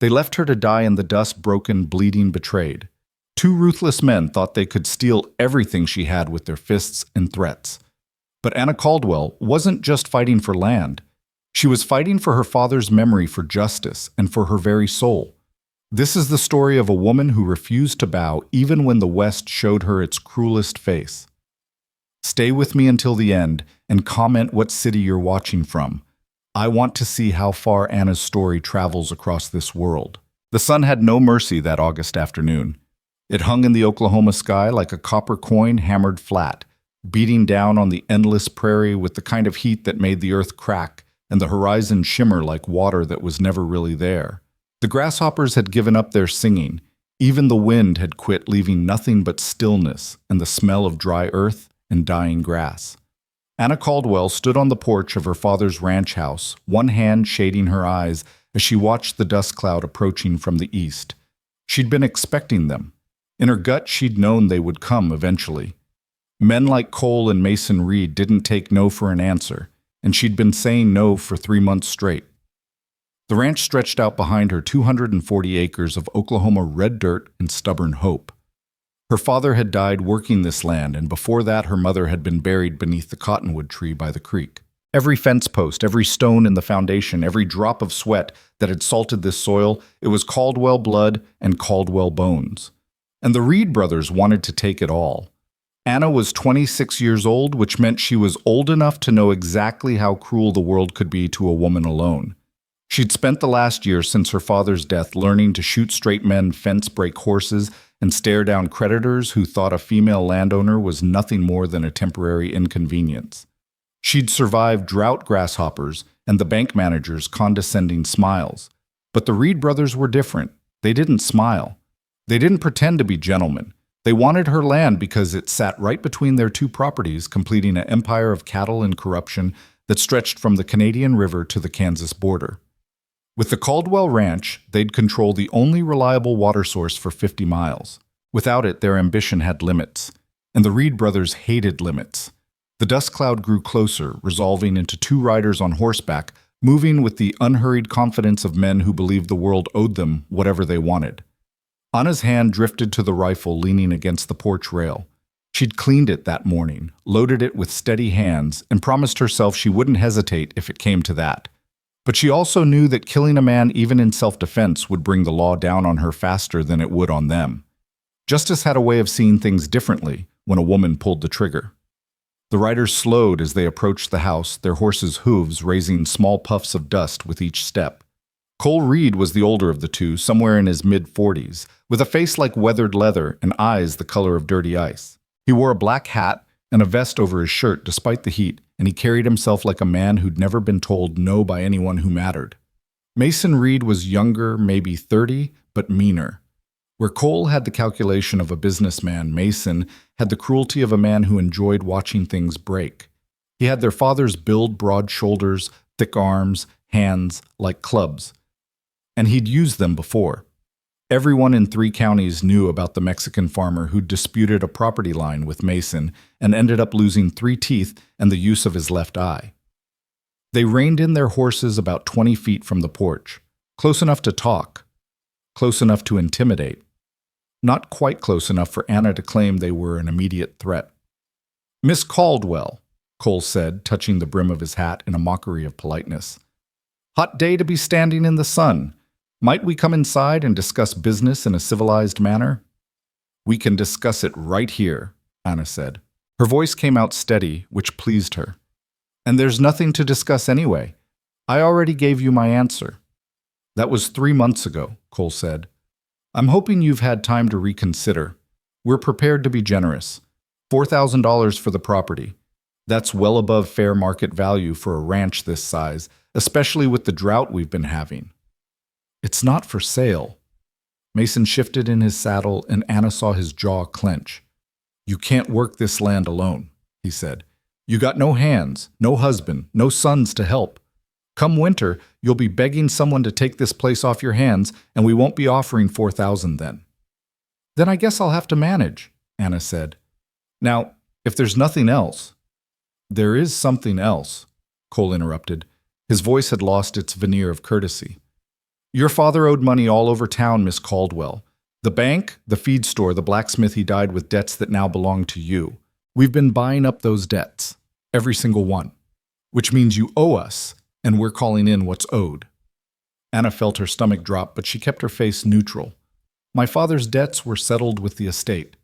They left her to die in the dust, broken, bleeding, betrayed. Two ruthless men thought they could steal everything she had with their fists and threats. But Anna Caldwell wasn't just fighting for land. She was fighting for her father's memory, for justice, and for her very soul. This is the story of a woman who refused to bow even when the West showed her its cruelest face. Stay with me until the end and comment what city you're watching from. I want to see how far Anna's story travels across this world. The sun had no mercy that August afternoon. It hung in the Oklahoma sky like a copper coin hammered flat, beating down on the endless prairie with the kind of heat that made the earth crack and the horizon shimmer like water that was never really there. The grasshoppers had given up their singing. Even the wind had quit, leaving nothing but stillness and the smell of dry earth and dying grass. Anna Caldwell stood on the porch of her father's ranch house, one hand shading her eyes as she watched the dust cloud approaching from the east. She'd been expecting them. In her gut, she'd known they would come eventually. Men like Cole and Mason Reed didn't take no for an answer, and she'd been saying no for 3 months straight. The ranch stretched out behind her 240 acres of Oklahoma red dirt and stubborn hope. Her father had died working this land, and before that her mother had been buried beneath the cottonwood tree by the creek. Every fence post, every stone in the foundation, every drop of sweat that had salted this soil, it was Caldwell blood and Caldwell bones. And the Reed brothers wanted to take it all. Anna was 26 years old, which meant she was old enough to know exactly how cruel the world could be to a woman alone. She'd spent the last year since her father's death learning to shoot straight men, fence break horses, and stare down creditors who thought a female landowner was nothing more than a temporary inconvenience. She'd survived drought grasshoppers and the bank manager's condescending smiles. But the Reed brothers were different. They didn't smile. They didn't pretend to be gentlemen. They wanted her land because it sat right between their two properties, completing an empire of cattle and corruption that stretched from the Canadian River to the Kansas border. With the Caldwell Ranch, they'd control the only reliable water source for 50 miles. Without it, their ambition had limits, and the Reed brothers hated limits. The dust cloud grew closer, resolving into two riders on horseback, moving with the unhurried confidence of men who believed the world owed them whatever they wanted. Anna's hand drifted to the rifle leaning against the porch rail. She'd cleaned it that morning, loaded it with steady hands, and promised herself she wouldn't hesitate if it came to that. But she also knew that killing a man even in self-defense would bring the law down on her faster than it would on them. Justice had a way of seeing things differently when a woman pulled the trigger. The riders slowed as they approached the house, their horses' hooves raising small puffs of dust with each step. Cole Reed was the older of the two, somewhere in his mid-40s, with a face like weathered leather and eyes the color of dirty ice. He wore a black hat and a vest over his shirt despite the heat, and he carried himself like a man who'd never been told no by anyone who mattered. Mason Reed was younger, maybe 30, but meaner. Where Cole had the calculation of a businessman, Mason had the cruelty of a man who enjoyed watching things break. He had their father's build, broad shoulders, thick arms, hands like clubs. And he'd used them before. Everyone in 3 counties knew about the Mexican farmer who disputed a property line with Mason and ended up losing 3 teeth and the use of his left eye. They reined in their horses about 20 feet from the porch, close enough to talk, close enough to intimidate, not quite close enough for Anna to claim they were an immediate threat. "Miss Caldwell," Cole said, touching the brim of his hat in a mockery of politeness. "Hot day to be standing in the sun. Might we come inside and discuss business in a civilized manner?" "We can discuss it right here," Anna said. Her voice came out steady, which pleased her. "And there's nothing to discuss anyway. I already gave you my answer." "That was 3 months ago," Cole said. "I'm hoping you've had time to reconsider. We're prepared to be generous. $4,000 for the property. That's well above fair market value for a ranch this size, especially with the drought we've been having." "It's not for sale." Mason shifted in his saddle and Anna saw his jaw clench. "You can't work this land alone," he said. "You got no hands, no husband, no sons to help. Come winter, you'll be begging someone to take this place off your hands, and we won't be offering $4,000 then." "Then I guess I'll have to manage," Anna said. "Now, if there's nothing else—" "There is something else," Cole interrupted. His voice had lost its veneer of courtesy. Your father owed money all over town, Miss Caldwell. The bank, the feed store, the blacksmith he died with debts that now belong to you. We've been buying up those debts, every single one, which means you owe us, and we're calling in what's owed. Anna felt her stomach drop, but she kept her face neutral. My father's debts were settled with the estate.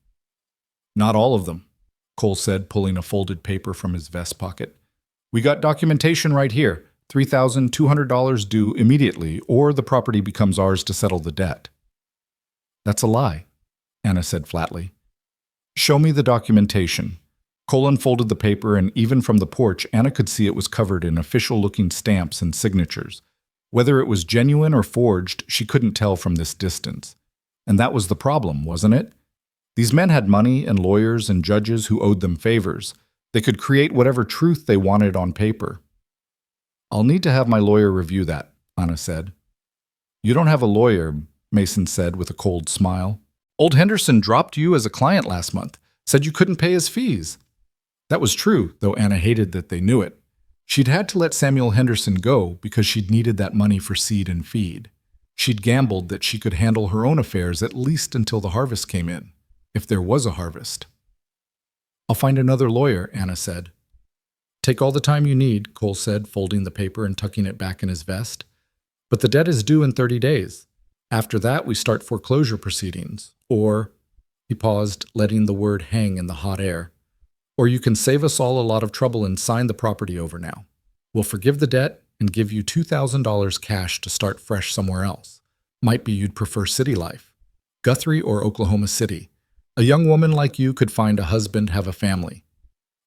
Not all of them, Cole said, pulling a folded paper from his vest pocket. We got documentation right here, $3,200 due immediately, or the property becomes ours to settle the debt. That's a lie, Anna said flatly. Show me the documentation. Cole unfolded the paper, and even from the porch, Anna could see it was covered in official-looking stamps and signatures. Whether it was genuine or forged, she couldn't tell from this distance. And that was the problem, wasn't it? These men had money and lawyers and judges who owed them favors. They could create whatever truth they wanted on paper. I'll need to have my lawyer review that, Anna said. You don't have a lawyer, Mason said with a cold smile. Old Henderson dropped you as a client last month, said you couldn't pay his fees. That was true, though Anna hated that they knew it. She'd had to let Samuel Henderson go because she'd needed that money for seed and feed. She'd gambled that she could handle her own affairs at least until the harvest came in, if there was a harvest. I'll find another lawyer, Anna said. Take all the time you need, Cole said, folding the paper and tucking it back in his vest. But the debt is due in 30 days. After that, we start foreclosure proceedings. Or, he paused, letting the word hang in the hot air. Or you can save us all a lot of trouble and sign the property over now. We'll forgive the debt and give you $2,000 cash to start fresh somewhere else. Might be you'd prefer city life. Guthrie or Oklahoma City. A young woman like you could find a husband, have a family.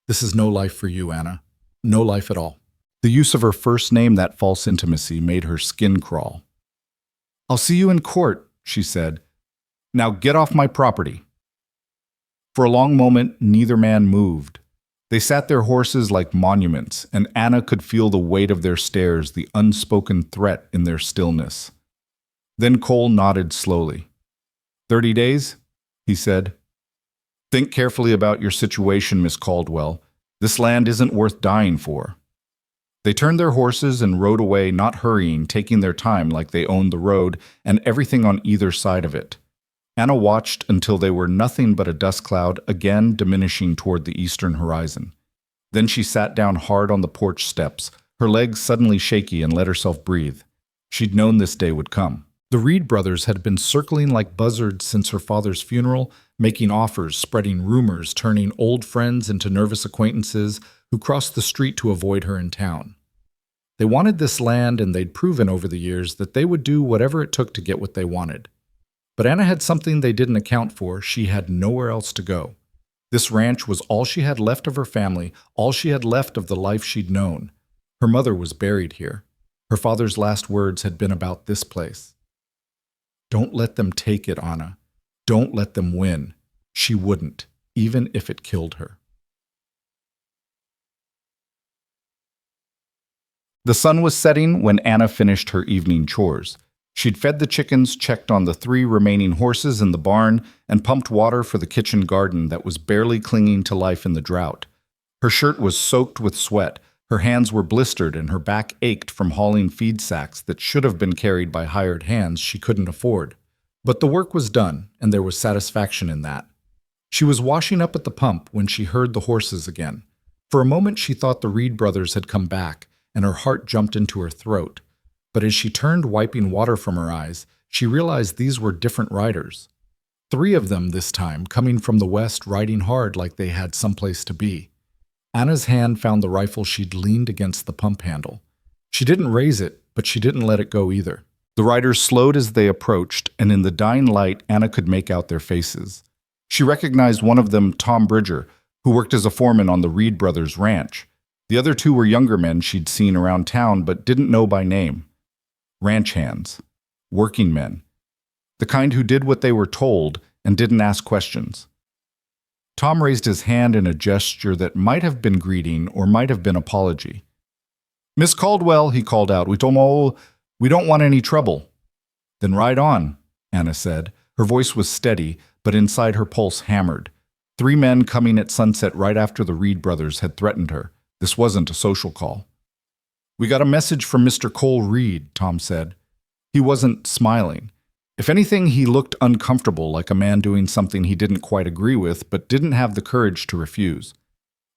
This is no life for you, Anna. No life at all. The use of her first name, that false intimacy, made her skin crawl. I'll see you in court, she said. Now get off my property. For a long moment, neither man moved. They sat their horses like monuments, and Anna could feel the weight of their stares, the unspoken threat in their stillness. Then Cole nodded slowly. 30 days? He said. Think carefully about your situation, Miss Caldwell. This land isn't worth dying for. They turned their horses and rode away, not hurrying, taking their time like they owned the road and everything on either side of it. Anna watched until they were nothing but a dust cloud, again diminishing toward the eastern horizon. Then she sat down hard on the porch steps, her legs suddenly shaky, and let herself breathe. She'd known this day would come. The Reed brothers had been circling like buzzards since her father's funeral, making offers, spreading rumors, turning old friends into nervous acquaintances who crossed the street to avoid her in town. They wanted this land, and they'd proven over the years that they would do whatever it took to get what they wanted. But Anna had something they didn't account for. She had nowhere else to go. This ranch was all she had left of her family, all she had left of the life she'd known. Her mother was buried here. Her father's last words had been about this place. Don't let them take it, Anna. Don't let them win. She wouldn't, even if it killed her. The sun was setting when Anna finished her evening chores. She'd fed the chickens, checked on the 3 remaining horses in the barn, and pumped water for the kitchen garden that was barely clinging to life in the drought. Her shirt was soaked with sweat, her hands were blistered, and her back ached from hauling feed sacks that should have been carried by hired hands she couldn't afford. But the work was done, and there was satisfaction in that. She was washing up at the pump when she heard the horses again. For a moment she thought the Reed brothers had come back, and her heart jumped into her throat. But as she turned, wiping water from her eyes, she realized these were different riders. 3 of them this time, coming from the west, riding hard like they had someplace to be. Anna's hand found the rifle she'd leaned against the pump handle. She didn't raise it, but she didn't let it go either. The riders slowed as they approached, and in the dying light, Anna could make out their faces. She recognized one of them, Tom Bridger, who worked as a foreman on the Reed brothers' ranch. The other 2 were younger men she'd seen around town but didn't know by name. Ranch hands, working men, the kind who did what they were told and didn't ask questions. Tom raised his hand in a gesture that might have been greeting or might have been apology. Miss Caldwell, he called out, we don't want any trouble. Then ride on, Anna said. Her voice was steady, but inside her pulse hammered. 3 men coming at sunset right after the Reed brothers had threatened her. This wasn't a social call. We got a message from Mr. Cole Reed, Tom said. He wasn't smiling. If anything, he looked uncomfortable, like a man doing something he didn't quite agree with, but didn't have the courage to refuse.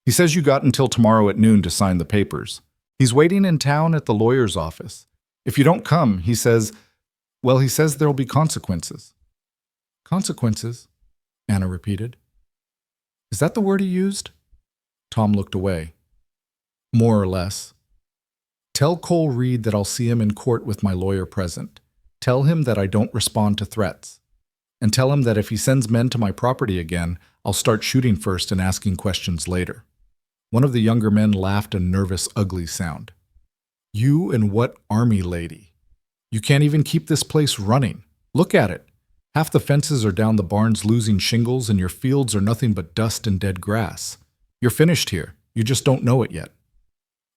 He says you got until tomorrow at noon to sign the papers. He's waiting in town at the lawyer's office. If you don't come, he says there'll be consequences. Consequences? Anna repeated. Is that the word he used? Tom looked away. More or less. Tell Cole Reed that I'll see him in court with my lawyer present. Tell him that I don't respond to threats. And tell him that if he sends men to my property again, I'll start shooting first and asking questions later. One of the younger men laughed a nervous, ugly sound. You and what army lady? You can't even keep this place running. Look at it. Half the fences are down the barns losing shingles, and your fields are nothing but dust and dead grass. You're finished here. You just don't know it yet.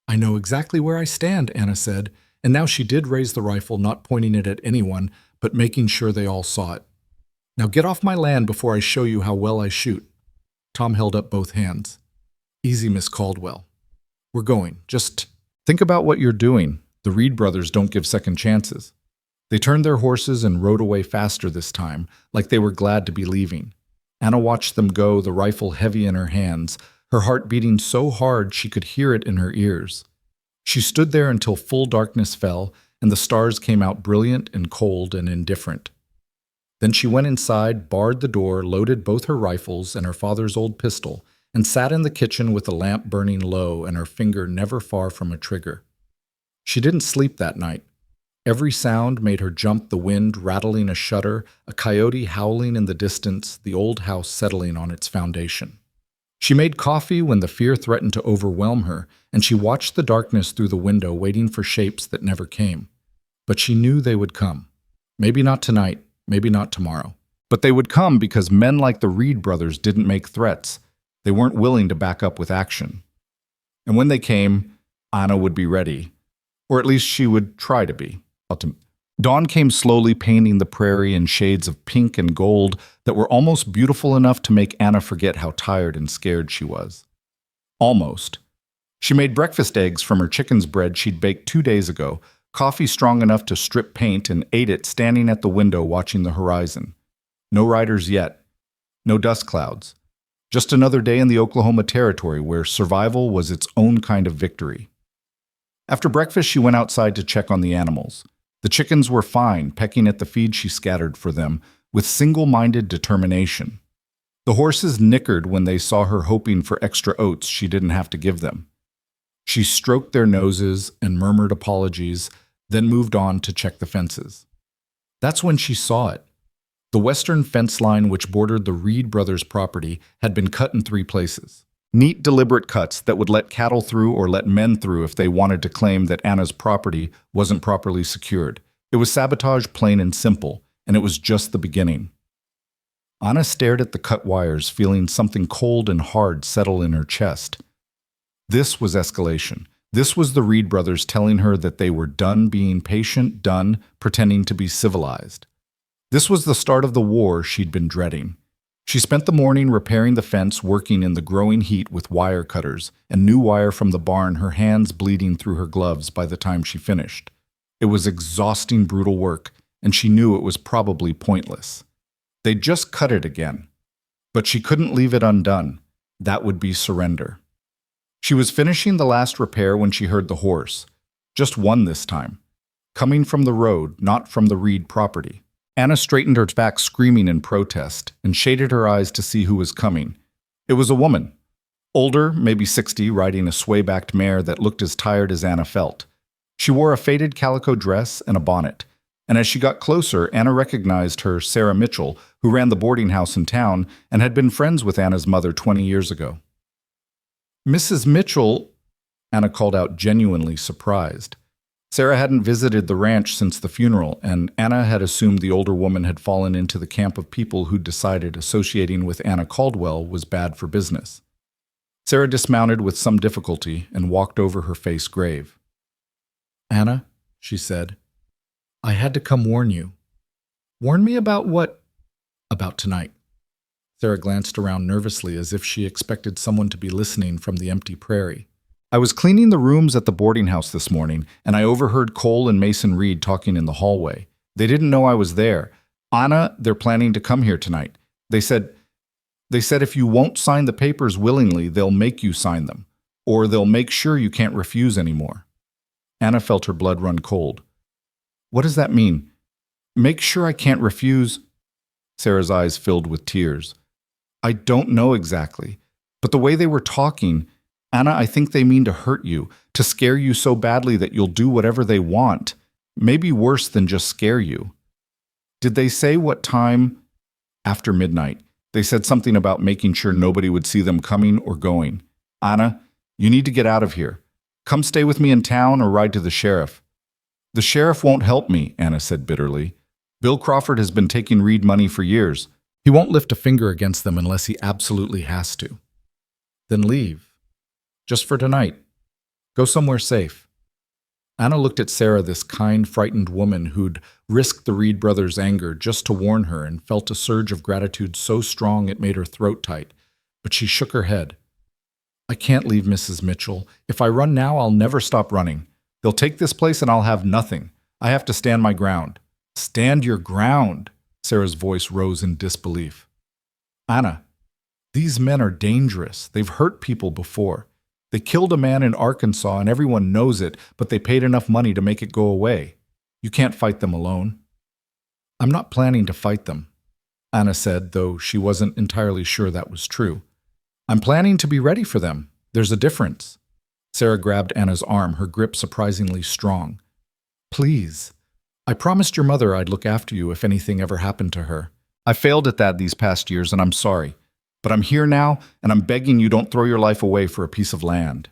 I know exactly where I stand, Anna said, and now she did raise the rifle, not pointing it at anyone, but making sure they all saw it. Now get off my land before I show you how well I shoot. Tom held up both hands. Easy, Miss Caldwell. We're going. Just think about what you're doing. The Reed brothers don't give second chances. They turned their horses and rode away faster this time, like they were glad to be leaving. Anna watched them go, the rifle heavy in her hands, her heart beating so hard she could hear it in her ears. She stood there until full darkness fell, and the stars came out brilliant and cold and indifferent. Then she went inside, barred the door, loaded both her rifles and her father's old pistol, and sat in the kitchen with the lamp burning low and her finger never far from a trigger. She didn't sleep that night. Every sound made her jump, the wind rattling a shutter, a coyote howling in the distance, the old house settling on its foundation. She made coffee when the fear threatened to overwhelm her, and she watched the darkness through the window, waiting for shapes that never came. But she knew they would come. Maybe not tonight, maybe not tomorrow. But they would come because men like the Reed brothers didn't make threats. They weren't willing to back up with action. And when they came, Anna would be ready. Or at least she would try to be. Dawn came slowly, painting the prairie in shades of pink and gold that were almost beautiful enough to make Anna forget how tired and scared she was. Almost. She made breakfast eggs from her chicken's bread she'd baked 2 days ago, coffee strong enough to strip paint, and ate it standing at the window watching the horizon. No riders yet. No dust clouds. Just another day in the Oklahoma Territory where survival was its own kind of victory. After breakfast, she went outside to check on the animals. The chickens were fine, pecking at the feed she scattered for them, with single-minded determination. The horses nickered when they saw her, hoping for extra oats she didn't have to give them. She stroked their noses and murmured apologies, then moved on to check the fences. That's when she saw it. The western fence line which bordered the Reed brothers' property had been cut in 3 places. Neat, deliberate cuts that would let cattle through or let men through if they wanted to claim that Anna's property wasn't properly secured. It was sabotage, plain and simple, and it was just the beginning. Anna stared at the cut wires, feeling something cold and hard settle in her chest. This was escalation. This was the Reed brothers telling her that they were done being patient, done pretending to be civilized. This was the start of the war she'd been dreading. She spent the morning repairing the fence, working in the growing heat with wire cutters and new wire from the barn, her hands bleeding through her gloves by the time she finished. It was exhausting, brutal work, and she knew it was probably pointless. They'd just cut it again. But she couldn't leave it undone. That would be surrender. She was finishing the last repair when she heard the horse. Just one this time. Coming from the road, not from the Reed property. Anna straightened her back, screaming in protest, and shaded her eyes to see who was coming. It was a woman. Older, maybe 60, riding a sway-backed mare that looked as tired as Anna felt. She wore a faded calico dress and a bonnet, and as she got closer, Anna recognized her, Sarah Mitchell, who ran the boarding house in town and had been friends with Anna's mother 20 years ago. "Mrs. Mitchell," Anna called out, genuinely surprised. Sarah hadn't visited the ranch since the funeral, and Anna had assumed the older woman had fallen into the camp of people who decided associating with Anna Caldwell was bad for business. Sarah dismounted with some difficulty and walked over, her face grave. "Anna," she said, "I had to come warn you." "Warn me about what?" "About tonight." Sarah glanced around nervously as if she expected someone to be listening from the empty prairie. I was cleaning the rooms at the boarding house this morning, and I overheard Cole and Mason Reed talking in the hallway. They didn't know I was there. Anna, they're planning to come here tonight. They said if you won't sign the papers willingly, they'll make you sign them, or they'll make sure you can't refuse anymore. Anna felt her blood run cold. What does that mean? Make sure I can't refuse? Sarah's eyes filled with tears. I don't know exactly, but the way they were talking, Anna, I think they mean to hurt you, to scare you so badly that you'll do whatever they want, maybe worse than just scare you. Did they say what time? After midnight. They said something about making sure nobody would see them coming or going. Anna, you need to get out of here. Come stay with me in town or ride to the sheriff. The sheriff won't help me, Anna said bitterly. Bill Crawford has been taking Reed money for years. He won't lift a finger against them unless he absolutely has to. Then leave. Just for tonight. Go somewhere safe. Anna looked at Sarah, this kind, frightened woman who'd risked the Reed brothers' anger just to warn her, and felt a surge of gratitude so strong it made her throat tight. But she shook her head. I can't leave, Mrs. Mitchell. If I run now, I'll never stop running. They'll take this place and I'll have nothing. I have to stand my ground. Stand your ground, Sarah's voice rose in disbelief. Anna, these men are dangerous. They've hurt people before. They killed a man in Arkansas and everyone knows it, but they paid enough money to make it go away. You can't fight them alone. I'm not planning to fight them, Anna said, though she wasn't entirely sure that was true. I'm planning to be ready for them. There's a difference. Sarah grabbed Anna's arm, her grip surprisingly strong. Please. I promised your mother I'd look after you if anything ever happened to her. I failed at that these past years, and I'm sorry. But I'm here now, and I'm begging you don't throw your life away for a piece of land.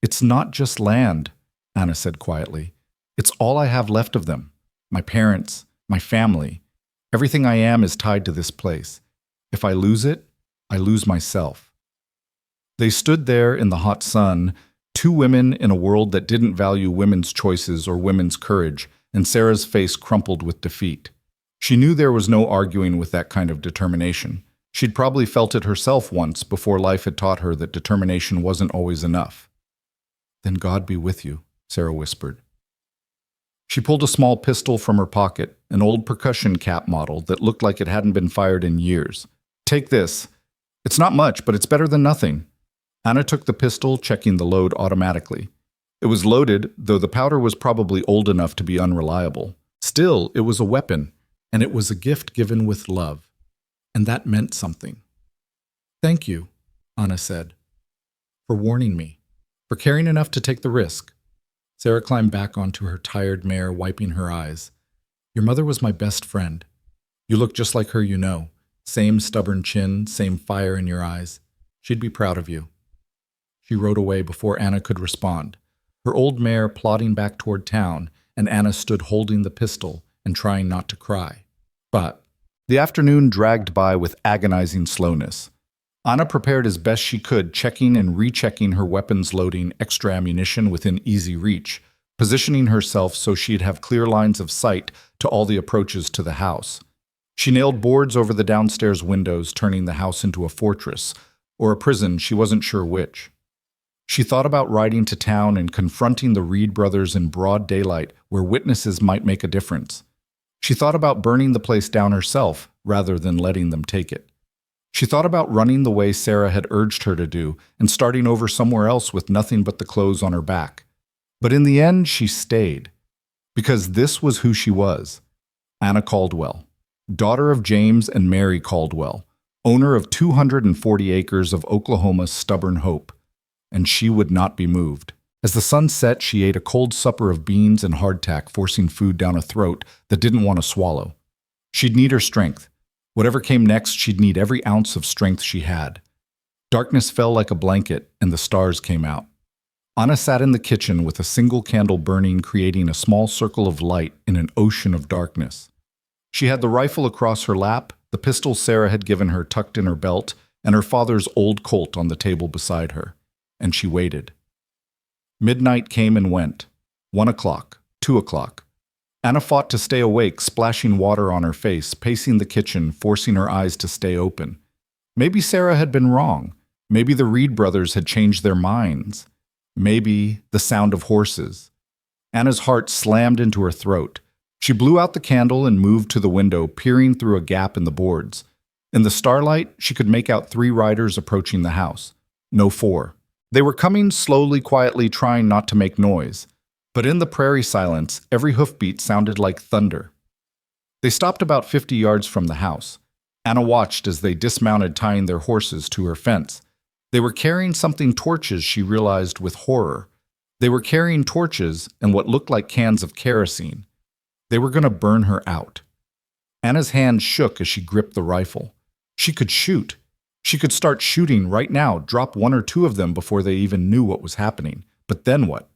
It's not just land, Anna said quietly. It's all I have left of them. My parents, my family. Everything I am is tied to this place. If I lose it, I lose myself. They stood there in the hot sun, two women in a world that didn't value women's choices or women's courage, and Sarah's face crumpled with defeat. She knew there was no arguing with that kind of determination. She'd probably felt it herself once before life had taught her that determination wasn't always enough. Then God be with you, Sarah whispered. She pulled a small pistol from her pocket, an old percussion cap model that looked like it hadn't been fired in years. Take this. It's not much, but it's better than nothing. Anna took the pistol, checking the load automatically. It was loaded, though the powder was probably old enough to be unreliable. Still, it was a weapon, and it was a gift given with love. And that meant something. Thank you, Anna said, for warning me, for caring enough to take the risk. Sarah climbed back onto her tired mare, wiping her eyes. Your mother was my best friend. You look just like her, you know. Same stubborn chin, same fire in your eyes. She'd be proud of you. She rode away before Anna could respond, her old mare plodding back toward town, and Anna stood holding the pistol and trying not to cry. But the afternoon dragged by with agonizing slowness. Anna prepared as best she could, checking and rechecking her weapons, loading extra ammunition within easy reach, positioning herself so she'd have clear lines of sight to all the approaches to the house. She nailed boards over the downstairs windows, turning the house into a fortress, or a prison, she wasn't sure which. She thought about riding to town and confronting the Reed brothers in broad daylight where witnesses might make a difference. She thought about burning the place down herself rather than letting them take it. She thought about running the way Sarah had urged her to do and starting over somewhere else with nothing but the clothes on her back. But in the end, she stayed. Because this was who she was. Anna Caldwell, daughter of James and Mary Caldwell, owner of 240 acres of Oklahoma's stubborn hope. And she would not be moved. As the sun set, she ate a cold supper of beans and hardtack, forcing food down a throat that didn't want to swallow. She'd need her strength. Whatever came next, she'd need every ounce of strength she had. Darkness fell like a blanket, and the stars came out. Anna sat in the kitchen with a single candle burning, creating a small circle of light in an ocean of darkness. She had the rifle across her lap, the pistol Sarah had given her tucked in her belt, and her father's old Colt on the table beside her. And she waited. Midnight came and went. 1 o'clock, 2 o'clock. Anna fought to stay awake, splashing water on her face, pacing the kitchen, forcing her eyes to stay open. Maybe Sarah had been wrong. Maybe the Reed brothers had changed their minds. Maybe the sound of horses. Anna's heart slammed into her throat. She blew out the candle and moved to the window, peering through a gap in the boards. In the starlight, she could make out 3 riders approaching the house. No 4. They were coming slowly, quietly, trying not to make noise. But in the prairie silence, every hoofbeat sounded like thunder. They stopped about 50 yards from the house. Anna watched as they dismounted, tying their horses to her fence. They were carrying something, torches, she realized with horror. They were carrying torches and what looked like cans of kerosene. They were going to burn her out. Anna's hand shook as she gripped the rifle. She could shoot. She could start shooting right now, drop 1 or 2 of them before they even knew what was happening. But then what?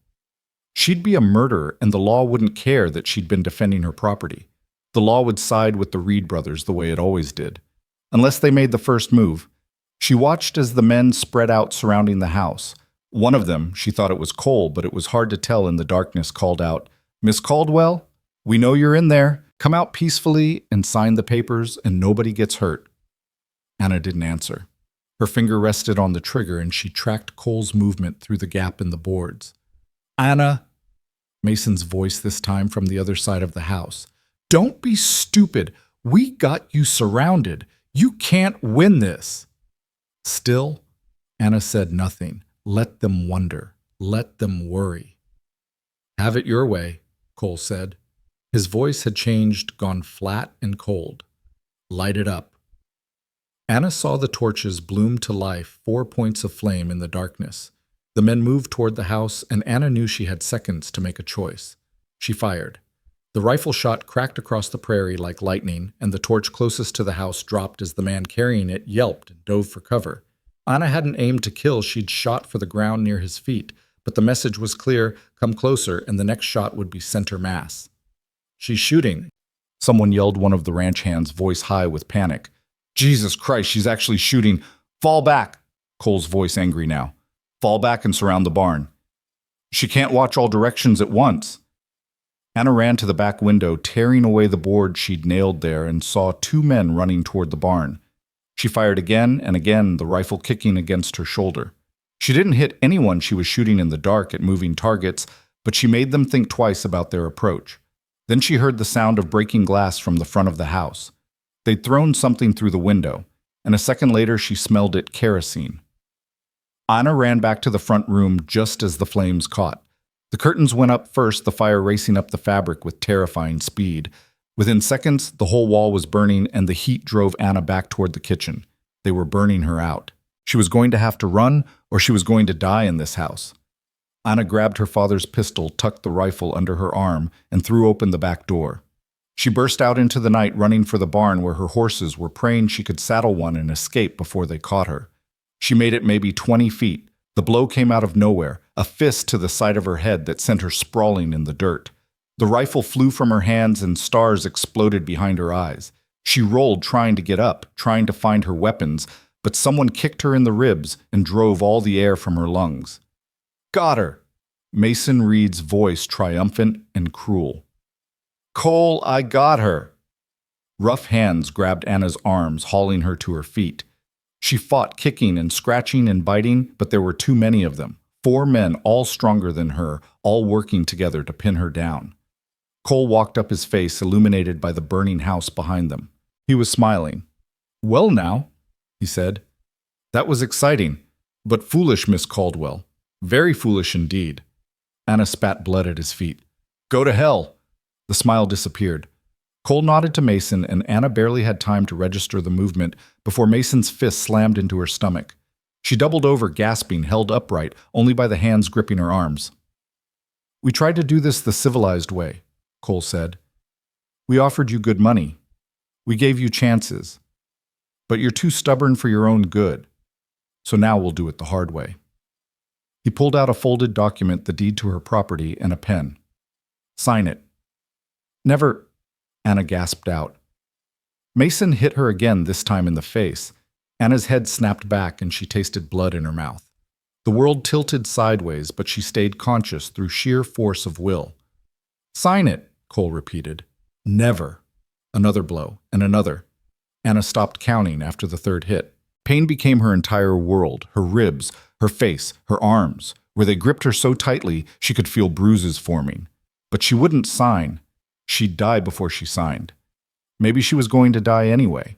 She'd be a murderer, and the law wouldn't care that she'd been defending her property. The law would side with the Reed brothers the way it always did. Unless they made the first move. She watched as the men spread out surrounding the house. One of them, she thought it was Cole, but it was hard to tell in the darkness, called out, "Miss Caldwell, we know you're in there. Come out peacefully and sign the papers and nobody gets hurt." Anna didn't answer. Her finger rested on the trigger and she tracked Cole's movement through the gap in the boards. "Anna," Mason's voice this time from the other side of the house. "Don't be stupid. We got you surrounded. You can't win this." Still, Anna said nothing. Let them wonder. Let them worry. "Have it your way," Cole said. His voice had changed, gone flat and cold. "Light it up." Anna saw the torches bloom to life, 4 points of flame in the darkness. The men moved toward the house, and Anna knew she had seconds to make a choice. She fired. The rifle shot cracked across the prairie like lightning, and the torch closest to the house dropped as the man carrying it yelped and dove for cover. Anna hadn't aimed to kill, she'd shot for the ground near his feet, but the message was clear: come closer, and the next shot would be center mass. "She's shooting," someone yelled, one of the ranch hands, voice high with panic. "Jesus Christ, she's actually shooting. Fall back," Cole's voice angry now. "Fall back and surround the barn. She can't watch all directions at once." Anna ran to the back window, tearing away the board she'd nailed there, and saw 2 men running toward the barn. She fired again and again, the rifle kicking against her shoulder. She didn't hit anyone she was shooting in the dark at moving targets, but she made them think twice about their approach. Then she heard the sound of breaking glass from the front of the house. They'd thrown something through the window, and a second later she smelled it: kerosene. Anna ran back to the front room just as the flames caught. The curtains went up first, the fire racing up the fabric with terrifying speed. Within seconds, the whole wall was burning, and the heat drove Anna back toward the kitchen. They were burning her out. She was going to have to run, or she was going to die in this house. Anna grabbed her father's pistol, tucked the rifle under her arm, and threw open the back door. She burst out into the night, running for the barn where her horses were, praying she could saddle one and escape before they caught her. She made it maybe 20 feet. The blow came out of nowhere, a fist to the side of her head that sent her sprawling in the dirt. The rifle flew from her hands and stars exploded behind her eyes. She rolled, trying to get up, trying to find her weapons, but someone kicked her in the ribs and drove all the air from her lungs. "Got her!" Mason Reed's voice, triumphant and cruel. "Cole, I got her!" Rough hands grabbed Anna's arms, hauling her to her feet. She fought, kicking and scratching and biting, but there were too many of them. 4 men, all stronger than her, all working together to pin her down. Cole walked up, his face illuminated by the burning house behind them. He was smiling. "Well now," he said. "That was exciting, but foolish, Miss Caldwell. Very foolish indeed." Anna spat blood at his feet. "Go to hell." The smile disappeared. Cole nodded to Mason, and Anna barely had time to register the movement before Mason's fist slammed into her stomach. She doubled over, gasping, held upright only by the hands gripping her arms. "We tried to do this the civilized way," Cole said. "We offered you good money. We gave you chances. But you're too stubborn for your own good. So now we'll do it the hard way." He pulled out a folded document, the deed to her property, and a pen. "Sign it." "Never," Anna gasped out. Mason hit her again, this time in the face. Anna's head snapped back and she tasted blood in her mouth. The world tilted sideways, but she stayed conscious through sheer force of will. "Sign it," Cole repeated. "Never." Another blow, and another. Anna stopped counting after the third hit. Pain became her entire world, her ribs, her face, her arms. where they gripped her so tightly she could feel bruises forming. But she wouldn't sign. She'd die before she signed. Maybe she was going to die anyway.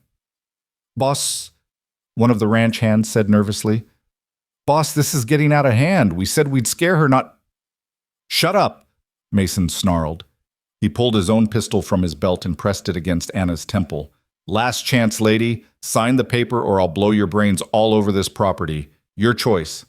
"Boss," one of the ranch hands said nervously. "Boss, this is getting out of hand. We said we'd scare her, not—" "Shut up," Mason snarled. He pulled his own pistol from his belt and pressed it against Anna's temple. "Last chance, lady. Sign the paper or I'll blow your brains all over this property. Your choice."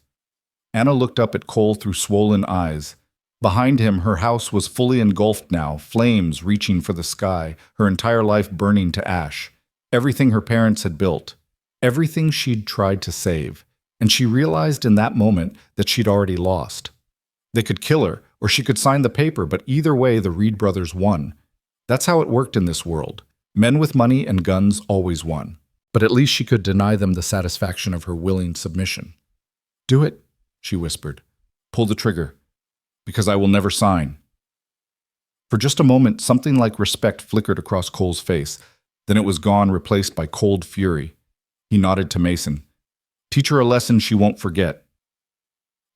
Anna looked up at Cole through swollen eyes. Behind him, her house was fully engulfed now, flames reaching for the sky, her entire life burning to ash. Everything her parents had built. Everything she'd tried to save. And she realized in that moment that she'd already lost. They could kill her, or she could sign the paper, but either way, the Reed brothers won. That's how it worked in this world. Men with money and guns always won. But at least she could deny them the satisfaction of her willing submission. "Do it," she whispered. "Pull the trigger. Because I will never sign." For just a moment, something like respect flickered across Cole's face. Then it was gone, replaced by cold fury. He nodded to Mason. "Teach her a lesson she won't forget."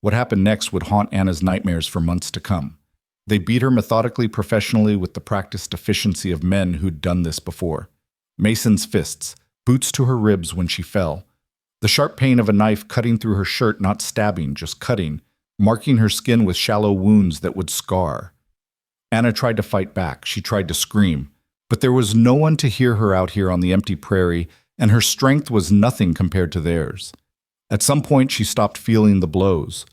What happened next would haunt Anna's nightmares for months to come. They beat her methodically, professionally, with the practiced efficiency of men who'd done this before. Mason's fists, boots to her ribs when she fell. The sharp pain of a knife cutting through her shirt, not stabbing, just cutting, marking her skin with shallow wounds that would scar. Anna tried to fight back. She tried to scream. But there was no one to hear her out here on the empty prairie, and her strength was nothing compared to theirs. At some point, she stopped feeling the blows.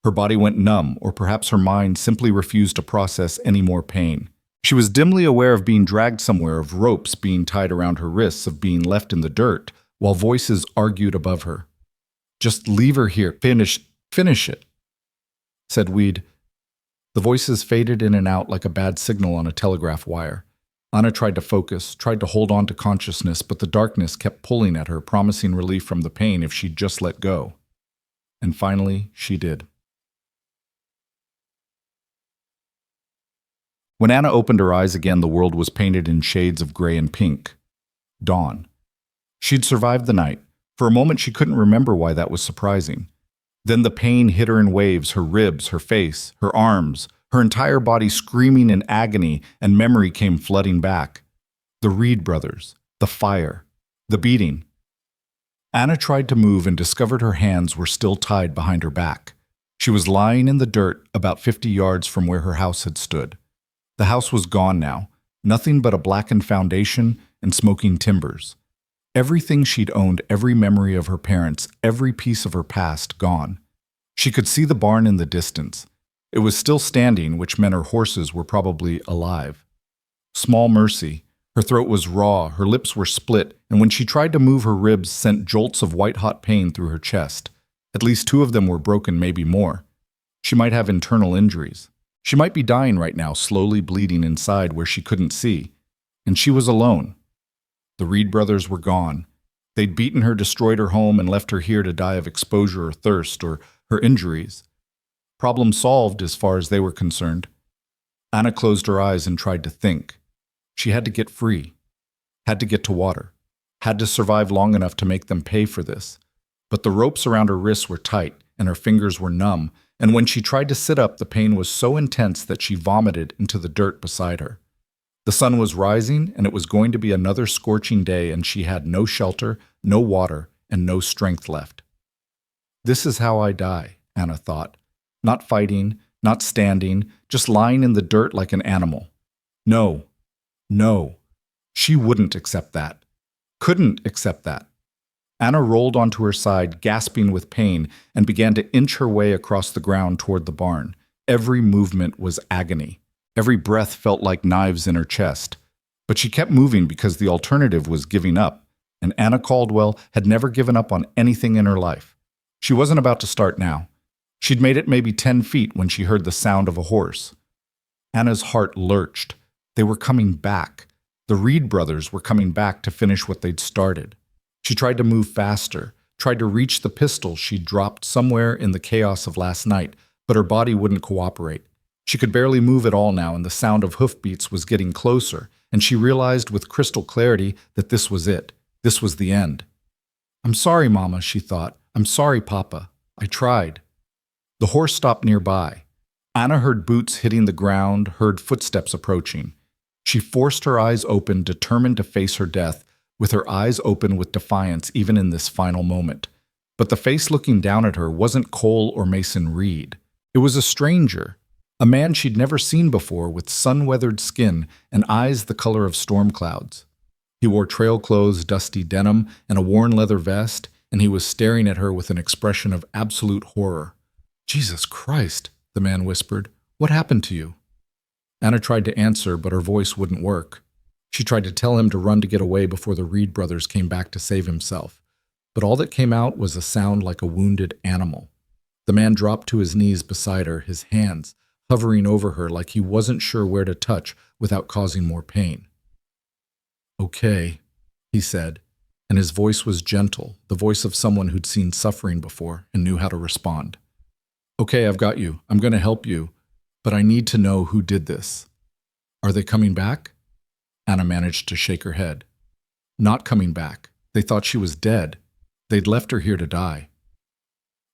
Her body went numb, or perhaps her mind simply refused to process any more pain. She was dimly aware of being dragged somewhere, of ropes being tied around her wrists, of being left in the dirt, while voices argued above her. "Just leave her here. Finish it," said Weed. The voices faded in and out like a bad signal on a telegraph wire. Anna tried to focus, tried to hold on to consciousness, but the darkness kept pulling at her, promising relief from the pain if she'd just let go. And finally, she did. When Anna opened her eyes again, the world was painted in shades of gray and pink. Dawn. She'd survived the night. For a moment, she couldn't remember why that was surprising. Then the pain hit her in waves, her ribs, her face, her arms, her entire body screaming in agony, and memory came flooding back. The Reed brothers, the fire, the beating. Anna tried to move and discovered her hands were still tied behind her back. She was lying in the dirt about 50 yards from where her house had stood. The house was gone now, nothing but a blackened foundation and smoking timbers. Everything she'd owned, every memory of her parents, every piece of her past, gone. She could see the barn in the distance. It was still standing, which meant her horses were probably alive. Small mercy. Her throat was raw, her lips were split, and when she tried to move, her ribs sent jolts of white-hot pain through her chest. At least 2 of them were broken, maybe more. She might have internal injuries. She might be dying right now, slowly bleeding inside where she couldn't see. And she was alone. The Reed brothers were gone. They'd beaten her, destroyed her home, and left her here to die of exposure or thirst or her injuries. Problem solved as far as they were concerned. Anna closed her eyes and tried to think. She had to get free. Had to get to water. Had to survive long enough to make them pay for this. But the ropes around her wrists were tight, and her fingers were numb, and when she tried to sit up, the pain was so intense that she vomited into the dirt beside her. The sun was rising, and it was going to be another scorching day, and she had no shelter, no water, and no strength left. This is how I die, Anna thought. Not fighting, not standing, just lying in the dirt like an animal. No. She wouldn't accept that. Couldn't accept that. Anna rolled onto her side, gasping with pain, and began to inch her way across the ground toward the barn. Every movement was agony. Every breath felt like knives in her chest. But she kept moving because the alternative was giving up, and Anna Caldwell had never given up on anything in her life. She wasn't about to start now. She'd made it maybe 10 feet when she heard the sound of a horse. Anna's heart lurched. They were coming back. The Reed brothers were coming back to finish what they'd started. She tried to move faster, tried to reach the pistol she'd dropped somewhere in the chaos of last night, but her body wouldn't cooperate. She could barely move at all now, and the sound of hoofbeats was getting closer, and she realized with crystal clarity that this was it. This was the end. "I'm sorry, Mama," she thought. "I'm sorry, Papa. I tried." The horse stopped nearby. Anna heard boots hitting the ground, heard footsteps approaching. She forced her eyes open, determined to face her death, with her eyes open with defiance even in this final moment. But the face looking down at her wasn't Cole or Mason Reed. It was a stranger, a man she'd never seen before with sun-weathered skin and eyes the color of storm clouds. He wore trail clothes, dusty denim, and a worn leather vest, and he was staring at her with an expression of absolute horror. "Jesus Christ," the man whispered. "What happened to you?" Anna tried to answer, but her voice wouldn't work. She tried to tell him to run to get away before the Reed brothers came back to save himself. But all that came out was a sound like a wounded animal. The man dropped to his knees beside her, his hands hovering over her like he wasn't sure where to touch without causing more pain. "Okay," he said, and his voice was gentle, the voice of someone who'd seen suffering before and knew how to respond. "Okay, I've got you. I'm going to help you, but I need to know who did this." "Are they coming back?" Anna managed to shake her head. "Not coming back. They thought she was dead. They'd left her here to die."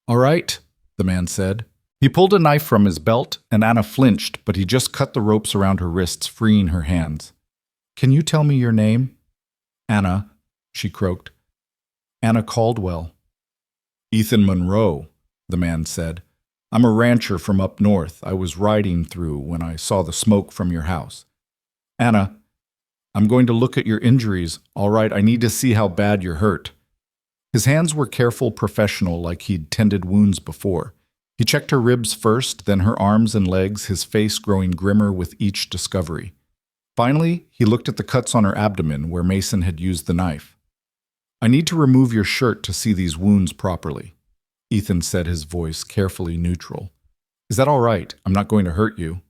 "All right," the man said. He pulled a knife from his belt, and Anna flinched, but he just cut the ropes around her wrists, freeing her hands. "Can you tell me your name?" "Anna," she croaked. "Anna Caldwell." "Ethan Monroe," the man said. "I'm a rancher from up north. I was riding through when I saw the smoke from your house." "Anna, I'm going to look at your injuries. All right, I need to see how bad you're hurt." His hands were careful, professional, like he'd tended wounds before. He checked her ribs first, then her arms and legs, his face growing grimmer with each discovery. Finally, he looked at the cuts on her abdomen where Mason had used the knife. "I need to remove your shirt to see these wounds properly," Ethan said, his voice carefully neutral. "Is that all right? I'm not going to hurt you."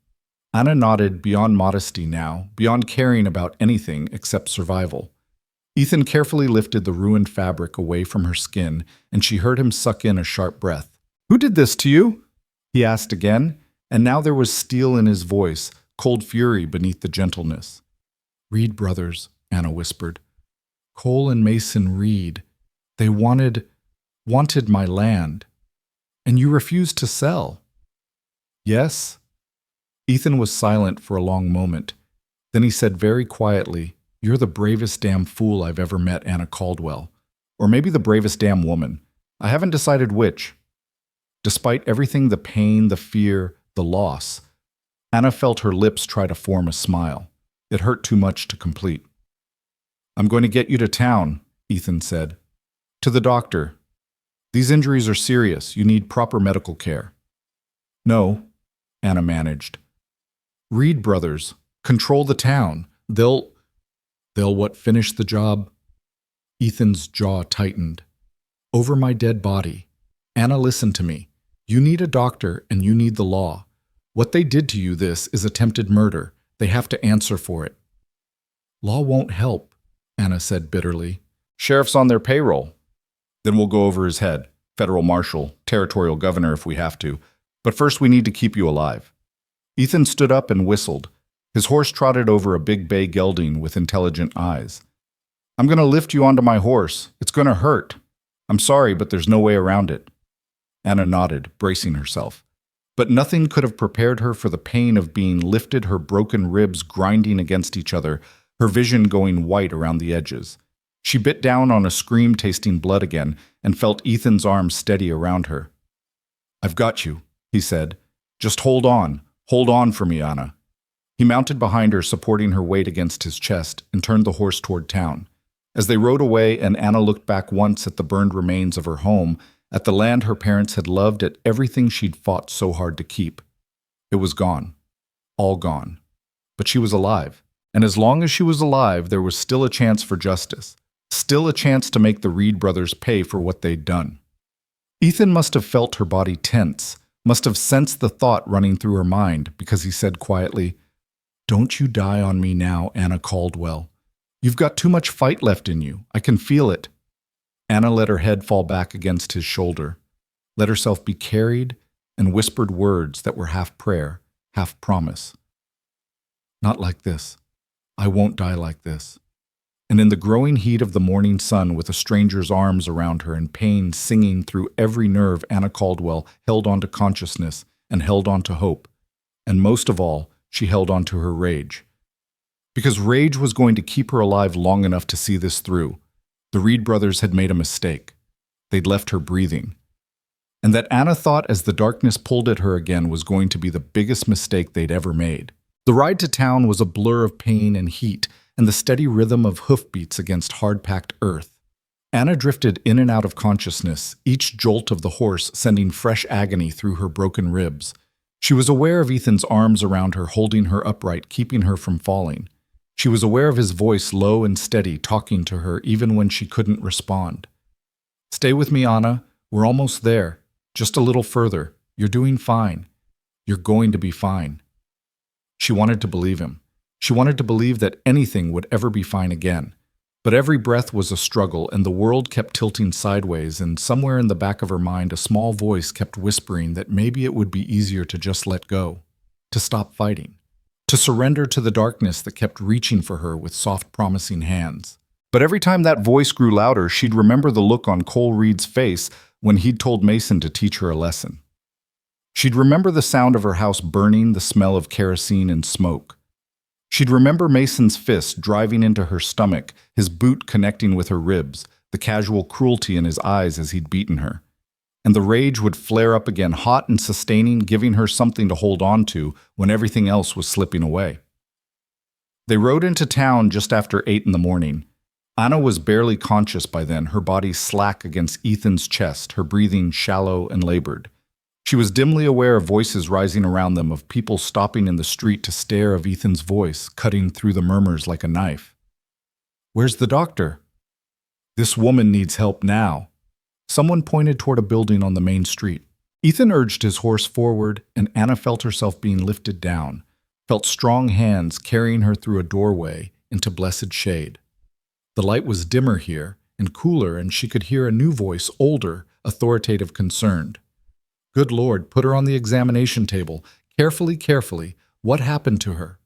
Anna nodded, beyond modesty now, beyond caring about anything except survival. Ethan carefully lifted the ruined fabric away from her skin, and she heard him suck in a sharp breath. "Who did this to you?" he asked again, and now there was steel in his voice, cold fury beneath the gentleness. "Reed brothers," Anna whispered. "Cole and Mason Reed. They wanted my land. And you refused to sell." "Yes." Ethan was silent for a long moment. Then he said very quietly, "You're the bravest damn fool I've ever met, Anna Caldwell. Or maybe the bravest damn woman. I haven't decided which." Despite everything, the pain, the fear, the loss, Anna felt her lips try to form a smile. It hurt too much to complete. "I'm going to get you to town," Ethan said. "To the doctor. These injuries are serious. You need proper medical care." "No," Anna managed. "Reed brothers. Control the town. They'll what, finish the job?" Ethan's jaw tightened. "Over my dead body. Anna, listen to me. You need a doctor and you need the law. What they did to you, this is attempted murder. They have to answer for it." "Law won't help," Anna said bitterly. "Sheriff's on their payroll." "Then we'll go over his head. Federal marshal, territorial governor if we have to. But first we need to keep you alive." Ethan stood up and whistled. His horse trotted over a big bay gelding with intelligent eyes. "I'm going to lift you onto my horse. It's going to hurt. I'm sorry, but there's no way around it." Anna nodded, bracing herself. But nothing could have prepared her for the pain of being lifted, her broken ribs grinding against each other, her vision going white around the edges. She bit down on a scream, tasting blood again, and felt Ethan's arms steady around her. "I've got you," he said. "Just hold on. Hold on for me, Anna." He mounted behind her, supporting her weight against his chest, and turned the horse toward town. As they rode away and Anna looked back once at the burned remains of her home, at the land her parents had loved, at everything she'd fought so hard to keep. It was gone. All gone. But she was alive. And as long as she was alive, there was still a chance for justice. Still a chance to make the Reed brothers pay for what they'd done. Ethan must have felt her body tense, must have sensed the thought running through her mind, because he said quietly, "Don't you die on me now, Anna Caldwell. You've got too much fight left in you. I can feel it." Anna let her head fall back against his shoulder, let herself be carried, and whispered words that were half prayer, half promise. "Not like this. I won't die like this. And in the growing heat of the morning sun, with a stranger's arms around her and pain singing through every nerve, Anna Caldwell held on to consciousness and held on to hope. And most of all, she held on to her rage. Because rage was going to keep her alive long enough to see this through. The Reed brothers had made a mistake. They'd left her breathing. And that Anna thought as the darkness pulled at her again was going to be the biggest mistake they'd ever made. The ride to town was a blur of pain and heat, and the steady rhythm of hoofbeats against hard-packed earth. Anna drifted in and out of consciousness, each jolt of the horse sending fresh agony through her broken ribs. She was aware of Ethan's arms around her, holding her upright, keeping her from falling. She was aware of his voice, low and steady, talking to her even when she couldn't respond. "Stay with me, Anna. We're almost there. Just a little further. You're doing fine. You're going to be fine." She wanted to believe him. She wanted to believe that anything would ever be fine again. But every breath was a struggle, and the world kept tilting sideways, and somewhere in the back of her mind a small voice kept whispering that maybe it would be easier to just let go, to stop fighting, to surrender to the darkness that kept reaching for her with soft, promising hands. But every time that voice grew louder, she'd remember the look on Cole Reed's face when he'd told Mason to teach her a lesson. She'd remember the sound of her house burning, the smell of kerosene and smoke. She'd remember Mason's fist driving into her stomach, his boot connecting with her ribs, the casual cruelty in his eyes as he'd beaten her. And the rage would flare up again, hot and sustaining, giving her something to hold on to when everything else was slipping away. They rode into town just after 8 in the morning. Anna was barely conscious by then, her body slack against Ethan's chest, her breathing shallow and labored. She was dimly aware of voices rising around them, of people stopping in the street to stare, of Ethan's voice cutting through the murmurs like a knife. "Where's the doctor?" "This woman needs help now." Someone pointed toward a building on the main street. Ethan urged his horse forward, and Anna felt herself being lifted down, felt strong hands carrying her through a doorway into blessed shade. The light was dimmer here and cooler, and she could hear a new voice, older, authoritative, concerned. "Good Lord, put her on the examination table. Carefully, carefully. What happened to her?"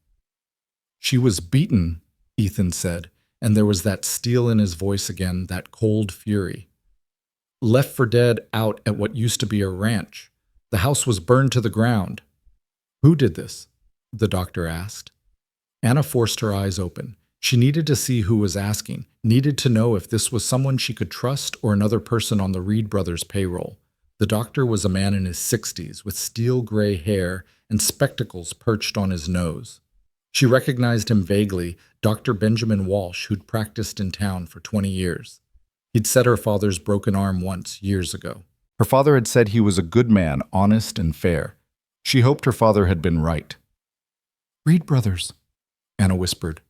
"She was beaten," Ethan said, and there was that steel in his voice again, that cold fury. "Left for dead out at what used to be a ranch. The house was burned to the ground." "Who did this?" the doctor asked. Anna forced her eyes open. She needed to see who was asking, needed to know if this was someone she could trust or another person on the Reed brothers' payroll. The doctor was a man in his 60s with steel gray hair and spectacles perched on his nose. She recognized him vaguely, Dr. Benjamin Walsh, who'd practiced in town for 20 years. He'd set her father's broken arm once, years ago. Her father had said he was a good man, honest and fair. She hoped her father had been right. "Reed brothers," Anna whispered.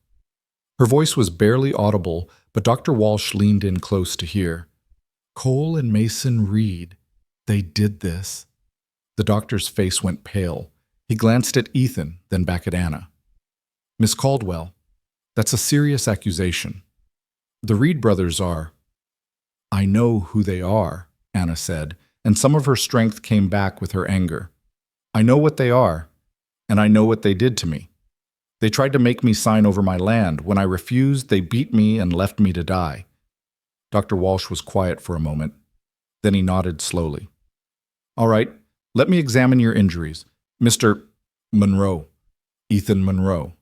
Her voice was barely audible, but Dr. Walsh leaned in close to hear. "Cole and Mason Reed. They did this." The doctor's face went pale. He glanced at Ethan, then back at Anna. "Miss Caldwell, that's a serious accusation. The Reed brothers are—" "I know who they are," Anna said, and some of her strength came back with her anger. "I know what they are, and I know what they did to me. They tried to make me sign over my land. When I refused, they beat me and left me to die." Dr. Walsh was quiet for a moment. Then he nodded slowly. "All right, let me examine your injuries. Mr. Monroe. Ethan Monroe.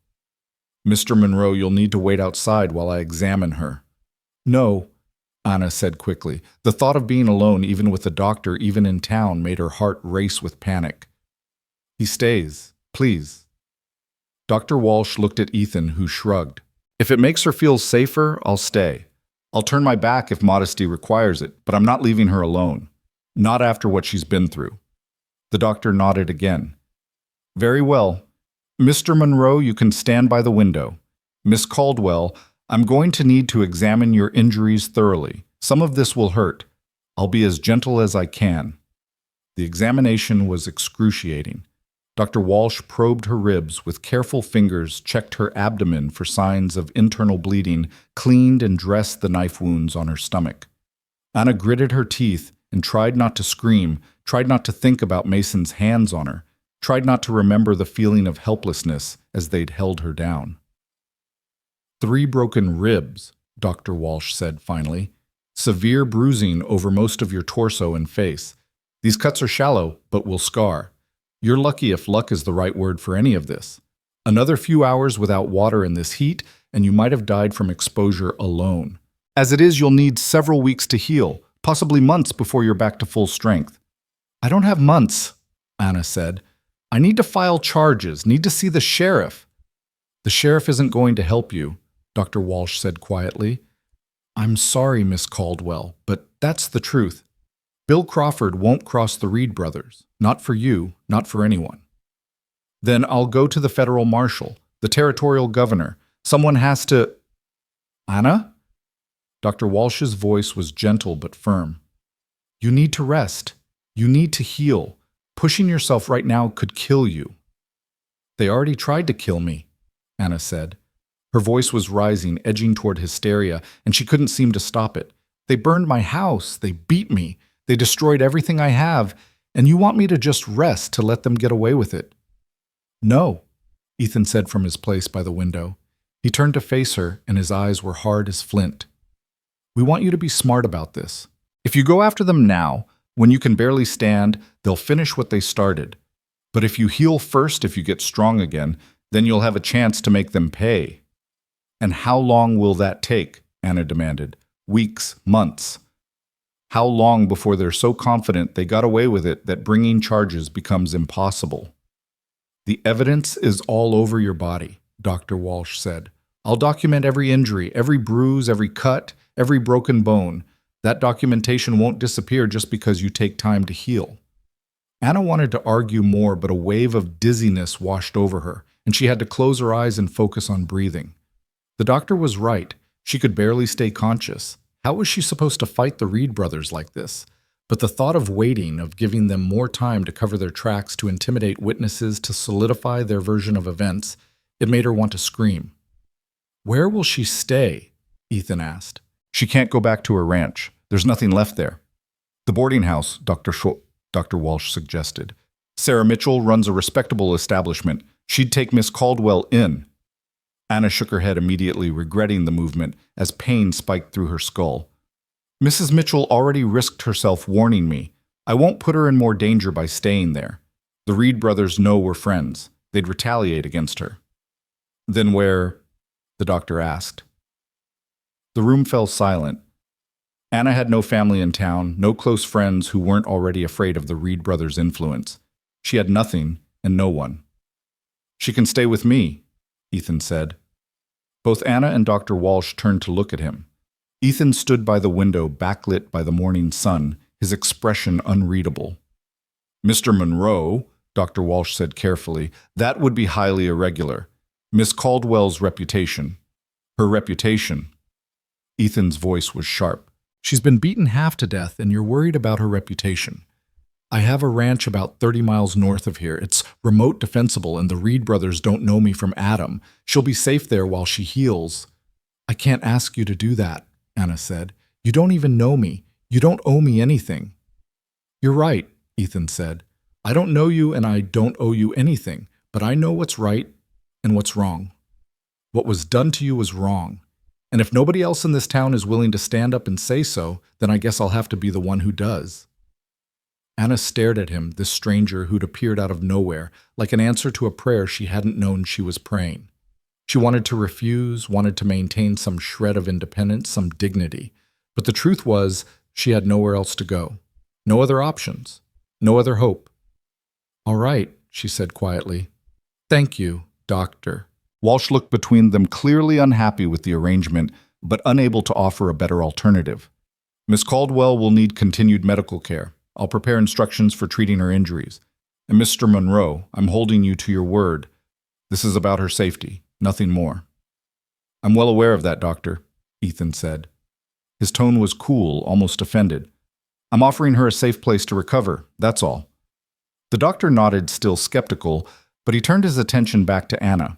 Mr. Monroe, you'll need to wait outside while I examine her." "No," Anna said quickly. The thought of being alone, even with the doctor, even in town, made her heart race with panic. "He stays, please." Dr. Walsh looked at Ethan, who shrugged. "If it makes her feel safer, I'll stay. I'll turn my back if modesty requires it, but I'm not leaving her alone. Not after what she's been through." The doctor nodded again. "Very well. Mr. Monroe, you can stand by the window. Miss Caldwell, I'm going to need to examine your injuries thoroughly. Some of this will hurt. I'll be as gentle as I can." The examination was excruciating. Dr. Walsh probed her ribs with careful fingers, checked her abdomen for signs of internal bleeding, cleaned and dressed the knife wounds on her stomach. Anna gritted her teeth and tried not to scream, tried not to think about Mason's hands on her, tried not to remember the feeling of helplessness as they'd held her down. 3 broken ribs, Dr. Walsh said finally. Severe bruising over most of your torso and face. These cuts are shallow, but will scar. You're lucky if luck is the right word for any of this. Another few hours without water in this heat, and you might have died from exposure alone. As it is, you'll need several weeks to heal, possibly months before you're back to full strength. I don't have months, Anna said. I need to file charges, need to see the sheriff. The sheriff isn't going to help you, Dr. Walsh said quietly. I'm sorry, Miss Caldwell, but that's the truth. Bill Crawford won't cross the Reed brothers. Not for you, not for anyone. Then I'll go to the federal marshal, the territorial governor. Someone has to… Anna? Dr. Walsh's voice was gentle but firm. You need to rest. You need to heal. Pushing yourself right now could kill you. They already tried to kill me, Anna said. Her voice was rising, edging toward hysteria, and she couldn't seem to stop it. They burned my house. They beat me. They destroyed everything I have. And you want me to just rest to let them get away with it? No, Ethan said from his place by the window. He turned to face her, and his eyes were hard as flint. We want you to be smart about this. If you go after them now, when you can barely stand, they'll finish what they started. But if you heal first, if you get strong again, then you'll have a chance to make them pay. And how long will that take? Anna demanded. Weeks, months. How long before they're so confident they got away with it that bringing charges becomes impossible? The evidence is all over your body, Dr. Walsh said. I'll document every injury, every bruise, every cut, every broken bone. That documentation won't disappear just because you take time to heal. Anna wanted to argue more, but a wave of dizziness washed over her, and she had to close her eyes and focus on breathing. The doctor was right. She could barely stay conscious. How was she supposed to fight the Reed brothers like this? But the thought of waiting, of giving them more time to cover their tracks, to intimidate witnesses, to solidify their version of events, it made her want to scream. Where will she stay? Ethan asked. She can't go back to her ranch. There's nothing left there. The boarding house, Dr. Walsh suggested. Sarah Mitchell runs a respectable establishment. She'd take Miss Caldwell in. Anna shook her head immediately, regretting the movement, as pain spiked through her skull. Mrs. Mitchell already risked herself warning me. I won't put her in more danger by staying there. The Reed brothers know we're friends. They'd retaliate against her. Then where? The doctor asked. The room fell silent. Anna had no family in town, no close friends who weren't already afraid of the Reed brothers' influence. She had nothing and no one. She can stay with me, Ethan said. Both Anna and Dr. Walsh turned to look at him. Ethan stood by the window, backlit by the morning sun, his expression unreadable. Mr. Monroe, Dr. Walsh said carefully, that would be highly irregular. Miss Caldwell's reputation. Her reputation. Ethan's voice was sharp. She's been beaten half to death, and you're worried about her reputation. I have a ranch about 30 miles north of here. It's remote defensible, and the Reed brothers don't know me from Adam. She'll be safe there while she heals. I can't ask you to do that, Anna said. You don't even know me. You don't owe me anything. You're right, Ethan said. I don't know you, and I don't owe you anything, but I know what's right and what's wrong. What was done to you was wrong. And if nobody else in this town is willing to stand up and say so, then I guess I'll have to be the one who does. Anna stared at him, this stranger who'd appeared out of nowhere, like an answer to a prayer she hadn't known she was praying. She wanted to refuse, wanted to maintain some shred of independence, some dignity. But the truth was, she had nowhere else to go. No other options. No other hope. All right, she said quietly. Thank you, doctor. Walsh looked between them, clearly unhappy with the arrangement, but unable to offer a better alternative. Miss Caldwell will need continued medical care. I'll prepare instructions for treating her injuries. And Mr. Monroe, I'm holding you to your word. This is about her safety, nothing more. I'm well aware of that, doctor, Ethan said. His tone was cool, almost offended. I'm offering her a safe place to recover, that's all. The doctor nodded, still skeptical, but he turned his attention back to Anna.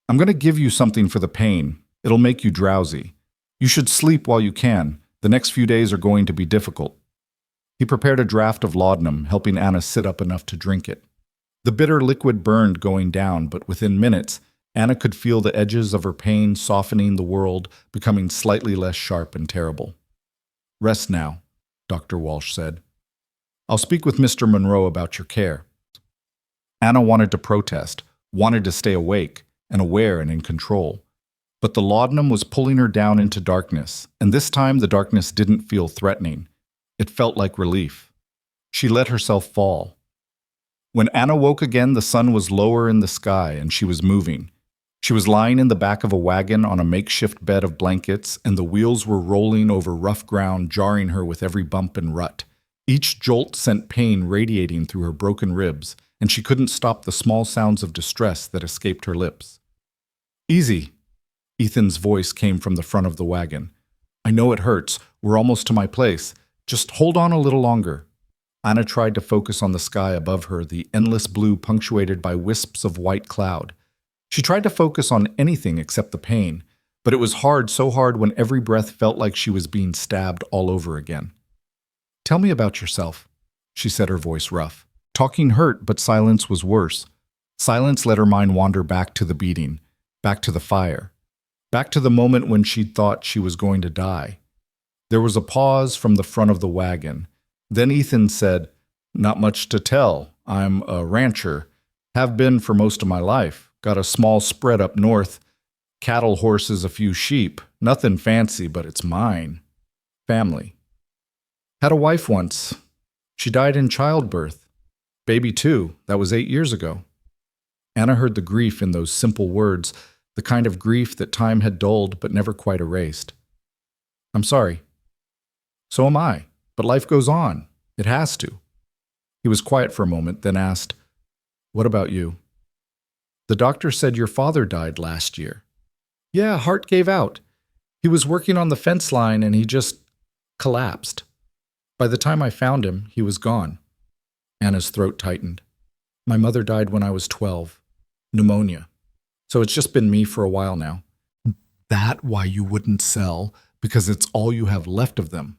I'm going to give you something for the pain. It'll make you drowsy. You should sleep while you can. The next few days are going to be difficult. He prepared a draught of laudanum, helping Anna sit up enough to drink it. The bitter liquid burned going down, but within minutes, Anna could feel the edges of her pain softening, the world becoming slightly less sharp and terrible. "Rest now," Dr. Walsh said. "I'll speak with Mr. Monroe about your care." Anna wanted to protest, wanted to stay awake and aware and in control. But the laudanum was pulling her down into darkness, and this time the darkness didn't feel threatening. It felt like relief. She let herself fall. When Anna woke again, the sun was lower in the sky and she was moving. She was lying in the back of a wagon on a makeshift bed of blankets, and the wheels were rolling over rough ground, jarring her with every bump and rut. Each jolt sent pain radiating through her broken ribs, and she couldn't stop the small sounds of distress that escaped her lips. "Easy," Ethan's voice came from the front of the wagon. "I know it hurts. We're almost to my place. Just hold on a little longer." Anna tried to focus on the sky above her, the endless blue punctuated by wisps of white cloud. She tried to focus on anything except the pain, but it was hard, so hard when every breath felt like she was being stabbed all over again. "Tell me about yourself," she said, her voice rough. Talking hurt, but silence was worse. Silence let her mind wander back to the beating, back to the fire, back to the moment when she'd thought she was going to die. There was a pause from the front of the wagon. Then Ethan said, "Not much to tell. I'm a rancher. Have been for most of my life. Got a small spread up north. Cattle, horses, a few sheep. Nothing fancy, but it's mine. Family. Had a wife once. She died in childbirth. Baby too. That was 8 years ago." Anna heard the grief in those simple words, the kind of grief that time had dulled but never quite erased. "I'm sorry." "So am I. But life goes on. It has to." He was quiet for a moment, then asked, "What about you?" "The doctor said your father died last year." "Yeah, heart gave out. He was working on the fence line and he just collapsed. By the time I found him, he was gone." Anna's throat tightened. "My mother died when I was 12. Pneumonia. So it's just been me for a while now." "That why you wouldn't sell? Because it's all you have left of them?"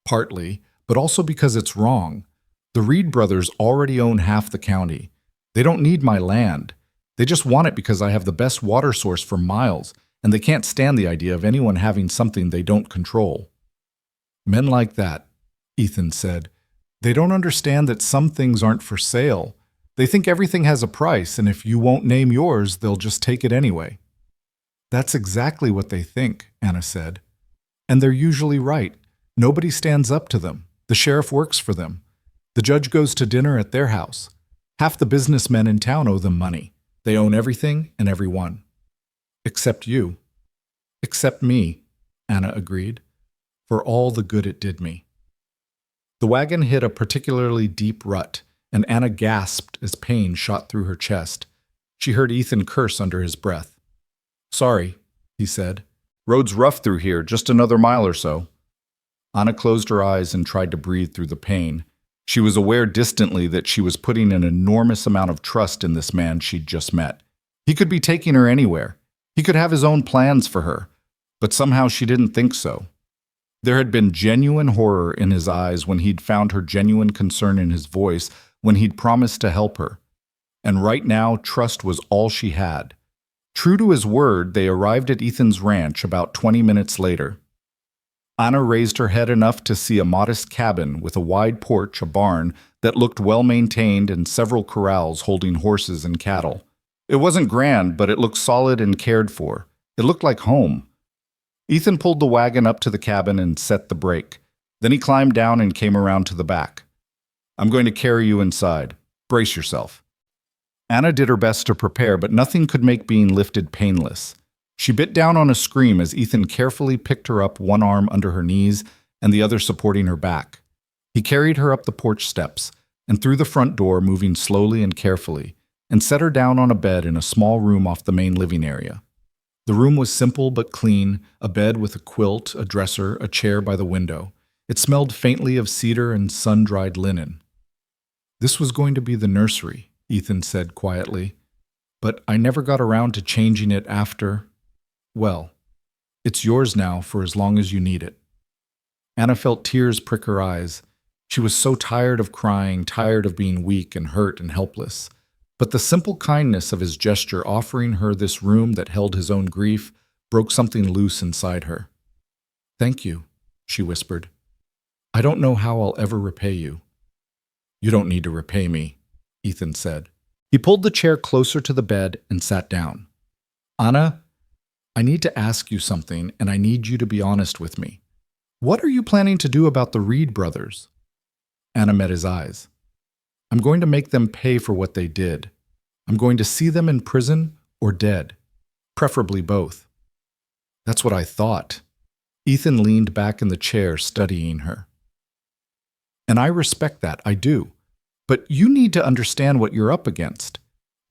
"Partly, but also because it's wrong. The Reed brothers already own half the county. They don't need my land. They just want it because I have the best water source for miles, and they can't stand the idea of anyone having something they don't control." "Men like that," Ethan said, "they don't understand that some things aren't for sale. They think everything has a price, and if you won't name yours, they'll just take it anyway." "That's exactly what they think," Anna said. "And they're usually right. Nobody stands up to them. The sheriff works for them. The judge goes to dinner at their house. Half the businessmen in town owe them money. They own everything and everyone. Except you." "Except me," Anna agreed, "for all the good it did me." The wagon hit a particularly deep rut, and Anna gasped as pain shot through her chest. She heard Ethan curse under his breath. "Sorry," he said. "Road's rough through here, just another mile or so." Anna closed her eyes and tried to breathe through the pain. She was aware distantly that she was putting an enormous amount of trust in this man she'd just met. He could be taking her anywhere. He could have his own plans for her. But somehow she didn't think so. There had been genuine horror in his eyes when he'd found her genuine concern in his voice, when he'd promised to help her. And right now, trust was all she had. True to his word, they arrived at Ethan's ranch about 20 minutes later. Anna raised her head enough to see a modest cabin with a wide porch, a barn that looked well-maintained, and several corrals holding horses and cattle. It wasn't grand, but it looked solid and cared for. It looked like home. Ethan pulled the wagon up to the cabin and set the brake. Then he climbed down and came around to the back. "I'm going to carry you inside. Brace yourself." Anna did her best to prepare, but nothing could make being lifted painless. She bit down on a scream as Ethan carefully picked her up, one arm under her knees and the other supporting her back. He carried her up the porch steps and through the front door, moving slowly and carefully, and set her down on a bed in a small room off the main living area. The room was simple but clean, a bed with a quilt, a dresser, a chair by the window. It smelled faintly of cedar and sun-dried linen. "This was going to be the nursery," Ethan said quietly, "but I never got around to changing it after... Well, it's yours now for as long as you need it." Anna felt tears prick her eyes. She was so tired of crying, tired of being weak and hurt and helpless. But the simple kindness of his gesture offering her this room that held his own grief broke something loose inside her. "Thank you," she whispered. "I don't know how I'll ever repay you." "You don't need to repay me," Ethan said. He pulled the chair closer to the bed and sat down. "Anna, I need to ask you something, and I need you to be honest with me. What are you planning to do about the Reed brothers?" Anna met his eyes. "I'm going to make them pay for what they did. I'm going to see them in prison or dead, preferably both." "That's what I thought." Ethan leaned back in the chair, studying her. "And I respect that, I do. But you need to understand what you're up against.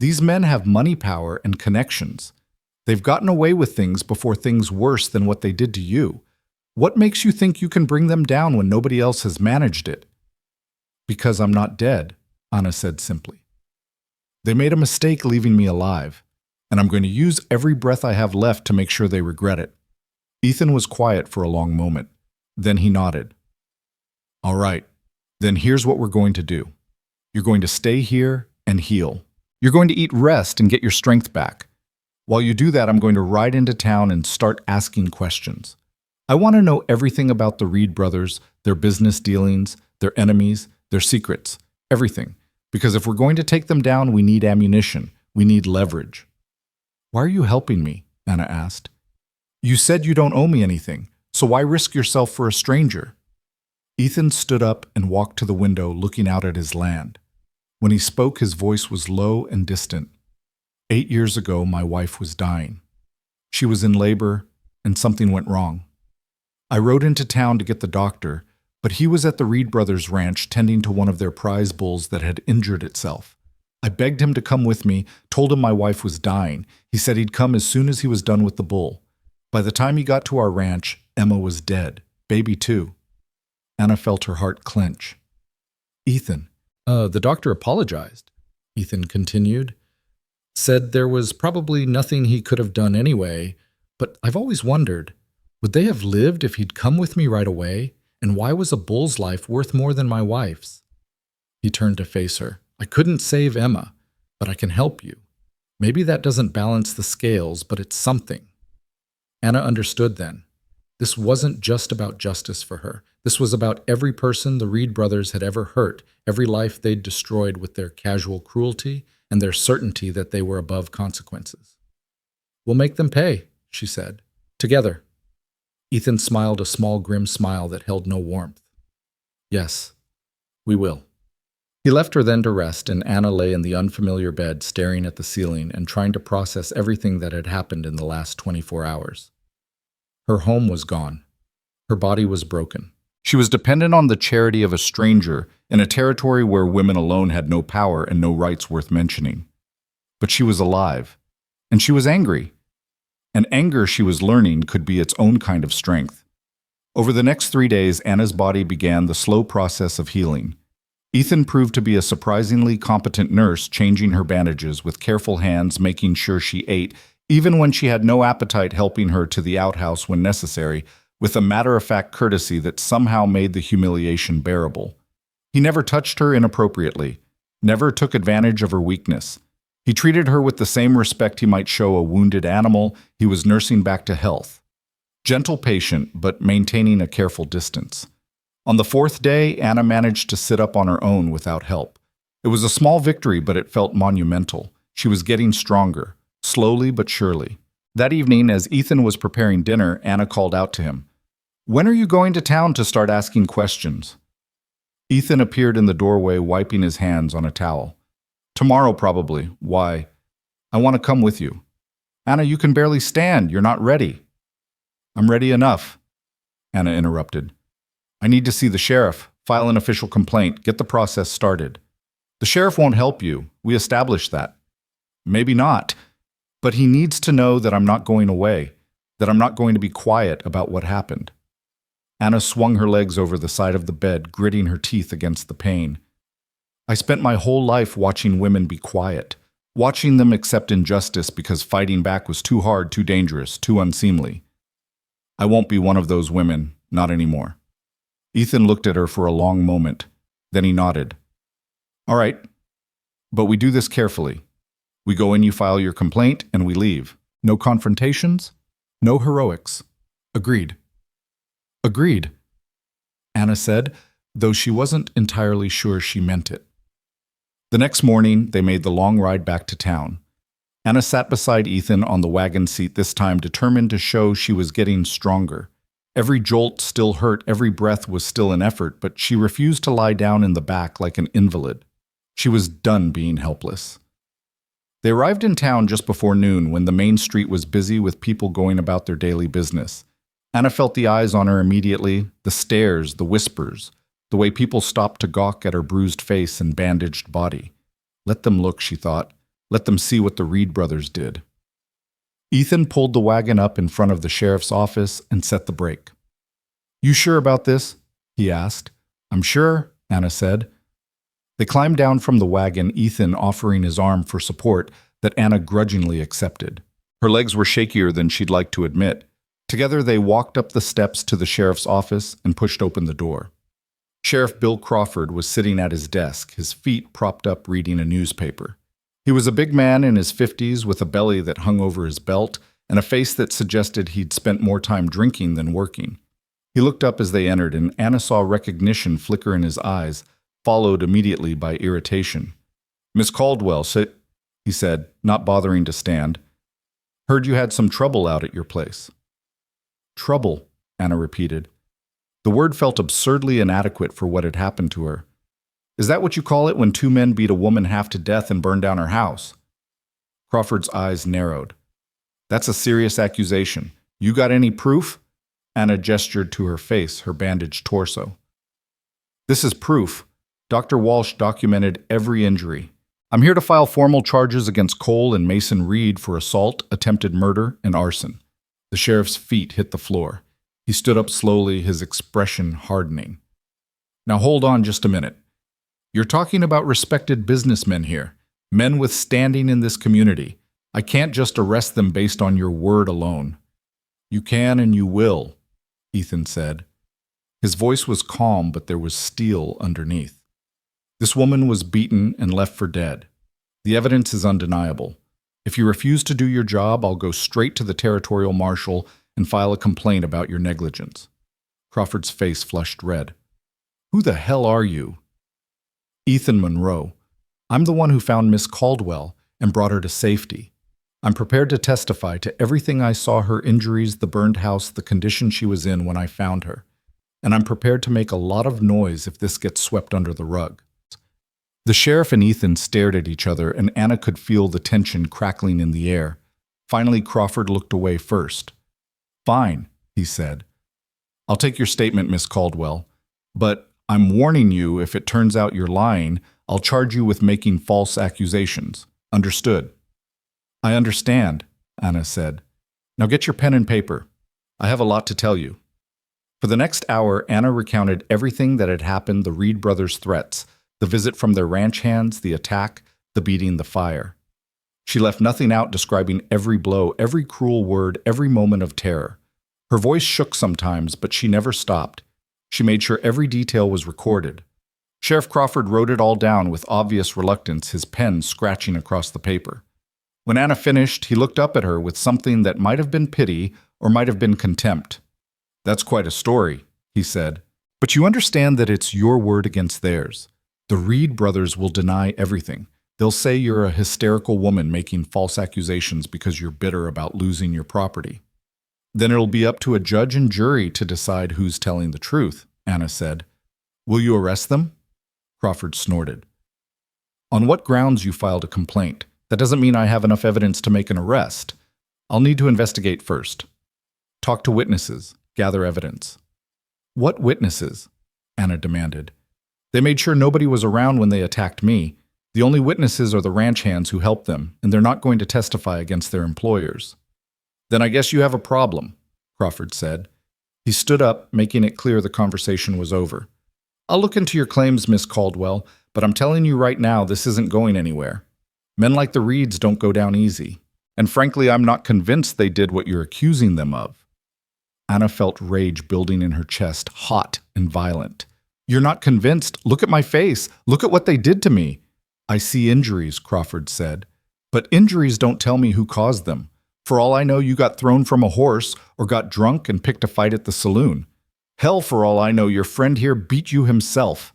These men have money power and connections. They've gotten away with things before things worse than what they did to you. What makes you think you can bring them down when nobody else has managed it?" "Because I'm not dead," Anna said simply. "They made a mistake leaving me alive, and I'm going to use every breath I have left to make sure they regret it." Ethan was quiet for a long moment. Then he nodded. "All right, then here's what we're going to do. You're going to stay here and heal. You're going to eat rest and get your strength back. While you do that, I'm going to ride into town and start asking questions. I want to know everything about the Reed brothers, their business dealings, their enemies, their secrets, everything. Because if we're going to take them down, we need ammunition. We need leverage." "Why are you helping me?" Anna asked. "You said you don't owe me anything, so why risk yourself for a stranger?" Ethan stood up and walked to the window, looking out at his land. When he spoke, his voice was low and distant. 8 years ago, my wife was dying. She was in labor, and something went wrong. I rode into town to get the doctor, but he was at the Reed brothers' ranch tending to one of their prize bulls that had injured itself. I begged him to come with me, told him my wife was dying. He said he'd come as soon as he was done with the bull. By the time he got to our ranch, Emma was dead. Baby too. Anna felt her heart clench. "Ethan, the doctor apologized," Ethan continued. "Said there was probably nothing he could have done anyway, but I've always wondered, would they have lived if he'd come with me right away? And why was a bull's life worth more than my wife's?" He turned to face her. "I couldn't save Emma, but I can help you. Maybe that doesn't balance the scales, but it's something." Anna understood then. This wasn't just about justice for her. This was about every person the Reed brothers had ever hurt, every life they'd destroyed with their casual cruelty and their certainty that they were above consequences. "We'll make them pay," she said. "Together." Ethan smiled a small, grim smile that held no warmth. "Yes, we will." He left her then to rest, and Anna lay in the unfamiliar bed staring at the ceiling and trying to process everything that had happened in the last 24 hours. Her home was gone. Her body was broken. She was dependent on the charity of a stranger in a territory where women alone had no power and no rights worth mentioning. But she was alive, and she was angry. And anger, she was learning, could be its own kind of strength. Over the next 3 days, Anna's body began the slow process of healing. Ethan proved to be a surprisingly competent nurse, changing her bandages with careful hands, making sure she ate, even when she had no appetite, helping her to the outhouse when necessary, with a matter-of-fact courtesy that somehow made the humiliation bearable. He never touched her inappropriately, never took advantage of her weakness. He treated her with the same respect he might show a wounded animal he was nursing back to health. Gentle, patient, but maintaining a careful distance. On the 4th day, Anna managed to sit up on her own without help. It was a small victory, but it felt monumental. She was getting stronger, slowly but surely. That evening, as Ethan was preparing dinner, Anna called out to him, "When are you going to town to start asking questions?" Ethan appeared in the doorway, wiping his hands on a towel. "Tomorrow, probably. Why? I want to come with you." "Anna, you can barely stand. You're not ready." "I'm ready enough," Anna interrupted. "I need to see the sheriff, file an official complaint, get the process started." "The sheriff won't help you. We established that." "Maybe not. But he needs to know that I'm not going away, that I'm not going to be quiet about what happened." Anna swung her legs over the side of the bed, gritting her teeth against the pain. "I spent my whole life watching women be quiet, watching them accept injustice because fighting back was too hard, too dangerous, too unseemly. I won't be one of those women, not anymore." Ethan looked at her for a long moment. Then he nodded. "All right. But we do this carefully. We go in, you file your complaint, and we leave. No confrontations, no heroics. Agreed. Agreed, Anna said, though she wasn't entirely sure she meant it. The next morning, they made the long ride back to town. Anna sat beside Ethan on the wagon seat, this time determined to show she was getting stronger. Every jolt still hurt, every breath was still an effort, but she refused to lie down in the back like an invalid. She was done being helpless. They arrived in town just before noon when the main street was busy with people going about their daily business. Anna felt the eyes on her immediately, the stares, the whispers, the way people stopped to gawk at her bruised face and bandaged body. Let them look, she thought. Let them see what the Reed brothers did. Ethan pulled the wagon up in front of the sheriff's office and set the brake. "You sure about this?" he asked. "I'm sure," Anna said. They climbed down from the wagon, Ethan offering his arm for support that Anna grudgingly accepted. Her legs were shakier than she'd like to admit. Together they walked up the steps to the sheriff's office and pushed open the door. Sheriff Bill Crawford was sitting at his desk, his feet propped up reading a newspaper. He was a big man in his 50s with a belly that hung over his belt and a face that suggested he'd spent more time drinking than working. He looked up as they entered, and Anna saw recognition flicker in his eyes, followed immediately by irritation. "Miss Caldwell," he said, not bothering to stand. "Heard you had some trouble out at your place." "Trouble," Anna repeated. The word felt absurdly inadequate for what had happened to her. "Is that what you call it when two men beat a woman half to death and burn down her house?" Crawford's eyes narrowed. "That's a serious accusation. You got any proof?" Anna gestured to her face, her bandaged torso. "This is proof. Dr. Walsh documented every injury. I'm here to file formal charges against Cole and Mason Reed for assault, attempted murder, and arson." The sheriff's feet hit the floor. He stood up slowly, his expression hardening. "Now hold on just a minute. You're talking about respected businessmen here, men with standing in this community. I can't just arrest them based on your word alone." "You can and you will," Ethan said. His voice was calm, but there was steel underneath. "This woman was beaten and left for dead. The evidence is undeniable. If you refuse to do your job, I'll go straight to the territorial marshal and file a complaint about your negligence." Crawford's face flushed red. "Who the hell are you?" "Ethan Monroe. I'm the one who found Miss Caldwell and brought her to safety. I'm prepared to testify to everything I saw, her injuries, the burned house, the condition she was in when I found her. And I'm prepared to make a lot of noise if this gets swept under the rug." The sheriff and Ethan stared at each other, and Anna could feel the tension crackling in the air. Finally, Crawford looked away first. "Fine," he said. "I'll take your statement, Miss Caldwell. But I'm warning you, if it turns out you're lying, I'll charge you with making false accusations. Understood?" "I understand," Anna said. "Now get your pen and paper. I have a lot to tell you." For the next hour, Anna recounted everything that had happened, the Reed brothers' threats, the visit from their ranch hands, the attack, the beating, the fire. She left nothing out, describing every blow, every cruel word, every moment of terror. Her voice shook sometimes, but she never stopped. She made sure every detail was recorded. Sheriff Crawford wrote it all down with obvious reluctance, his pen scratching across the paper. When Anna finished, he looked up at her with something that might have been pity or might have been contempt. "That's quite a story," he said. "But you understand that it's your word against theirs. The Reed brothers will deny everything. They'll say you're a hysterical woman making false accusations because you're bitter about losing your property. Then it'll be up to a judge and jury to decide who's telling the truth," Anna said. "Will you arrest them?" Crawford snorted. "On what grounds you filed a complaint? That doesn't mean I have enough evidence to make an arrest. I'll need to investigate first. Talk to witnesses, gather evidence." "What witnesses?" Anna demanded. "They made sure nobody was around when they attacked me. The only witnesses are the ranch hands who helped them, and they're not going to testify against their employers." "Then I guess you have a problem," Crawford said. He stood up, making it clear the conversation was over. "I'll look into your claims, Miss Caldwell, but I'm telling you right now this isn't going anywhere. Men like the Reeds don't go down easy. And frankly, I'm not convinced they did what you're accusing them of." Anna felt rage building in her chest, hot and violent. "You're not convinced? Look at my face. Look at what they did to me." I see injuries, Crawford said. But injuries don't tell me who caused them. For all I know, you got thrown from a horse or got drunk and picked a fight at the saloon. Hell, for all I know, your friend here beat you himself.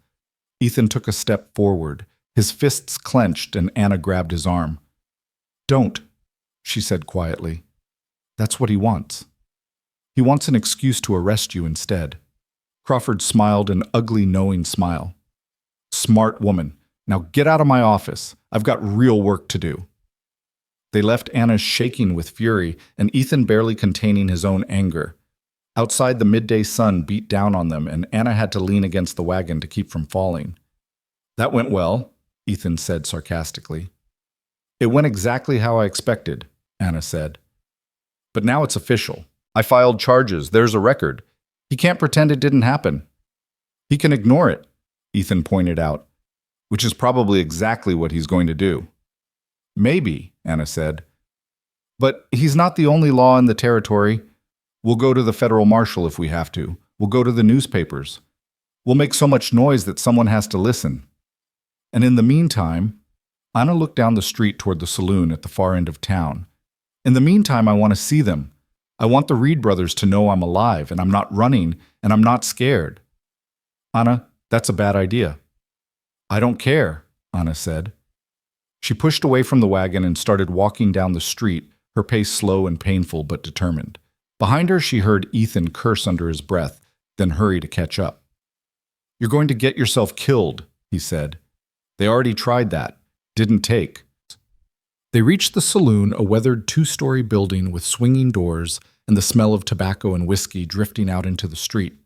Ethan took a step forward. His fists clenched and Anna grabbed his arm. Don't, she said quietly. That's what he wants. He wants an excuse to arrest you instead. Crawford smiled an ugly, knowing smile. Smart woman. Now get out of my office. I've got real work to do. They left Anna shaking with fury and Ethan barely containing his own anger. Outside, the midday sun beat down on them and Anna had to lean against the wagon to keep from falling. That went well, Ethan said sarcastically. It went exactly how I expected, Anna said. But now it's official. I filed charges. There's a record. He can't pretend it didn't happen. He can ignore it, Ethan pointed out, which is probably exactly what he's going to do. Maybe, Anna said. But he's not the only law in the territory. We'll go to the federal marshal if we have to. We'll go to the newspapers. We'll make so much noise that someone has to listen. And in the meantime, Anna looked down the street toward the saloon at the far end of town. In the meantime, I want to see them. I want the Reed brothers to know I'm alive and I'm not running and I'm not scared. Anna, that's a bad idea. I don't care, Anna said. She pushed away from the wagon and started walking down the street, her pace slow and painful but determined. Behind her, she heard Ethan curse under his breath, then hurry to catch up. You're going to get yourself killed, he said. They already tried that. Didn't take. They reached the saloon, a weathered two-story building with swinging doors and the smell of tobacco and whiskey drifting out into the street.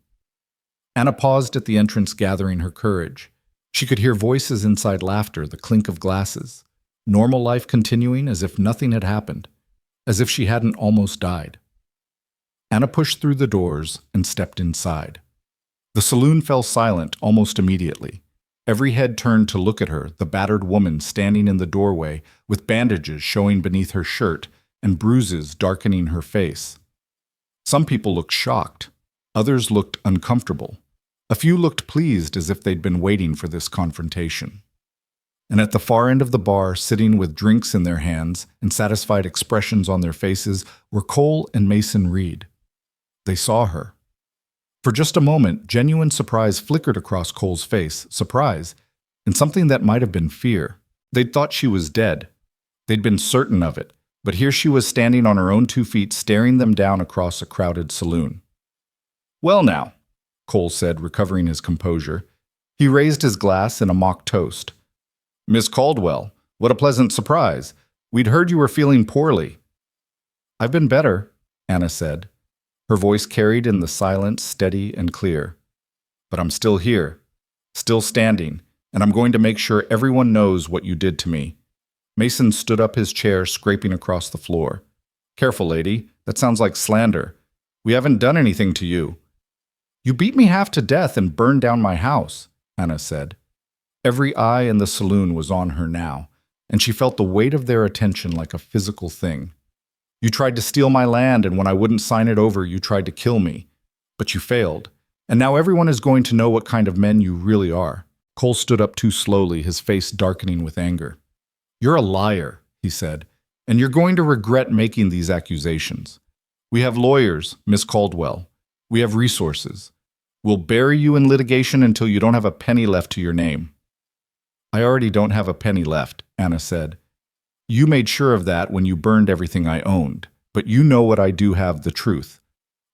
Anna paused at the entrance, gathering her courage. She could hear voices inside, laughter, the clink of glasses. Normal life continuing as if nothing had happened, as if she hadn't almost died. Anna pushed through the doors and stepped inside. The saloon fell silent almost immediately. Every head turned to look at her, the battered woman standing in the doorway with bandages showing beneath her shirt and bruises darkening her face. Some people looked shocked. Others looked uncomfortable. A few looked pleased, as if they'd been waiting for this confrontation. And at the far end of the bar, sitting with drinks in their hands and satisfied expressions on their faces, were Cole and Mason Reed. They saw her. For just a moment, genuine surprise flickered across Cole's face, surprise, and something that might have been fear. They'd thought she was dead. They'd been certain of it, but here she was standing on her own 2 feet, staring them down across a crowded saloon. Well now, Cole said, recovering his composure. He raised his glass in a mock toast. Miss Caldwell, what a pleasant surprise. We'd heard you were feeling poorly. I've been better, Anna said. Her voice carried in the silence, steady and clear. But I'm still here, still standing, and I'm going to make sure everyone knows what you did to me. Mason stood up his chair, scraping across the floor. Careful, lady. That sounds like slander. We haven't done anything to you. You beat me half to death and burned down my house, Anna said. Every eye in the saloon was on her now, and she felt the weight of their attention like a physical thing. You tried to steal my land, and when I wouldn't sign it over, you tried to kill me. But you failed, and now everyone is going to know what kind of men you really are. Cole stood up too slowly, his face darkening with anger. You're a liar, he said, and you're going to regret making these accusations. We have lawyers, Miss Caldwell. We have resources. We'll bury you in litigation until you don't have a penny left to your name. I already don't have a penny left, Anna said. You made sure of that when you burned everything I owned, but you know what I do have, the truth.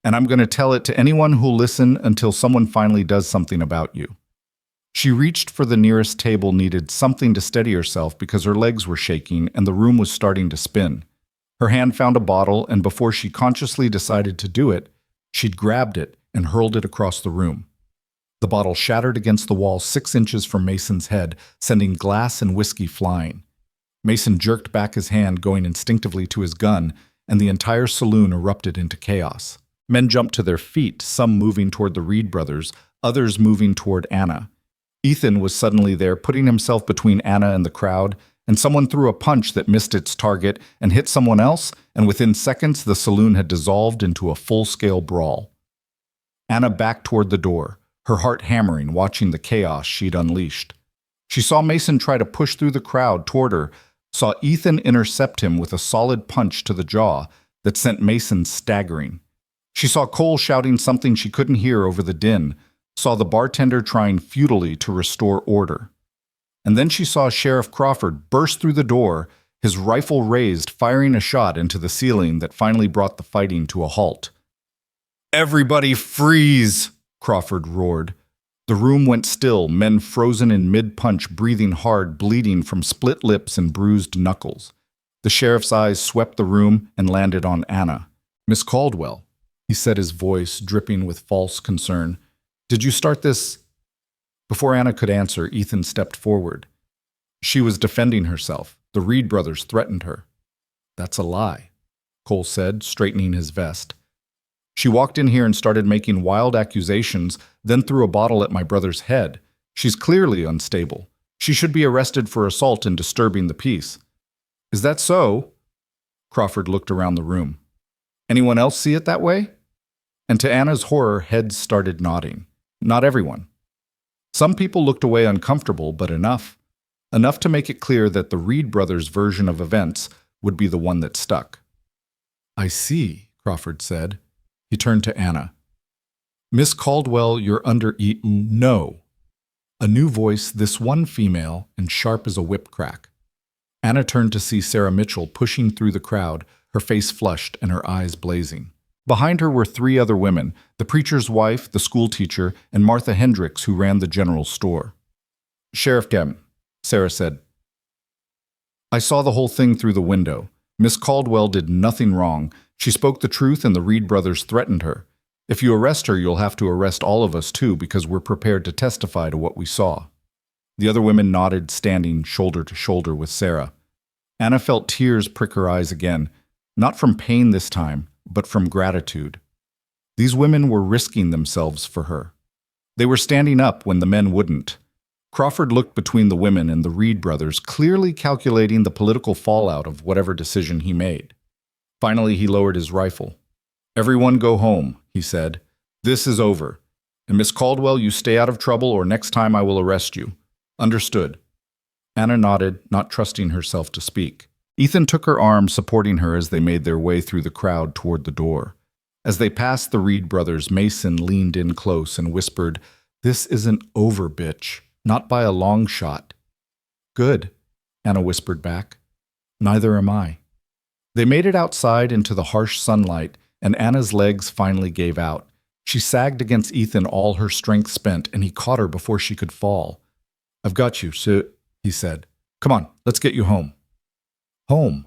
And I'm going to tell it to anyone who'll listen until someone finally does something about you. She reached for the nearest table, needed something to steady herself because her legs were shaking and the room was starting to spin. Her hand found a bottle, and before she consciously decided to do it, she'd grabbed it and hurled it across the room. The bottle shattered against the wall 6 inches from Mason's head, sending glass and whiskey flying. Mason jerked back his hand, going instinctively to his gun, and the entire saloon erupted into chaos. Men jumped to their feet, some moving toward the Reed brothers, others moving toward Anna. Ethan was suddenly there, putting himself between Anna and the crowd, and someone threw a punch that missed its target and hit someone else, and within seconds the saloon had dissolved into a full-scale brawl. Anna backed toward the door, her heart hammering, watching the chaos she'd unleashed. She saw Mason try to push through the crowd toward her, saw Ethan intercept him with a solid punch to the jaw that sent Mason staggering. She saw Cole shouting something she couldn't hear over the din, saw the bartender trying futilely to restore order. And then she saw Sheriff Crawford burst through the door, his rifle raised, firing a shot into the ceiling that finally brought the fighting to a halt. "Everybody freeze!" Crawford roared. The room went still, men frozen in mid-punch, breathing hard, bleeding from split lips and bruised knuckles. The sheriff's eyes swept the room and landed on Anna. "Miss Caldwell," he said, his voice dripping with false concern. "Did you start this?" Before Anna could answer, Ethan stepped forward. She was defending herself. The Reed brothers threatened her. "That's a lie," Cole said, straightening his vest. "She walked in here and started making wild accusations, then threw a bottle at my brother's head. She's clearly unstable. She should be arrested for assault and disturbing the peace." "Is that so?" Crawford looked around the room. "Anyone else see it that way?" And to Anna's horror, heads started nodding. Not everyone. Some people looked away uncomfortable, but enough. Enough to make it clear that the Reed brothers' version of events would be the one that stuck. "I see," Crawford said. He turned to Anna. "Miss Caldwell, you're under no." A new voice, this one female, and sharp as a whip crack. Anna turned to see Sarah Mitchell pushing through the crowd, her face flushed and her eyes blazing. Behind her were three other women, the preacher's wife, the school teacher, and Martha Hendricks, who ran the general store. "Sheriff Kemp," Sarah said. "I saw the whole thing through the window. Miss Caldwell did nothing wrong. She spoke the truth and the Reed brothers threatened her. If you arrest her, you'll have to arrest all of us too, because we're prepared to testify to what we saw." The other women nodded, standing shoulder to shoulder with Sarah. Anna felt tears prick her eyes again, not from pain this time, but from gratitude. These women were risking themselves for her. They were standing up when the men wouldn't. Crawford looked between the women and the Reed brothers, clearly calculating the political fallout of whatever decision he made. Finally, he lowered his rifle. "Everyone go home," he said. "This is over. And Miss Caldwell, you stay out of trouble or next time I will arrest you. Understood?" Anna nodded, not trusting herself to speak. Ethan took her arm, supporting her as they made their way through the crowd toward the door. As they passed the Reed brothers, Mason leaned in close and whispered, "This isn't over, bitch. Not by a long shot." "Good," Anna whispered back. "Neither am I." They made it outside into the harsh sunlight, and Anna's legs finally gave out. She sagged against Ethan, all her strength spent, and he caught her before she could fall. "I've got you, so," he said. "Come on, let's get you home." Home.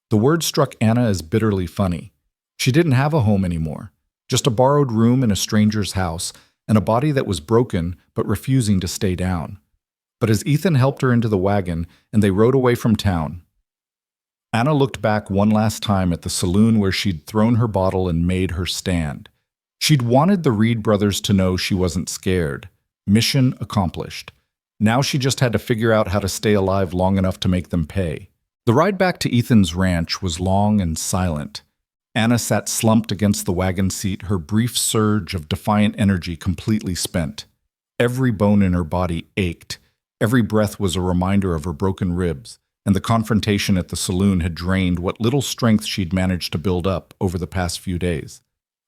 The word struck Anna as bitterly funny. She didn't have a home anymore, just a borrowed room in a stranger's house, and a body that was broken but refusing to stay down. But as Ethan helped her into the wagon and they rode away from town, Anna looked back one last time at the saloon where she'd thrown her bottle and made her stand. She'd wanted the Reed brothers to know she wasn't scared. Mission accomplished. Now she just had to figure out how to stay alive long enough to make them pay. The ride back to Ethan's ranch was long and silent. Anna sat slumped against the wagon seat, her brief surge of defiant energy completely spent. Every bone in her body ached. Every breath was a reminder of her broken ribs, and the confrontation at the saloon had drained what little strength she'd managed to build up over the past few days.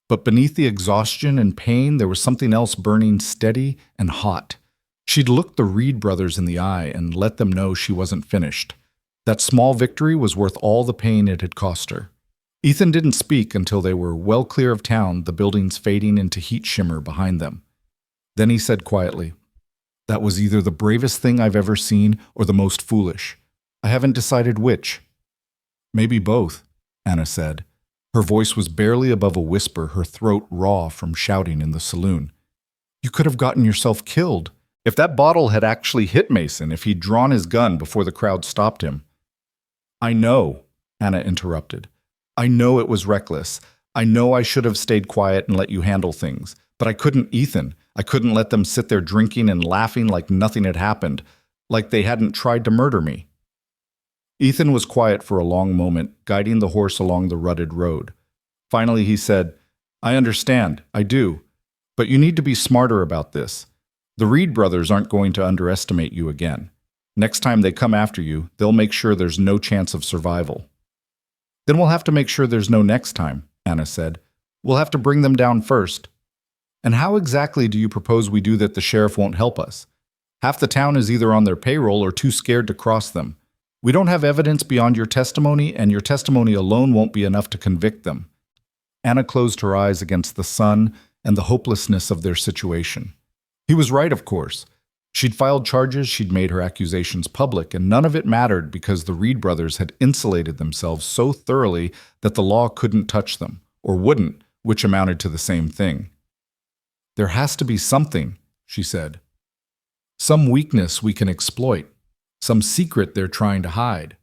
But beneath the exhaustion and pain, there was something else burning steady and hot. She'd looked the Reed brothers in the eye and let them know she wasn't finished. That small victory was worth all the pain it had cost her. Ethan didn't speak until they were well clear of town, the buildings fading into heat shimmer behind them. Then he said quietly, "That was either the bravest thing I've ever seen or the most foolish. I haven't decided which." "Maybe both," Anna said. Her voice was barely above a whisper, her throat raw from shouting in the saloon. "You could have gotten yourself killed. If that bottle had actually hit Mason, if he'd drawn his gun before the crowd stopped him." "I know," Anna interrupted. "I know it was reckless. I know I should have stayed quiet and let you handle things. But I couldn't, Ethan. I couldn't let them sit there drinking and laughing like nothing had happened, like they hadn't tried to murder me." Ethan was quiet for a long moment, guiding the horse along the rutted road. Finally he said, "I understand, I do. But you need to be smarter about this. The Reed brothers aren't going to underestimate you again. Next time they come after you, they'll make sure there's no chance of survival. Then we'll have to make sure there's no next time, Anna said. We'll have to bring them down first. And how exactly do you propose we do that the sheriff won't help us? Half the town is either on their payroll or too scared to cross them. We don't have evidence beyond your testimony, and your testimony alone won't be enough to convict them. Anna closed her eyes against the sun and the hopelessness of their situation. He was right, of course. She'd filed charges, she'd made her accusations public, and none of it mattered because the Reed brothers had insulated themselves so thoroughly that the law couldn't touch them, or wouldn't, which amounted to the same thing. There has to be something, she said. Some weakness we can exploit, some secret they're trying to hide.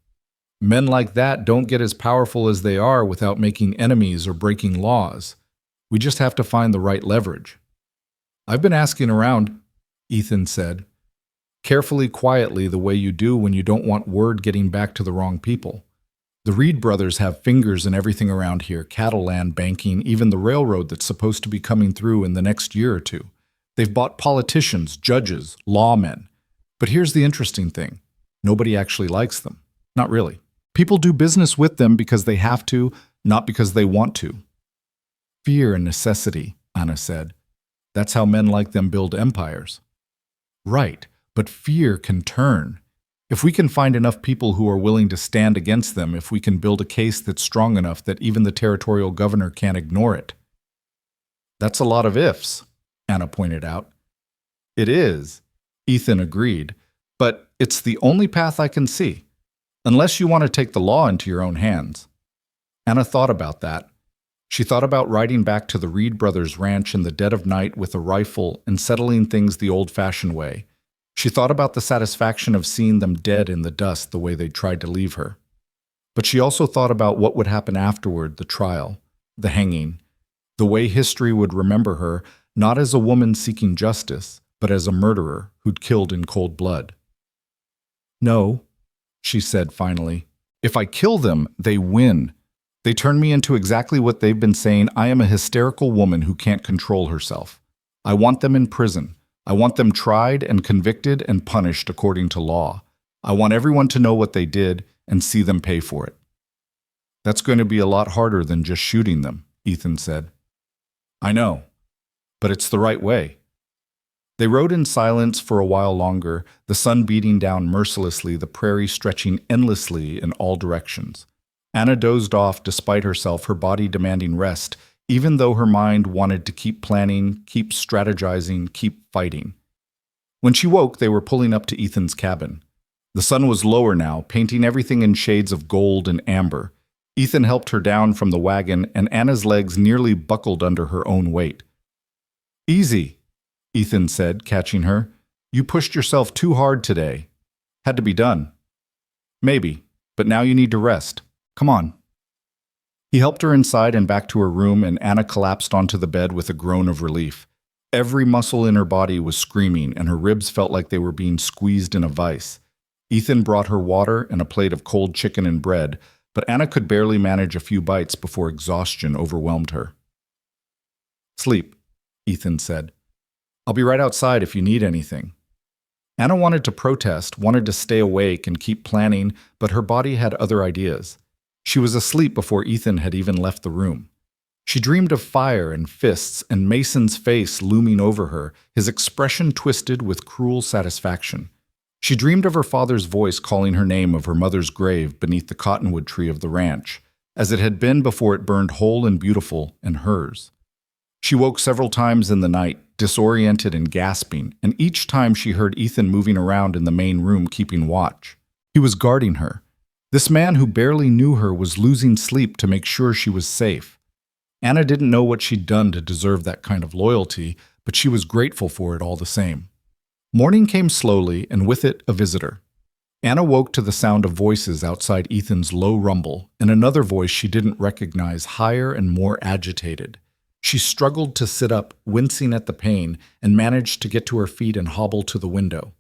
Men like that don't get as powerful as they are without making enemies or breaking laws. We just have to find the right leverage. I've been asking around, Ethan said, carefully, quietly, the way you do when you don't want word getting back to the wrong people. The Reed brothers have fingers in everything around here, cattle land, banking, even the railroad that's supposed to be coming through in the next year or two. They've bought politicians, judges, lawmen. But here's the interesting thing. Nobody actually likes them. Not really. People do business with them because they have to, not because they want to. Fear and necessity, Anna said. That's how men like them build empires. Right, but fear can turn. If we can find enough people who are willing to stand against them, if we can build a case that's strong enough that even the territorial governor can't ignore it. That's a lot of ifs, Anna pointed out. It is, Ethan agreed, but it's the only path I can see, unless you want to take the law into your own hands. Anna thought about that. She thought about riding back to the Reed brothers' ranch in the dead of night with a rifle and settling things the old-fashioned way. She thought about the satisfaction of seeing them dead in the dust the way they'd tried to leave her. But she also thought about what would happen afterward, the trial, the hanging, the way history would remember her, not as a woman seeking justice, but as a murderer who'd killed in cold blood. No, she said finally. If I kill them, they win. They turn me into exactly what they've been saying. I am a hysterical woman who can't control herself. I want them in prison. I want them tried and convicted and punished according to law. I want everyone to know what they did and see them pay for it. That's going to be a lot harder than just shooting them, Ethan said. I know, but it's the right way. They rode in silence for a while longer, the sun beating down mercilessly, the prairie stretching endlessly in all directions. Anna dozed off despite herself, her body demanding rest, even though her mind wanted to keep planning, keep strategizing, keep fighting. When she woke, they were pulling up to Ethan's cabin. The sun was lower now, painting everything in shades of gold and amber. Ethan helped her down from the wagon, and Anna's legs nearly buckled under her own weight. Easy, Ethan said, catching her. You pushed yourself too hard today. Had to be done. Maybe, but now you need to rest. Come on. He helped her inside and back to her room, and Anna collapsed onto the bed with a groan of relief. Every muscle in her body was screaming, and her ribs felt like they were being squeezed in a vice. Ethan brought her water and a plate of cold chicken and bread, but Anna could barely manage a few bites before exhaustion overwhelmed her. Sleep, Ethan said. I'll be right outside if you need anything. Anna wanted to protest, wanted to stay awake and keep planning, but her body had other ideas. She was asleep before Ethan had even left the room. She dreamed of fire and fists and Mason's face looming over her, his expression twisted with cruel satisfaction. She dreamed of her father's voice calling her name of her mother's grave beneath the cottonwood tree of the ranch, as it had been before it burned whole and beautiful and hers. She woke several times in the night, disoriented and gasping, and each time she heard Ethan moving around in the main room keeping watch. He was guarding her. This man who barely knew her was losing sleep to make sure she was safe. Anna didn't know what she'd done to deserve that kind of loyalty, but she was grateful for it all the same. Morning came slowly, and with it a visitor. Anna woke to the sound of voices outside Ethan's low rumble, and another voice she didn't recognize, higher and more agitated. She struggled to sit up, wincing at the pain, and managed to get to her feet and hobble to the window.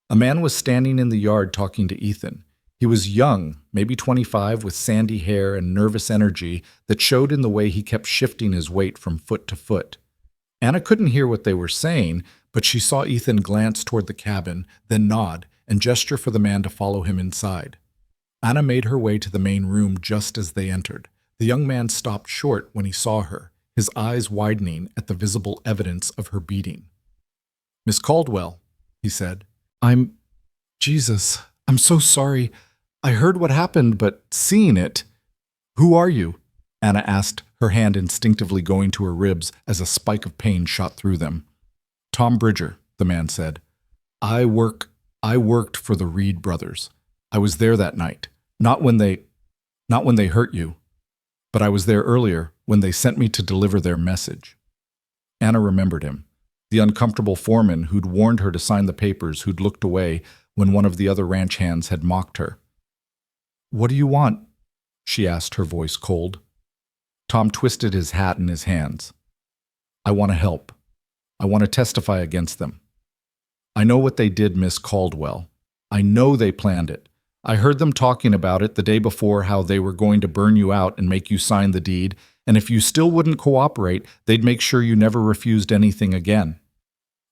A man was standing in the yard talking to Ethan. He was young, maybe 25, with sandy hair and nervous energy that showed in the way he kept shifting his weight from foot to foot. Anna couldn't hear what they were saying, But she saw Ethan glance toward the cabin, then nod and gesture for the man to follow him inside. Anna made her way to the main room just as they entered. The young man stopped short when he saw her, his eyes widening at the visible evidence of her beating. "Miss Caldwell," he said. Jesus, I'm so sorry. I heard what happened, but seeing it—" "Who are you?" Anna asked, her hand instinctively going to her ribs as a spike of pain shot through them. "Tom Bridger," the man said. I worked for the Reed brothers. I was there that night. Not when they hurt you, but I was there earlier when they sent me to deliver their message." Anna remembered him, the uncomfortable foreman who'd warned her to sign the papers, who'd looked away when one of the other ranch hands had mocked her. "What do you want?" she asked, her voice cold. Tom twisted his hat in his hands. "I want to help. I want to testify against them. I know what they did, Miss Caldwell. I know they planned it. I heard them talking about it the day before, how they were going to burn you out and make you sign the deed, and if you still wouldn't cooperate, they'd make sure you never refused anything again."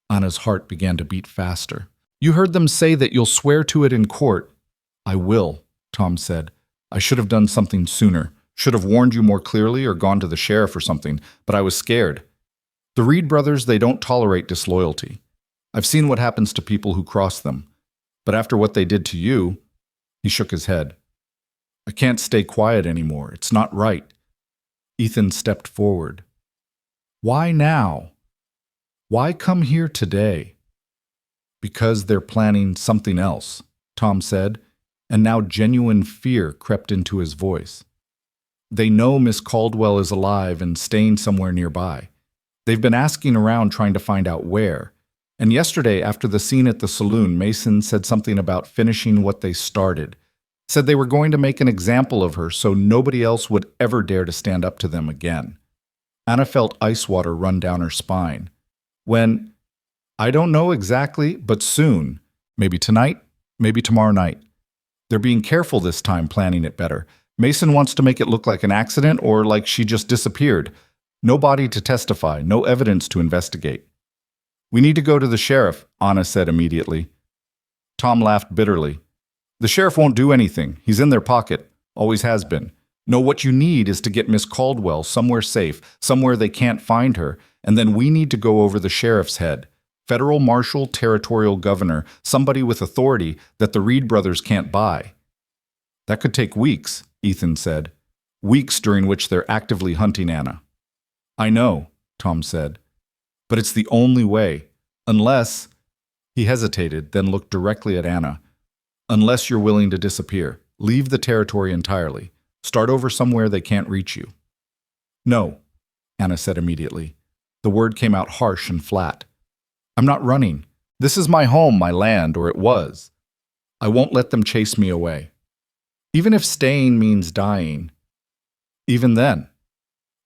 Anna's heart began to beat faster. "You heard them say that you'll swear to it in court." "I will," Tom said. "I should have done something sooner. Should have warned you more clearly or gone to the sheriff or something, but I was scared. The Reed brothers, they don't tolerate disloyalty. I've seen what happens to people who cross them. But after what they did to you—" He shook his head. "I can't stay quiet anymore. It's not right." Ethan stepped forward. "Why now? Why come here today?" "Because they're planning something else," Tom said, and now genuine fear crept into his voice. "They know Miss Caldwell is alive and staying somewhere nearby. They've been asking around trying to find out where. And yesterday, after the scene at the saloon, Mason said something about finishing what they started. Said they were going to make an example of her so nobody else would ever dare to stand up to them again." Anna felt ice water run down her spine. "When? I don't know exactly, but soon. Maybe tonight, maybe tomorrow night. They're being careful this time, planning it better. Mason wants to make it look like an accident or like she just disappeared. No body to testify, no evidence to investigate." "We need to go to the sheriff," Anna said immediately. Tom laughed bitterly. "The sheriff won't do anything. He's in their pocket. Always has been. No, what you need is to get Miss Caldwell somewhere safe, somewhere they can't find her, and then we need to go over the sheriff's head. Federal marshal, territorial governor, somebody with authority that the Reed brothers can't buy." "That could take weeks," Ethan said. "Weeks during which they're actively hunting Anna." "I know," Tom said. "But it's the only way. Unless—" He hesitated, then looked directly at Anna. "Unless you're willing to disappear. Leave the territory entirely. Start over somewhere they can't reach you." "No," Anna said immediately. The word came out harsh and flat. "I'm not running. This is my home, my land, or it was. I won't let them chase me away. Even if staying means dying. Even then."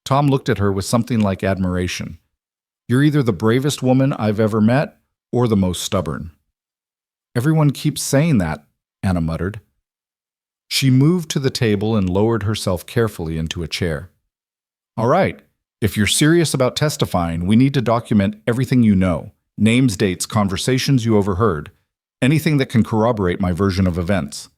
Tom looked at her with something like admiration. "You're either the bravest woman I've ever met or the most stubborn." "Everyone keeps saying that," Anna muttered. She moved to the table and lowered herself carefully into a chair. "All right, if you're serious about testifying, we need to document everything you know. Names, dates, conversations you overheard. Anything that can corroborate my version of events."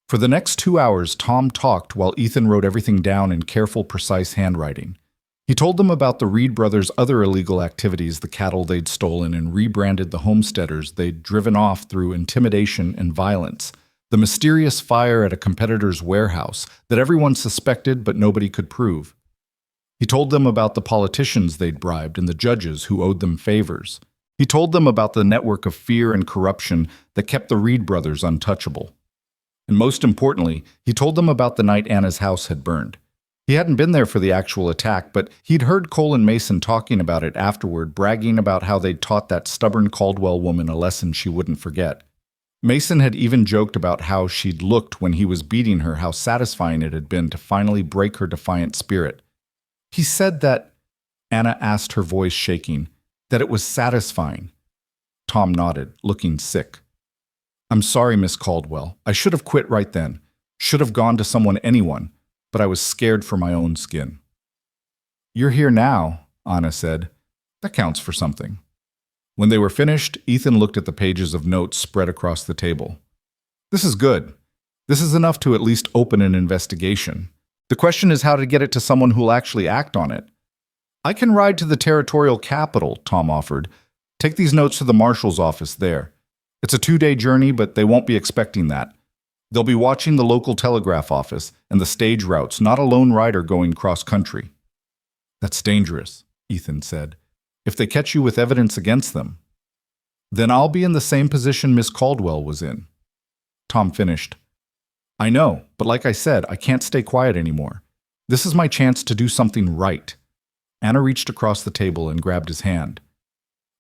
For the next 2 hours, Tom talked while Ethan wrote everything down in careful, precise handwriting. He told them about the Reed brothers' other illegal activities, the cattle they'd stolen and rebranded the homesteaders they'd driven off through intimidation and violence, the mysterious fire at a competitor's warehouse that everyone suspected but nobody could prove. He told them about the politicians they'd bribed and the judges who owed them favors. He told them about the network of fear and corruption that kept the Reed brothers untouchable. And most importantly, he told them about the night Anna's house had burned. He hadn't been there for the actual attack, but he'd heard Cole and Mason talking about it afterward, bragging about how they'd taught that stubborn Caldwell woman a lesson she wouldn't forget. Mason had even joked about how she'd looked when he was beating her, how satisfying it had been to finally break her defiant spirit. He said that, Anna asked, her voice shaking, that it was satisfying. Tom nodded, looking sick. "I'm sorry, Miss Caldwell. I should have quit right then. Should have gone to anyone. But I was scared for my own skin." "You're here now," Anna said. "That counts for something." When they were finished, Ethan looked at the pages of notes spread across the table. This is good. This is enough to at least open an investigation. The question is how to get it to someone who'll actually act on it. I can ride to the territorial capital, Tom offered. Take these notes to the marshal's office there. It's a 2-day journey, but they won't be expecting that. They'll be watching the local telegraph office and the stage routes, not a lone rider going cross-country. That's dangerous, Ethan said. If they catch you with evidence against them, then I'll be in the same position Miss Caldwell was in. Tom finished. I know, but like I said, I can't stay quiet anymore. This is my chance to do something right. Anna reached across the table and grabbed his hand.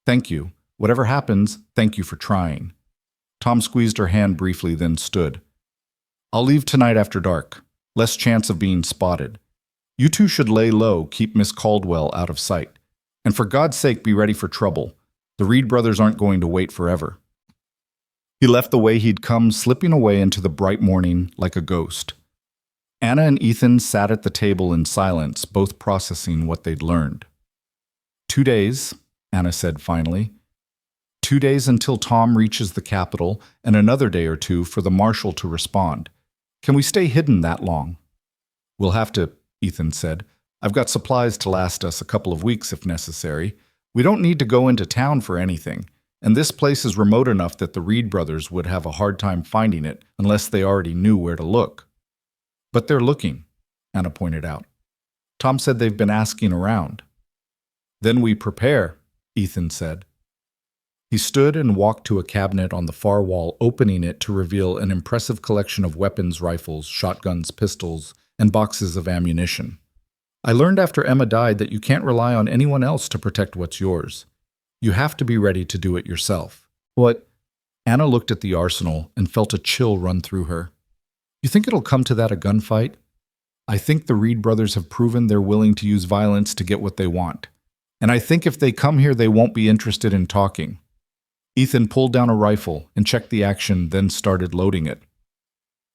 Thank you. Whatever happens, thank you for trying. Tom squeezed her hand briefly, then stood. I'll leave tonight after dark. Less chance of being spotted. You two should lay low, keep Miss Caldwell out of sight. And for God's sake, be ready for trouble. The Reed brothers aren't going to wait forever. He left the way he'd come, slipping away into the bright morning like a ghost. Anna and Ethan sat at the table in silence, both processing what they'd learned. 2 days, Anna said finally. 2 days until Tom reaches the capital, and another day or two for the marshal to respond. Can we stay hidden that long? We'll have to, Ethan said. I've got supplies to last us a couple of weeks if necessary. We don't need to go into town for anything, and this place is remote enough that the Reed brothers would have a hard time finding it unless they already knew where to look. But they're looking, Anna pointed out. Tom said they've been asking around. Then we prepare, Ethan said. He stood and walked to a cabinet on the far wall, opening it to reveal an impressive collection of weapons, rifles, shotguns, pistols, and boxes of ammunition. I learned after Emma died that you can't rely on anyone else to protect what's yours. You have to be ready to do it yourself. What? Anna looked at the arsenal and felt a chill run through her. You think it'll come to that, a gunfight? I think the Reed brothers have proven they're willing to use violence to get what they want. And I think if they come here, they won't be interested in talking. Ethan pulled down a rifle and checked the action, then started loading it.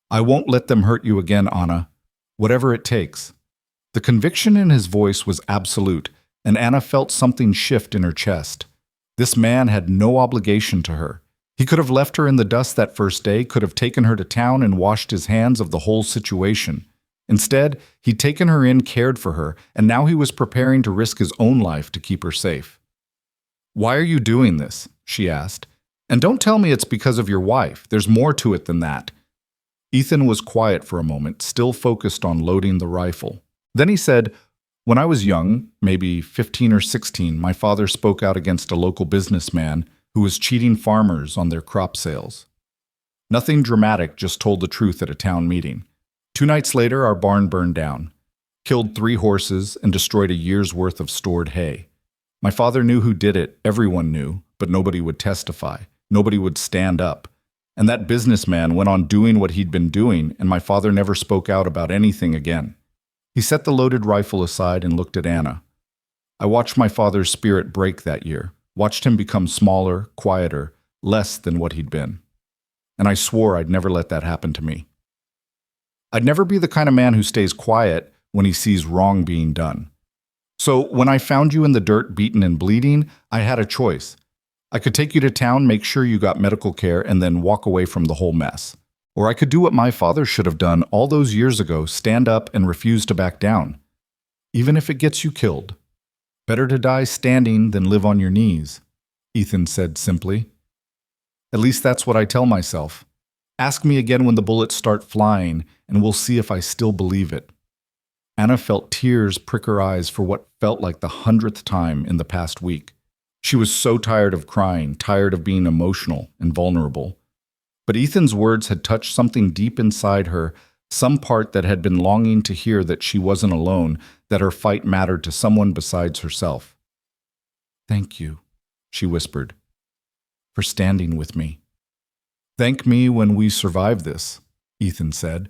I won't let them hurt you again, Anna. Whatever it takes. The conviction in his voice was absolute, and Anna felt something shift in her chest. This man had no obligation to her. He could have left her in the dust that first day, could have taken her to town and washed his hands of the whole situation. Instead, he'd taken her in, cared for her, and now he was preparing to risk his own life to keep her safe. Why are you doing this? She asked. And don't tell me it's because of your wife. There's more to it than that. Ethan was quiet for a moment, still focused on loading the rifle. Then he said, when I was young, maybe 15 or 16, my father spoke out against a local businessman who was cheating farmers on their crop sales. Nothing dramatic, just told the truth at a town meeting. 2 nights later, our barn burned down, killed 3 horses, and destroyed a year's worth of stored hay. My father knew who did it, everyone knew, but nobody would testify. Nobody would stand up. And that businessman went on doing what he'd been doing, and my father never spoke out about anything again. He set the loaded rifle aside and looked at Anna. I watched my father's spirit break that year, watched him become smaller, quieter, less than what he'd been. And I swore I'd never let that happen to me. I'd never be the kind of man who stays quiet when he sees wrong being done. So when I found you in the dirt, beaten and bleeding, I had a choice. I could take you to town, make sure you got medical care, and then walk away from the whole mess. Or I could do what my father should have done all those years ago, stand up and refuse to back down. Even if it gets you killed. Better to die standing than live on your knees, Ethan said simply. At least that's what I tell myself. Ask me again when the bullets start flying, and we'll see if I still believe it. Anna felt tears prick her eyes for what felt like the 100th time in the past week. She was so tired of crying, tired of being emotional and vulnerable. But Ethan's words had touched something deep inside her, some part that had been longing to hear that she wasn't alone, that her fight mattered to someone besides herself. Thank you, she whispered, for standing with me. Thank me when we survive this, Ethan said.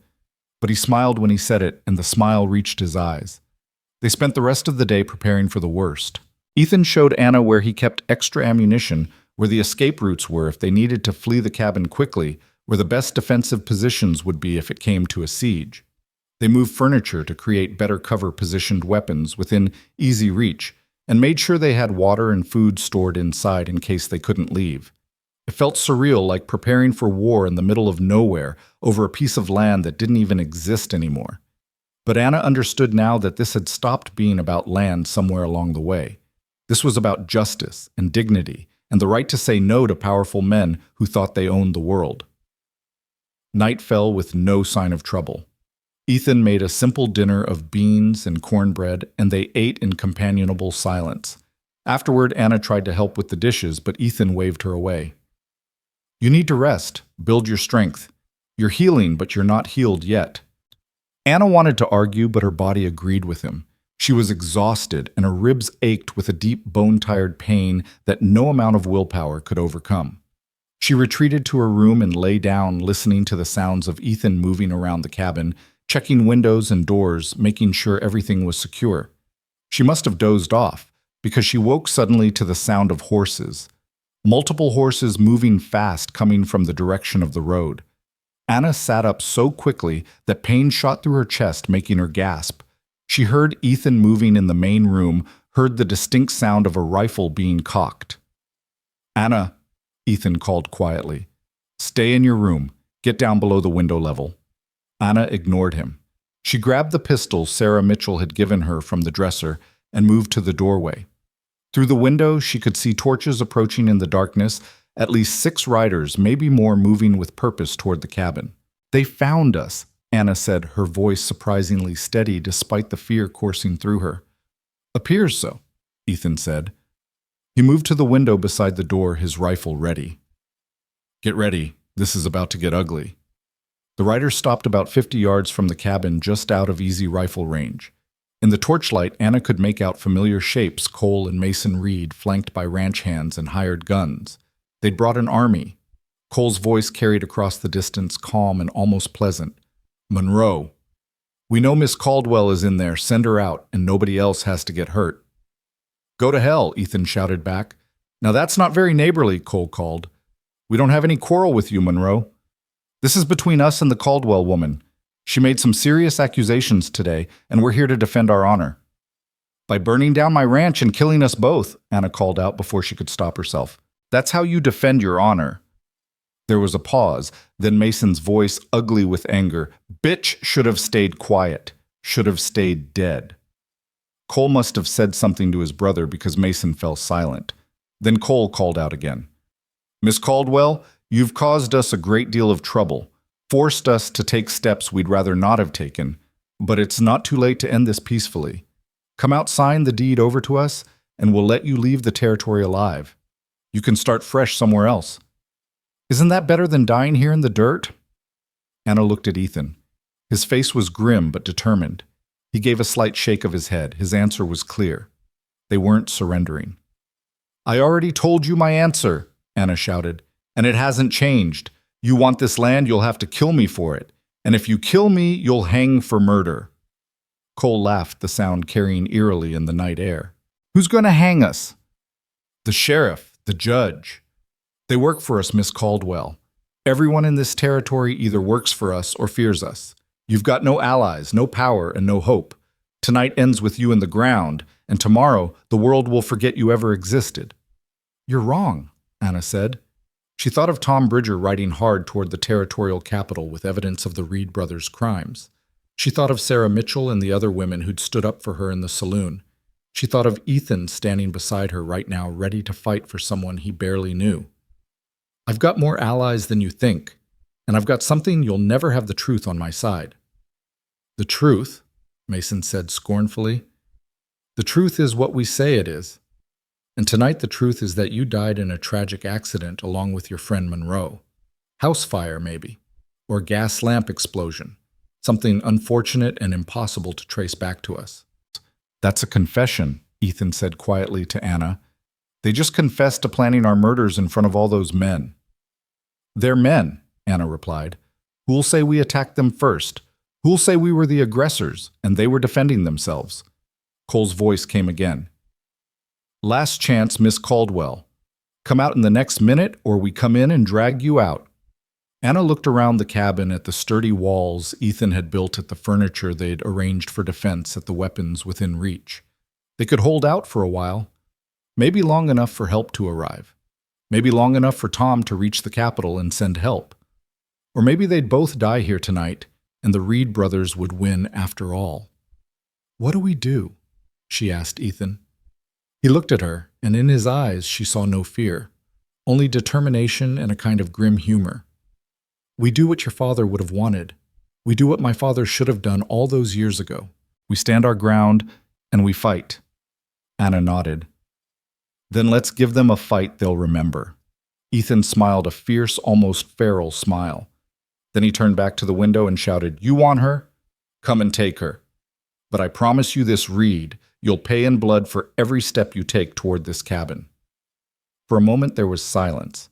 But he smiled when he said it, and the smile reached his eyes. They spent the rest of the day preparing for the worst. Ethan showed Anna where he kept extra ammunition, where the escape routes were if they needed to flee the cabin quickly, where the best defensive positions would be if it came to a siege. They moved furniture to create better cover-positioned weapons within easy reach, and made sure they had water and food stored inside in case they couldn't leave. It felt surreal, like preparing for war in the middle of nowhere over a piece of land that didn't even exist anymore. But Anna understood now that this had stopped being about land somewhere along the way. This was about justice and dignity and the right to say no to powerful men who thought they owned the world. Night fell with no sign of trouble. Ethan made a simple dinner of beans and cornbread, and they ate in companionable silence. Afterward, Anna tried to help with the dishes, but Ethan waved her away. "You need to rest, build your strength. You're healing, but you're not healed yet." Anna wanted to argue, but her body agreed with him. She was exhausted, and her ribs ached with a deep, bone-tired pain that no amount of willpower could overcome. She retreated to her room and lay down, listening to the sounds of Ethan moving around the cabin, checking windows and doors, making sure everything was secure. She must have dozed off, because she woke suddenly to the sound of horses. Multiple horses moving fast coming from the direction of the road. Anna sat up so quickly that pain shot through her chest, making her gasp. She heard Ethan moving in the main room, heard the distinct sound of a rifle being cocked. "Anna," Ethan called quietly, "stay in your room. Get down below the window level." Anna ignored him. She grabbed the pistol Sarah Mitchell had given her from the dresser and moved to the doorway. Through the window, she could see torches approaching in the darkness, at least 6 riders, maybe more, moving with purpose toward the cabin. "They found us," Anna said, her voice surprisingly steady despite the fear coursing through her. "Appears so," Ethan said. He moved to the window beside the door, his rifle ready. "Get ready. This is about to get ugly." The riders stopped about 50 yards from the cabin, just out of easy rifle range. In the torchlight, Anna could make out familiar shapes, Cole and Mason Reed, flanked by ranch hands and hired guns. They'd brought an army. Cole's voice carried across the distance, calm and almost pleasant. "Monroe. We know Miss Caldwell is in there. Send her out, and nobody else has to get hurt." "Go to hell," Ethan shouted back. "Now that's not very neighborly," Cole called. "We don't have any quarrel with you, Monroe. This is between us and the Caldwell woman. She made some serious accusations today, and we're here to defend our honor." "By burning down my ranch and killing us both," Anna called out before she could stop herself. "That's how you defend your honor." There was a pause, then Mason's voice, ugly with anger. "Bitch should have stayed quiet, should have stayed dead." Cole must have said something to his brother because Mason fell silent. Then Cole called out again. "Miss Caldwell, you've caused us a great deal of trouble, forced us to take steps we'd rather not have taken, but it's not too late to end this peacefully. Come out, sign the deed over to us, and we'll let you leave the territory alive. You can start fresh somewhere else. Isn't that better than dying here in the dirt?" Anna looked at Ethan. His face was grim but determined. He gave a slight shake of his head. His answer was clear. They weren't surrendering. "I already told you my answer," Anna shouted, "and it hasn't changed. You want this land, you'll have to kill me for it. And if you kill me, you'll hang for murder." Cole laughed, the sound carrying eerily in the night air. "Who's going to hang us?" "The sheriff, the judge. They work for us, Miss Caldwell. Everyone in this territory either works for us or fears us. You've got no allies, no power, and no hope. Tonight ends with you in the ground, and tomorrow the world will forget you ever existed." "You're wrong," Anna said. She thought of Tom Bridger riding hard toward the territorial capital with evidence of the Reed brothers' crimes. She thought of Sarah Mitchell and the other women who'd stood up for her in the saloon. She thought of Ethan standing beside her right now, ready to fight for someone he barely knew. "I've got more allies than you think, and I've got something you'll never have the truth on my side." "The truth?" Mason said scornfully. "The truth is what we say it is. And tonight the truth is that you died in a tragic accident along with your friend Monroe. House fire, maybe. Or gas lamp explosion. Something unfortunate and impossible to trace back to us." "That's a confession," Ethan said quietly to Anna. "They just confessed to planning our murders in front of all those men." "They're men," Anna replied. "Who'll say we attacked them first? Who'll say we were the aggressors and they were defending themselves?" Cole's voice came again. "Last chance, Miss Caldwell. Come out in the next minute or we come in and drag you out." Anna looked around the cabin at the sturdy walls Ethan had built, at the furniture they'd arranged for defense, at the weapons within reach. They could hold out for a while, maybe long enough for help to arrive, maybe long enough for Tom to reach the capital and send help. Or maybe they'd both die here tonight, and the Reed brothers would win after all. "What do we do?" she asked Ethan. He looked at her, and in his eyes she saw no fear, only determination and a kind of grim humor. "We do what your father would have wanted. We do what my father should have done all those years ago. We stand our ground, and we fight." Anna nodded. "Then let's give them a fight they'll remember." Ethan smiled a fierce, almost feral smile. Then he turned back to the window and shouted, "You want her? Come and take her. But I promise you this, Reed, you'll pay in blood for every step you take toward this cabin." For a moment there was silence.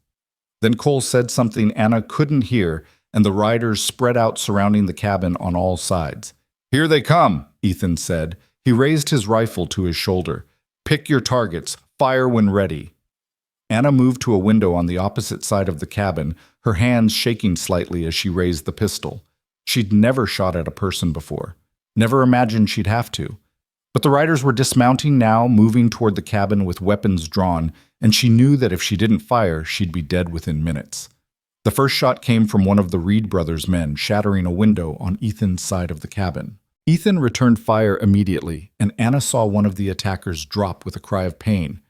Then Cole said something Anna couldn't hear, and the riders spread out surrounding the cabin on all sides. "Here they come," Ethan said. He raised his rifle to his shoulder. "Pick your targets. Fire when ready." Anna moved to a window on the opposite side of the cabin, her hands shaking slightly as she raised the pistol. She'd never shot at a person before, never imagined she'd have to. But the riders were dismounting now, moving toward the cabin with weapons drawn, and she knew that if she didn't fire, she'd be dead within minutes. The first shot came from one of the Reed brothers' men, shattering a window on Ethan's side of the cabin. Ethan returned fire immediately, and Anna saw one of the attackers drop with a cry of pain.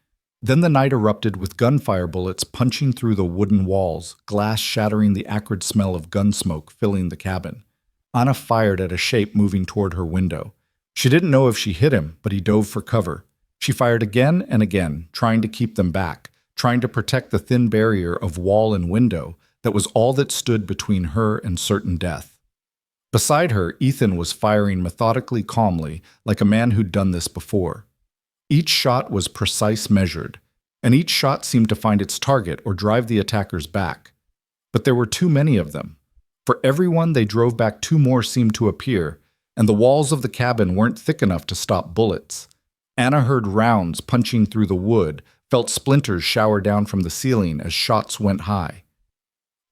Then the night erupted with gunfire bullets punching through the wooden walls, glass shattering, the acrid smell of gun smoke filling the cabin. Anna fired at a shape moving toward her window. She didn't know if she hit him, but he dove for cover. She fired again and again, trying to keep them back, trying to protect the thin barrier of wall and window that was all that stood between her and certain death. Beside her, Ethan was firing methodically, calmly, like a man who'd done this before. Each shot was precise, measured, and each shot seemed to find its target or drive the attackers back. But there were too many of them. For every one they drove back, two more seemed to appear, and the walls of the cabin weren't thick enough to stop bullets. Anna heard rounds punching through the wood, felt splinters shower down from the ceiling as shots went high.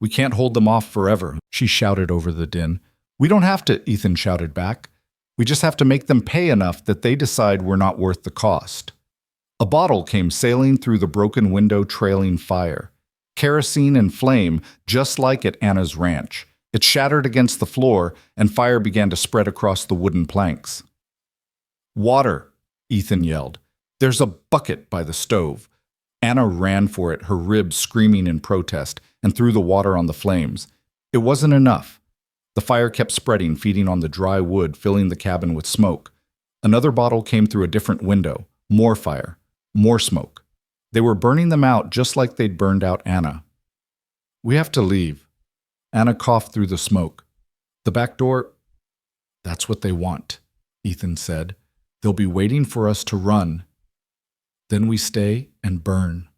"We can't hold them off forever," she shouted over the din. "We don't have to," Ethan shouted back. "We just have to make them pay enough that they decide we're not worth the cost." A bottle came sailing through the broken window, trailing fire. Kerosene and flame, just like at Anna's ranch. It shattered against the floor, and fire began to spread across the wooden planks. "Water!" Ethan yelled. "There's a bucket by the stove." Anna ran for it, her ribs screaming in protest, and threw the water on the flames. It wasn't enough. The fire kept spreading, feeding on the dry wood, filling the cabin with smoke. Another bottle came through a different window. More fire. More smoke. They were burning them out just like they'd burned out Anna. "We have to leave." Anna coughed through the smoke. "The back door?" "That's what they want," Ethan said. "They'll be waiting for us to run. Then we stay and burn."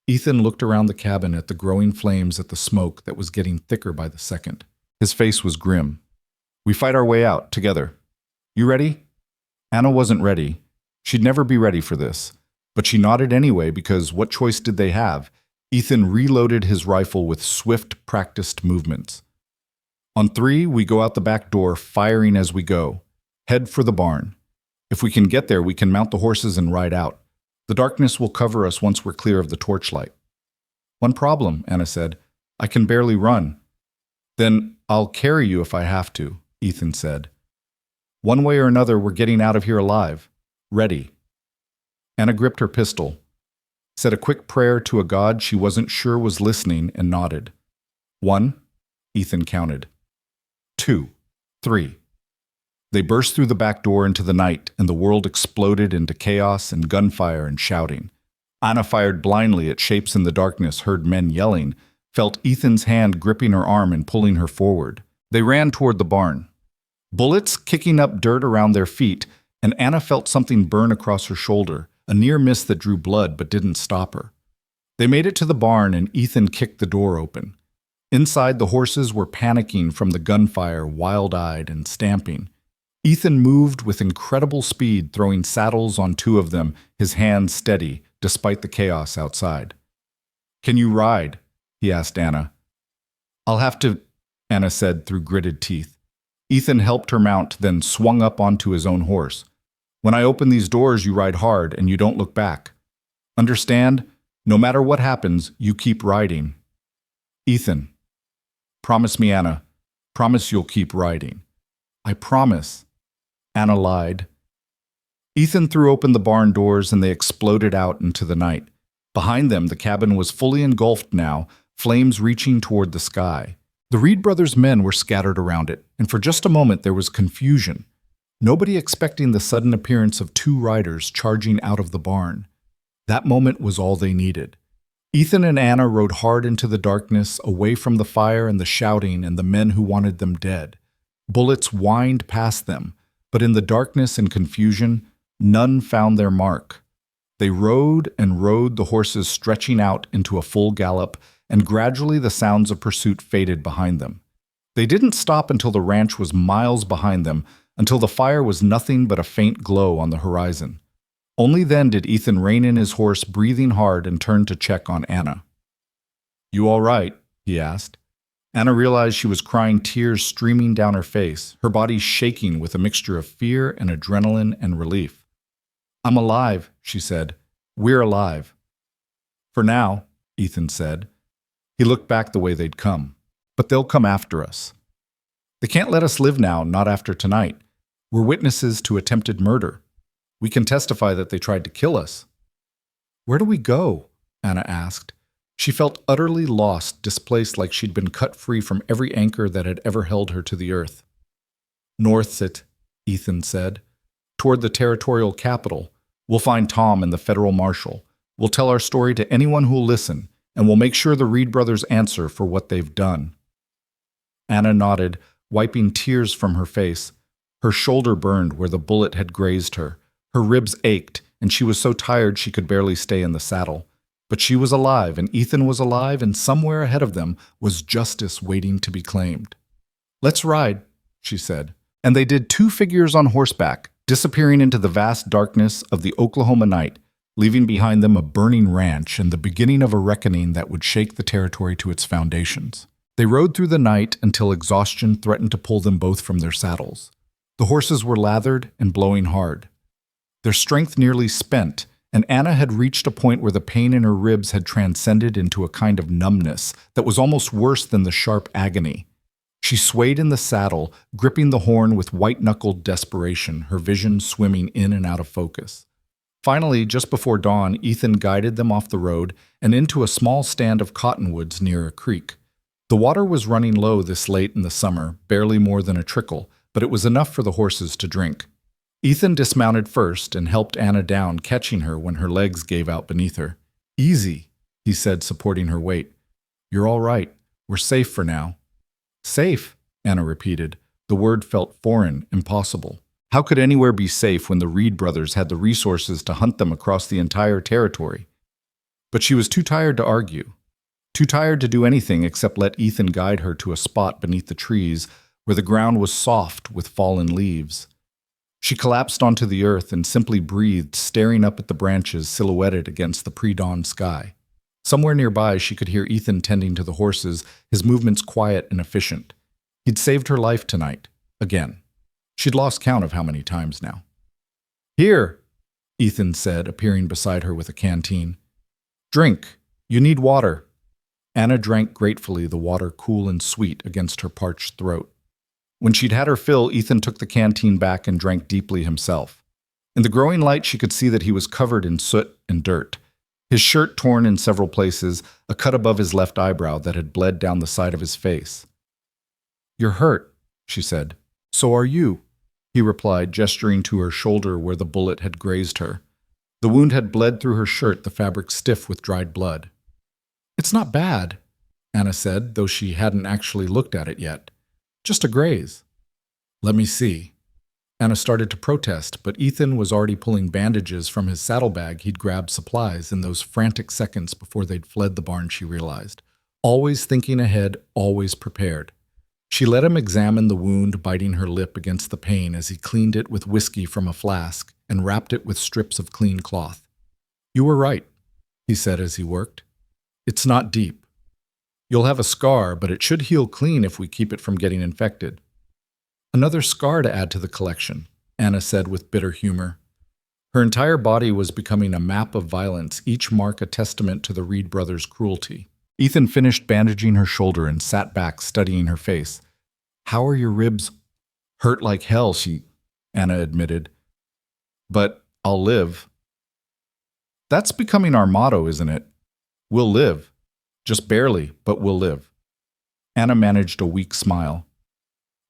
Ethan looked around the cabin at the growing flames, at the smoke that was getting thicker by the second. His face was grim. "We fight our way out, together. You ready?" Anna wasn't ready. She'd never be ready for this. But she nodded anyway, because what choice did they have? Ethan reloaded his rifle with swift, practiced movements. "On 3, we go out the back door, firing as we go. Head for the barn. If we can get there, we can mount the horses and ride out. The darkness will cover us once we're clear of the torchlight." "One problem," Anna said. "I can barely run." "Then I'll carry you if I have to," Ethan said. "One way or another, we're getting out of here alive. Ready." Anna gripped her pistol, said a quick prayer to a god she wasn't sure was listening, and nodded. 1, Ethan counted. 2, 3. They burst through the back door into the night, and the world exploded into chaos and gunfire and shouting. Anna fired blindly at shapes in the darkness, heard men yelling, felt Ethan's hand gripping her arm and pulling her forward. They ran toward the barn, bullets kicking up dirt around their feet, and Anna felt something burn across her shoulder, a near miss that drew blood but didn't stop her. They made it to the barn, and Ethan kicked the door open. Inside, the horses were panicking from the gunfire, wild-eyed and stamping. Ethan moved with incredible speed, throwing saddles on 2 of them, his hands steady, despite the chaos outside. "Can you ride?" he asked Anna. "I'll have to," Anna said through gritted teeth. Ethan helped her mount, then swung up onto his own horse. When I open these doors, you ride hard and you don't look back. Understand? No matter what happens, you keep riding. Ethan. Promise me, Anna. Promise you'll keep riding. I promise. Anna lied. Ethan threw open the barn doors and they exploded out into the night. Behind them, the cabin was fully engulfed now, flames reaching toward the sky. The Reed brothers' men were scattered around it, and for just a moment there was confusion. Nobody expecting the sudden appearance of two riders charging out of the barn. That moment was all they needed. Ethan and Anna rode hard into the darkness, away from the fire and the shouting and the men who wanted them dead. Bullets whined past them, but in the darkness and confusion, none found their mark. They rode and rode, the horses stretching out into a full gallop, and gradually the sounds of pursuit faded behind them. They didn't stop until the ranch was miles behind them, until the fire was nothing but a faint glow on the horizon. Only then did Ethan rein in his horse, breathing hard, and turn to check on Anna. "You all right?" he asked. Anna realized she was crying, tears streaming down her face, her body shaking with a mixture of fear and adrenaline and relief. "I'm alive," she said. "We're alive." "For now," Ethan said. He looked back the way they'd come. "But they'll come after us. They can't let us live now, not after tonight. We're witnesses to attempted murder. We can testify that they tried to kill us." "Where do we go?" Anna asked. She felt utterly lost, displaced, like she'd been cut free from every anchor that had ever held her to the earth. "North it," Ethan said. "Toward the territorial capital. We'll find Tom and the federal marshal. We'll tell our story to anyone who'll listen, and we'll make sure the Reed brothers answer for what they've done." Anna nodded, wiping tears from her face. Her shoulder burned where the bullet had grazed her. Her ribs ached, and she was so tired she could barely stay in the saddle. But she was alive, and Ethan was alive, and somewhere ahead of them was justice waiting to be claimed. "Let's ride," she said. And they did, two figures on horseback, disappearing into the vast darkness of the Oklahoma night, leaving behind them a burning ranch and the beginning of a reckoning that would shake the territory to its foundations. They rode through the night until exhaustion threatened to pull them both from their saddles. The horses were lathered and blowing hard. Their strength nearly spent, and Anna had reached a point where the pain in her ribs had transcended into a kind of numbness that was almost worse than the sharp agony. She swayed in the saddle, gripping the horn with white-knuckled desperation, her vision swimming in and out of focus. Finally, just before dawn, Ethan guided them off the road and into a small stand of cottonwoods near a creek. The water was running low this late in the summer, barely more than a trickle, but it was enough for the horses to drink. Ethan dismounted first and helped Anna down, catching her when her legs gave out beneath her. "Easy," he said, supporting her weight. "You're all right. We're safe for now." "Safe," Anna repeated. The word felt foreign, impossible. How could anywhere be safe when the Reed brothers had the resources to hunt them across the entire territory? But she was too tired to argue, too tired to do anything except let Ethan guide her to a spot beneath the trees where the ground was soft with fallen leaves. She collapsed onto the earth and simply breathed, staring up at the branches silhouetted against the pre-dawn sky. Somewhere nearby, she could hear Ethan tending to the horses, his movements quiet and efficient. He'd saved her life tonight, again. She'd lost count of how many times now. "Here," Ethan said, appearing beside her with a canteen. "Drink. You need water." Anna drank gratefully, the water cool and sweet against her parched throat. When she'd had her fill, Ethan took the canteen back and drank deeply himself. In the growing light, she could see that he was covered in soot and dirt. His shirt torn in several places, a cut above his left eyebrow that had bled down the side of his face. "You're hurt," she said. "So are you," he replied, gesturing to her shoulder where the bullet had grazed her. The wound had bled through her shirt, the fabric stiff with dried blood. "It's not bad," Anna said, though she hadn't actually looked at it yet. "Just a graze." "Let me see." Anna started to protest, but Ethan was already pulling bandages from his saddlebag. He'd grabbed supplies in those frantic seconds before they'd fled the barn, she realized. Always thinking ahead, always prepared. She let him examine the wound, biting her lip against the pain as he cleaned it with whiskey from a flask and wrapped it with strips of clean cloth. "You were right," he said as he worked. "It's not deep. You'll have a scar, but it should heal clean if we keep it from getting infected." "Another scar to add to the collection," Anna said with bitter humor. Her entire body was becoming a map of violence, each mark a testament to the Reed brothers' cruelty. Ethan finished bandaging her shoulder and sat back, studying her face. "How are your ribs?" "Hurt like hell," Anna admitted. "But I'll live." "That's becoming our motto, isn't it? We'll live. Just barely, but we'll live." Anna managed a weak smile.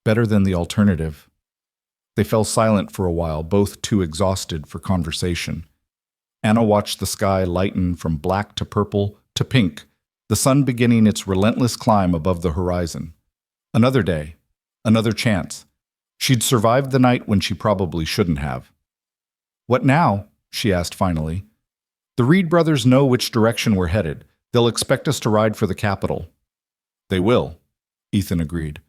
"Better than the alternative." They fell silent for a while, both too exhausted for conversation. Anna watched the sky lighten from black to purple to pink, the sun beginning its relentless climb above the horizon. Another day, another chance. She'd survived the night when she probably shouldn't have. "What now?" she asked finally. "The Reed brothers know which direction we're headed. They'll expect us to ride for the capital." "They will," Ethan agreed.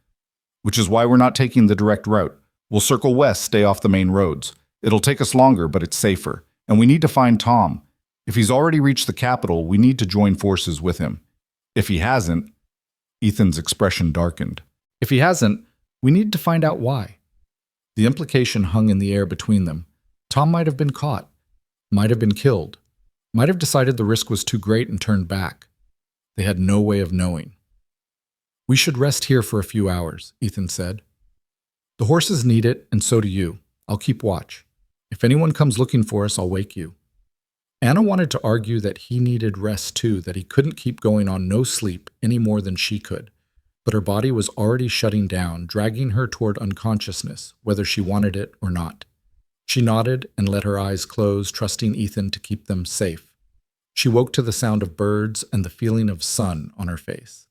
"Which is why we're not taking the direct route. We'll circle west, stay off the main roads. It'll take us longer, but it's safer. And we need to find Tom. If he's already reached the capital, we need to join forces with him. If he hasn't," Ethan's expression darkened. "If he hasn't, we need to find out why." The implication hung in the air between them. Tom might have been caught, might have been killed, might have decided the risk was too great and turned back. They had no way of knowing. "We should rest here for a few hours," Ethan said. "The horses need it, and so do you. I'll keep watch. If anyone comes looking for us, I'll wake you." Anna wanted to argue that he needed rest too, that he couldn't keep going on no sleep any more than she could. But her body was already shutting down, dragging her toward unconsciousness, whether she wanted it or not. She nodded and let her eyes close, trusting Ethan to keep them safe. She woke to the sound of birds and the feeling of sun on her face.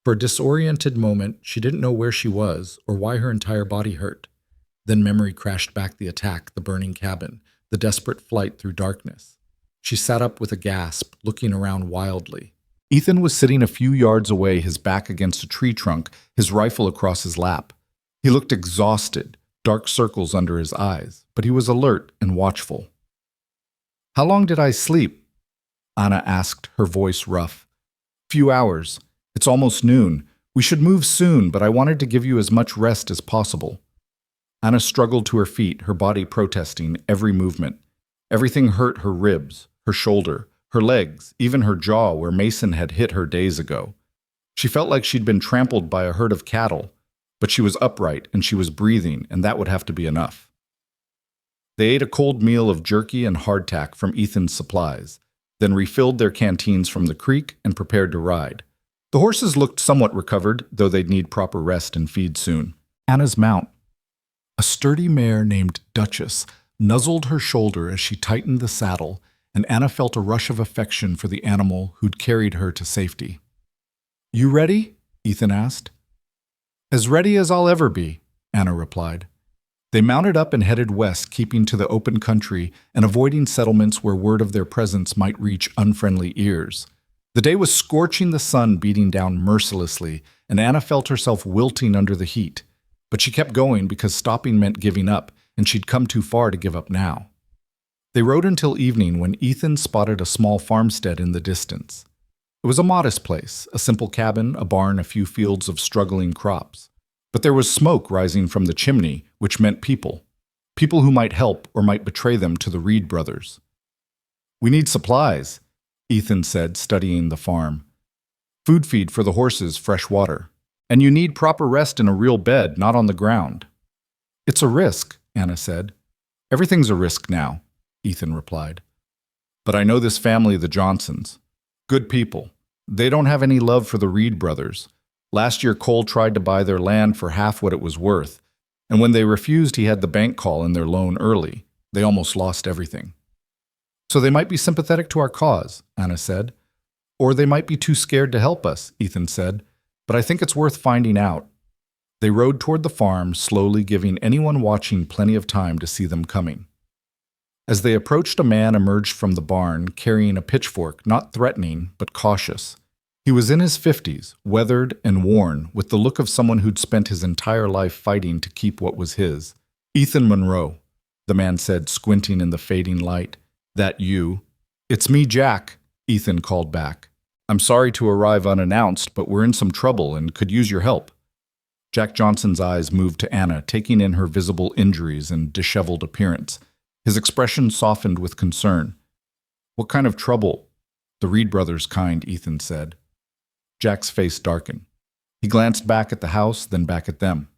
For a disoriented moment, she didn't know where she was or why her entire body hurt. Then memory crashed back the attack, the burning cabin, the desperate flight through darkness. She sat up with a gasp, looking around wildly. Ethan was sitting a few yards away, his back against a tree trunk, his rifle across his lap. He looked exhausted, dark circles under his eyes, but he was alert and watchful. "How long did I sleep?" Anna asked, her voice rough. "Few hours. It's almost noon. We should move soon, but I wanted to give you as much rest as possible." Anna struggled to her feet, her body protesting every movement. Everything hurt: her ribs, her shoulder, her legs, even her jaw where Mason had hit her days ago. She felt like she'd been trampled by a herd of cattle, but she was upright and she was breathing, and that would have to be enough. They ate a cold meal of jerky and hardtack from Ethan's supplies, then refilled their canteens from the creek and prepared to ride. The horses looked somewhat recovered, though they'd need proper rest and feed soon. Anna's mount, a sturdy mare named Duchess, nuzzled her shoulder as she tightened the saddle, and Anna felt a rush of affection for the animal who'd carried her to safety. "You ready?" Ethan asked. "As ready as I'll ever be," Anna replied. They mounted up and headed west, keeping to the open country and avoiding settlements where word of their presence might reach unfriendly ears. The day was scorching, the sun beating down mercilessly, and Anna felt herself wilting under the heat. But she kept going because stopping meant giving up, and she'd come too far to give up now. They rode until evening when Ethan spotted a small farmstead in the distance. It was a modest place, a simple cabin, a barn, a few fields of struggling crops. But there was smoke rising from the chimney, which meant people. People who might help or might betray them to the Reed brothers. "We need supplies," Ethan said, studying the farm. "Food feed for the horses, fresh water. And you need proper rest in a real bed, not on the ground." "It's a risk," Anna said. "Everything's a risk now," Ethan replied. "But I know this family, the Johnsons. Good people. They don't have any love for the Reed brothers. Last year, Cole tried to buy their land for half what it was worth, and when they refused, he had the bank call in their loan early. They almost lost everything." "So they might be sympathetic to our cause," Anna said. "Or they might be too scared to help us," Ethan said. "But I think it's worth finding out." They rode toward the farm, slowly giving anyone watching plenty of time to see them coming. As they approached, a man emerged from the barn, carrying a pitchfork, not threatening, but cautious. He was in his 50s, weathered and worn, with the look of someone who'd spent his entire life fighting to keep what was his. "Ethan Monroe," the man said, squinting in the fading light. "That you?" "It's me, Jack," Ethan called back. "I'm sorry to arrive unannounced, but we're in some trouble and could use your help." Jack Johnson's eyes moved to Anna, taking in her visible injuries and disheveled appearance. His expression softened with concern. "What kind of trouble?" "The Reed brothers' kind," Ethan said. Jack's face darkened. He glanced back at the house, then back at them.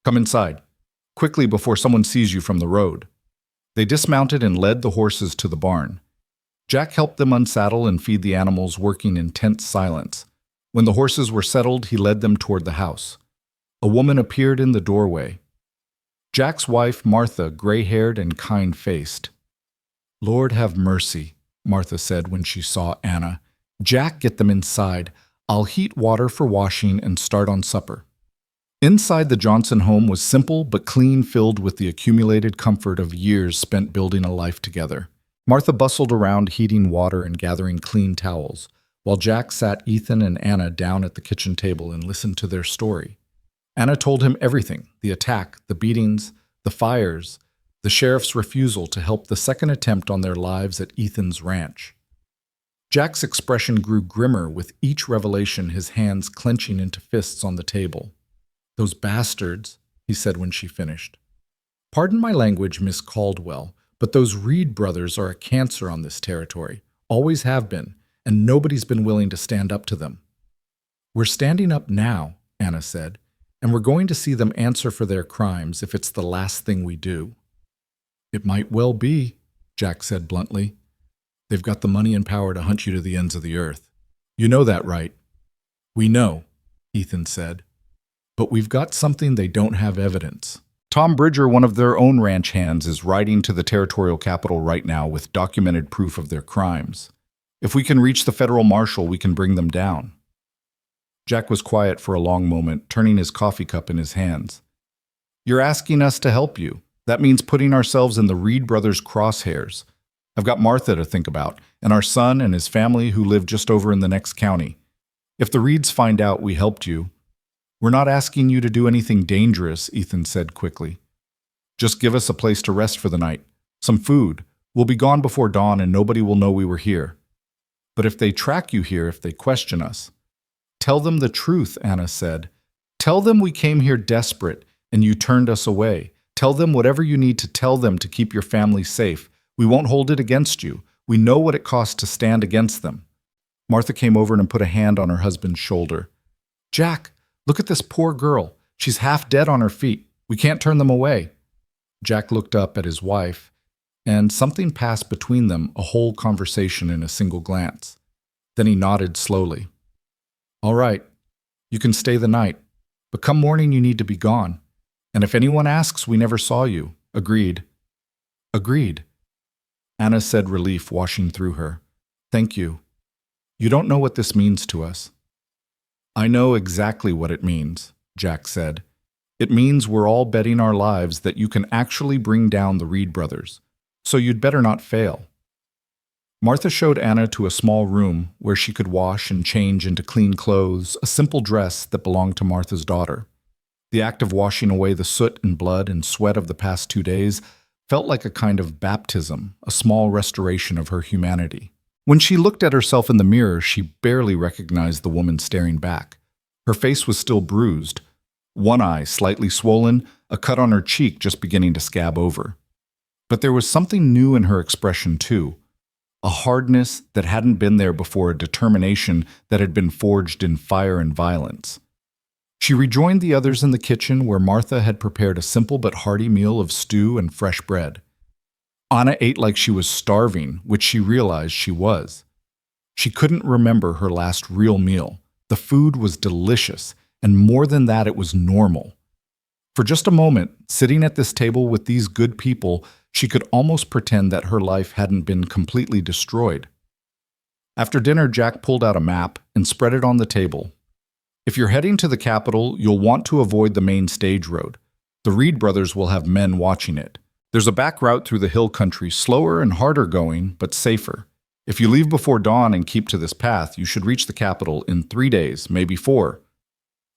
"Come inside, quickly before someone sees you from the road." They dismounted and led the horses to the barn. Jack helped them unsaddle and feed the animals, working in tense silence. When the horses were settled, he led them toward the house. A woman appeared in the doorway. Jack's wife, Martha, gray-haired and kind-faced. "Lord have mercy," Martha said when she saw Anna. "Jack, get them inside. I'll heat water for washing and start on supper." Inside the Johnson home was simple but clean, filled with the accumulated comfort of years spent building a life together. Martha bustled around heating water and gathering clean towels, while Jack sat Ethan and Anna down at the kitchen table and listened to their story. Anna told him everything: the attack, the beatings, the fires, the sheriff's refusal to help the second attempt on their lives at Ethan's ranch. Jack's expression grew grimmer with each revelation, his hands clenching into fists on the table. "Those bastards," he said when she finished. "Pardon my language, Miss Caldwell, but those Reed brothers are a cancer on this territory, always have been, and nobody's been willing to stand up to them." "We're standing up now," Anna said, "and we're going to see them answer for their crimes if it's the last thing we do." "It might well be," Jack said bluntly. "They've got the money and power to hunt you to the ends of the earth. You know that, right?" "We know," Ethan said. "But we've got something they don't have evidence." Tom Bridger, one of their own ranch hands, is riding to the territorial capital right now with documented proof of their crimes. If we can reach the federal marshal, we can bring them down. Jack was quiet for a long moment, turning his coffee cup in his hands. "You're asking us to help you. That means putting ourselves in the Reed brothers' crosshairs. I've got Martha to think about, and our son and his family who live just over in the next county. If the Reeds find out we helped you—" "We're not asking you to do anything dangerous," Ethan said quickly. "Just give us a place to rest for the night, some food. We'll be gone before dawn and nobody will know we were here. But if they track you here, if they question us—" "Tell them the truth," Anna said. "Tell them we came here desperate and you turned us away. Tell them whatever you need to tell them to keep your family safe. We won't hold it against you. We know what it costs to stand against them." Martha came over and put a hand on her husband's shoulder. "Jack, look at this poor girl. She's half dead on her feet. We can't turn them away." Jack looked up at his wife, and something passed between them, a whole conversation in a single glance. Then he nodded slowly. "All right, you can stay the night, but come morning you need to be gone. And if anyone asks, we never saw you." "Agreed." "Agreed," Anna said, relief washing through her. "Thank you. You don't know what this means to us." "I know exactly what it means," Jack said. "It means we're all betting our lives that you can actually bring down the Reed brothers, so you'd better not fail." Martha showed Anna to a small room where she could wash and change into clean clothes, a simple dress that belonged to Martha's daughter. The act of washing away the soot and blood and sweat of the past 2 days felt like a kind of baptism, a small restoration of her humanity. When she looked at herself in the mirror, she barely recognized the woman staring back. Her face was still bruised, one eye slightly swollen, a cut on her cheek just beginning to scab over. But there was something new in her expression too, a hardness that hadn't been there before, a determination that had been forged in fire and violence. She rejoined the others in the kitchen where Martha had prepared a simple but hearty meal of stew and fresh bread. Anna ate like she was starving, which she realized she was. She couldn't remember her last real meal. The food was delicious, and more than that, it was normal. For just a moment, sitting at this table with these good people, she could almost pretend that her life hadn't been completely destroyed. After dinner, Jack pulled out a map and spread it on the table. "If you're heading to the capital, you'll want to avoid the main stage road. The Reed brothers will have men watching it. There's a back route through the hill country, slower and harder going, but safer. If you leave before dawn and keep to this path, you should reach the capital in 3 days, maybe 4.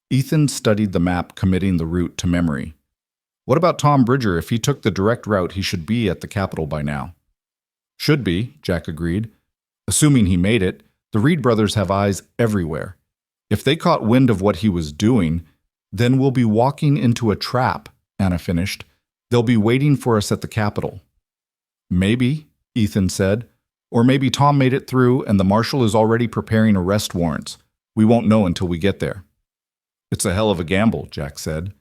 Ethan studied the map, committing the route to memory. "What about Tom Bridger? If he took the direct route, he should be at the capital by now." "Should be," Jack agreed. "Assuming he made it. The Reed brothers have eyes everywhere. If they caught wind of what he was doing, then we'll be walking into a trap," Anna finished. "They'll be waiting for us at the capital. Maybe, Ethan said. Or maybe Tom made it through and the marshal is already preparing arrest warrants. We won't know until we get there. It's a hell of a gamble, Jack said.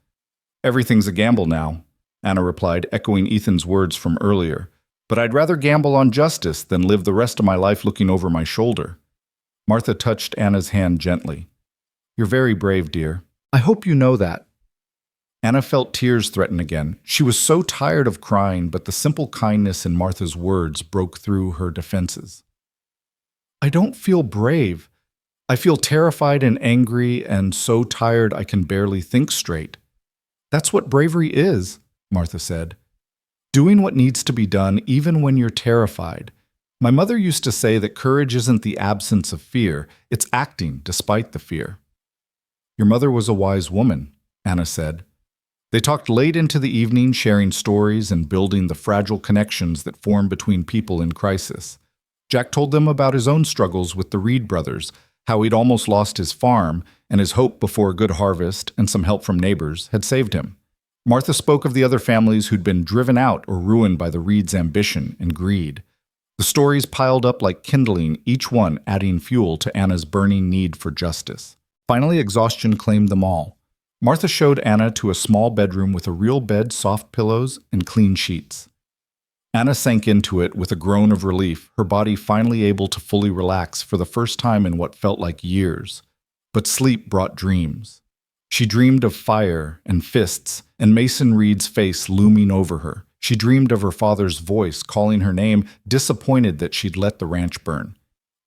Everything's a gamble now, Anna replied, echoing Ethan's words from earlier. But I'd rather gamble on justice than live the rest of my life looking over my shoulder. Martha touched Anna's hand gently. You're very brave, dear. I hope you know that. Anna felt tears threaten again. She was so tired of crying, but the simple kindness in Martha's words broke through her defenses. I don't feel brave. I feel terrified and angry and so tired I can barely think straight. That's what bravery is, Martha said. Doing what needs to be done even when you're terrified. My mother used to say that courage isn't the absence of fear, it's acting despite the fear. Your mother was a wise woman, Anna said. They talked late into the evening, sharing stories and building the fragile connections that form between people in crisis. Jack told them about his own struggles with the Reed brothers, how he'd almost lost his farm, and his hope before a good harvest and some help from neighbors had saved him. Martha spoke of the other families who'd been driven out or ruined by the Reeds' ambition and greed. The stories piled up like kindling, each one adding fuel to Anna's burning need for justice. Finally, exhaustion claimed them all. Martha showed Anna to a small bedroom with a real bed, soft pillows, and clean sheets. Anna sank into it with a groan of relief, her body finally able to fully relax for the first time in what felt like years. But sleep brought dreams. She dreamed of fire and fists and Mason Reed's face looming over her. She dreamed of her father's voice calling her name, disappointed that she'd let the ranch burn.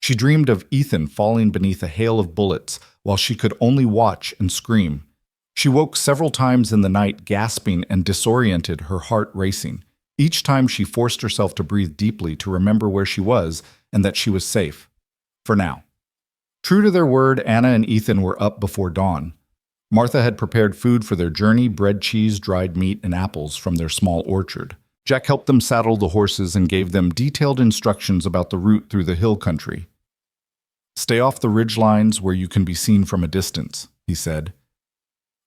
She dreamed of Ethan falling beneath a hail of bullets while she could only watch and scream. She woke several times in the night, gasping and disoriented, her heart racing. Each time she forced herself to breathe deeply to remember where she was and that she was safe. For now. True to their word, Anna and Ethan were up before dawn. Martha had prepared food for their journey, bread, cheese, dried meat, and apples from their small orchard. Jack helped them saddle the horses and gave them detailed instructions about the route through the hill country. Stay off the ridge lines where you can be seen from a distance, he said.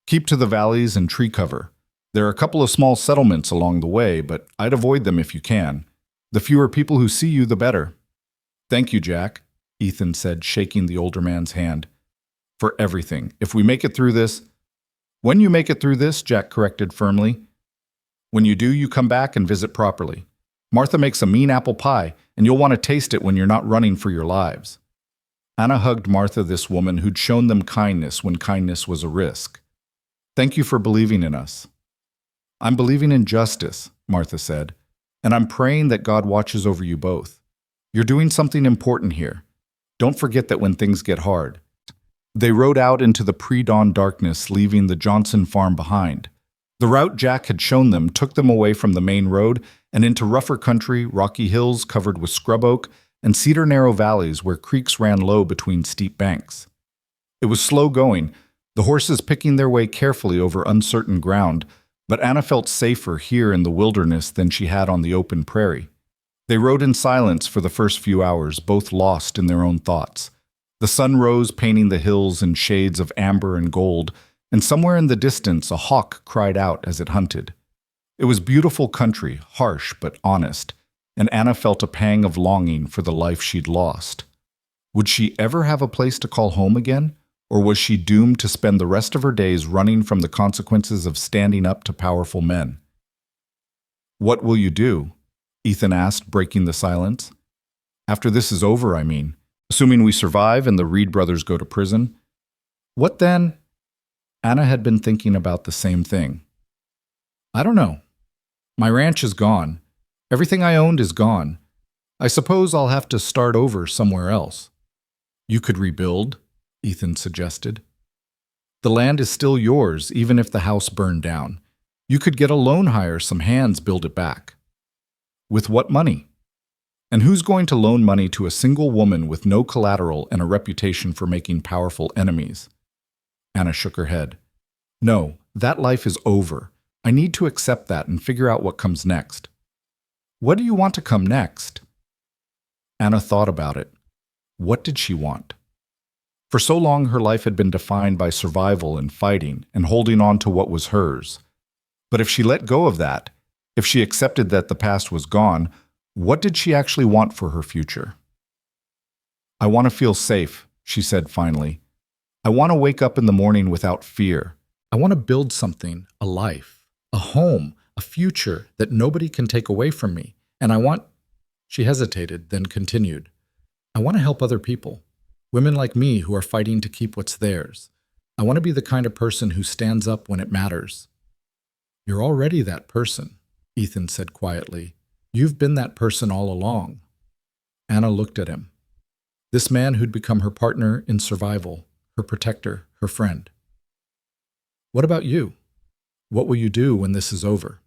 Keep to the valleys and tree cover. There are a couple of small settlements along the way, but I'd avoid them if you can. The fewer people who see you, the better. Thank you, Jack, Ethan said, shaking the older man's hand. For everything. If we make it through this... When you make it through this, Jack corrected firmly. When you do, you come back and visit properly. Martha makes a mean apple pie, and you'll want to taste it when you're not running for your lives. Anna hugged Martha, this woman who'd shown them kindness when kindness was a risk. Thank you for believing in us. I'm believing in justice, Martha said, and I'm praying that God watches over you both. You're doing something important here. Don't forget that when things get hard. They rode out into the pre-dawn darkness, leaving the Johnson farm behind. The route Jack had shown them took them away from the main road and into rougher country, rocky hills covered with scrub oak, and cedar narrow valleys where creeks ran low between steep banks. It was slow going, the horses picking their way carefully over uncertain ground, but Anna felt safer here in the wilderness than she had on the open prairie. They rode in silence for the first few hours, both lost in their own thoughts. The sun rose, painting the hills in shades of amber and gold, and somewhere in the distance a hawk cried out as it hunted. It was beautiful country, harsh but honest, and Anna felt a pang of longing for the life she'd lost. Would she ever have a place to call home again? Or was she doomed to spend the rest of her days running from the consequences of standing up to powerful men? What will you do? Ethan asked, breaking the silence. After this is over, I mean. Assuming we survive and the Reed brothers go to prison. What then? Anna had been thinking about the same thing. I don't know. My ranch is gone. Everything I owned is gone. I suppose I'll have to start over somewhere else. You could rebuild, Ethan suggested. The land is still yours, even if the house burned down. You could get a loan, hire some hands, build it back. With what money? And who's going to loan money to a single woman with no collateral and a reputation for making powerful enemies? Anna shook her head. No, that life is over. I need to accept that and figure out what comes next. What do you want to come next? Anna thought about it. What did she want? For so long, her life had been defined by survival and fighting and holding on to what was hers. But if she let go of that, if she accepted that the past was gone, What did she actually want for her future? I want to feel safe, she said finally. I want to wake up in the morning without fear. I want to build something, a life, a home, a future that nobody can take away from me. And I want... She hesitated, then continued. I want to help other people, women like me who are fighting to keep what's theirs. I want to be the kind of person who stands up when it matters. You're already that person, Ethan said quietly. You've been that person all along. Anna looked at him. This man who'd become her partner in survival, her protector, her friend. What about you? What will you do when this is over?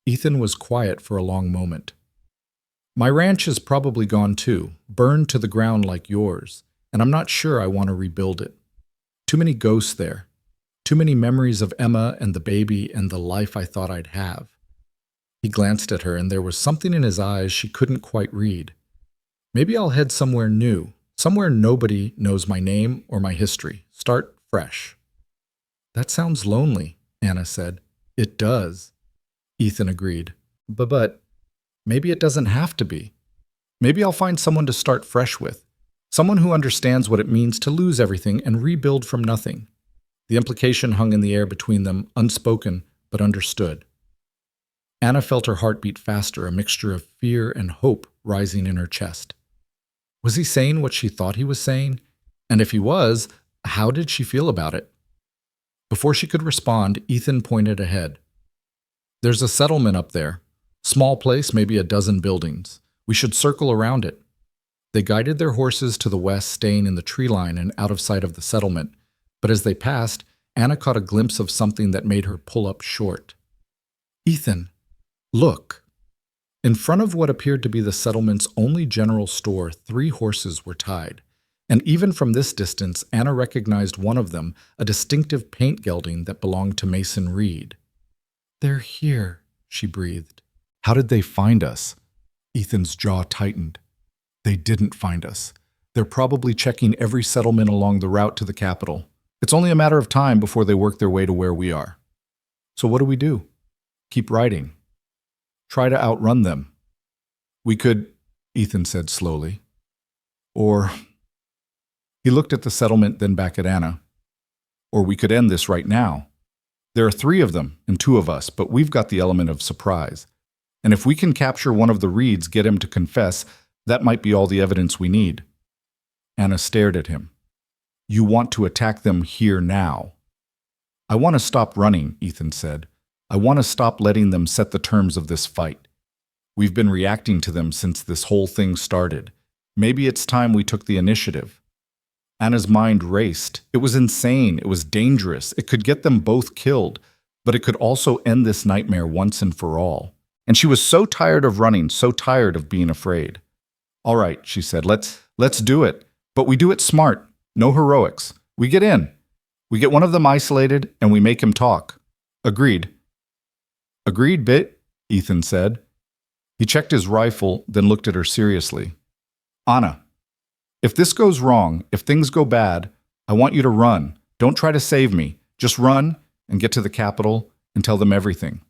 Ethan was quiet for a long moment. My ranch is probably gone too, burned to the ground like yours, and I'm not sure I want to rebuild it. Too many ghosts there. Too many memories of Emma and the baby and the life I thought I'd have. He glanced at her, and there was something in his eyes she couldn't quite read. Maybe I'll head somewhere new, somewhere nobody knows my name or my history. Start fresh. That sounds lonely, Anna said. It does, Ethan agreed. But maybe it doesn't have to be. Maybe I'll find someone to start fresh with. Someone who understands what it means to lose everything and rebuild from nothing. The implication hung in the air between them, unspoken but understood. Anna felt her heart beat faster, a mixture of fear and hope rising in her chest. Was he saying what she thought he was saying? And if he was, how did she feel about it? Before she could respond, Ethan pointed ahead. There's a settlement up there. Small place, maybe a dozen buildings. We should circle around it. They guided their horses to the west, staying in the tree line and out of sight of the settlement. But as they passed, Anna caught a glimpse of something that made her pull up short. Ethan, look. In front of what appeared to be the settlement's only general store, 3 horses were tied. And even from this distance, Anna recognized one of them, a distinctive paint gelding that belonged to Mason Reed. They're here, she breathed. How did they find us? Ethan's jaw tightened. They didn't find us. They're probably checking every settlement along the route to the capital. It's only a matter of time before they work their way to where we are. So what do? Keep riding. Try to outrun them. We could, Ethan said slowly. Or... He looked at the settlement, then back at Anna. Or we could end this right now. There are 3 of them and 2 of us, but we've got the element of surprise. And if we can capture one of the Reeds, get him to confess, that might be all the evidence we need. Anna stared at him. You want to attack them here now. I want to stop running, Ethan said. I want to stop letting them set the terms of this fight. We've been reacting to them since this whole thing started. Maybe it's time we took the initiative. Anna's mind raced. It was insane. It was dangerous. It could get them both killed, but it could also end this nightmare once and for all. And she was so tired of running, so tired of being afraid. All right, she said, let's do it. But we do it smart. No heroics. We get in. We get one of them isolated, and we make him talk. Agreed. Agreed, Bit, Ethan said. He checked his rifle, then looked at her seriously. Anna, if this goes wrong, if things go bad, I want you to run. Don't try to save me. Just run and get to the capital and tell them everything.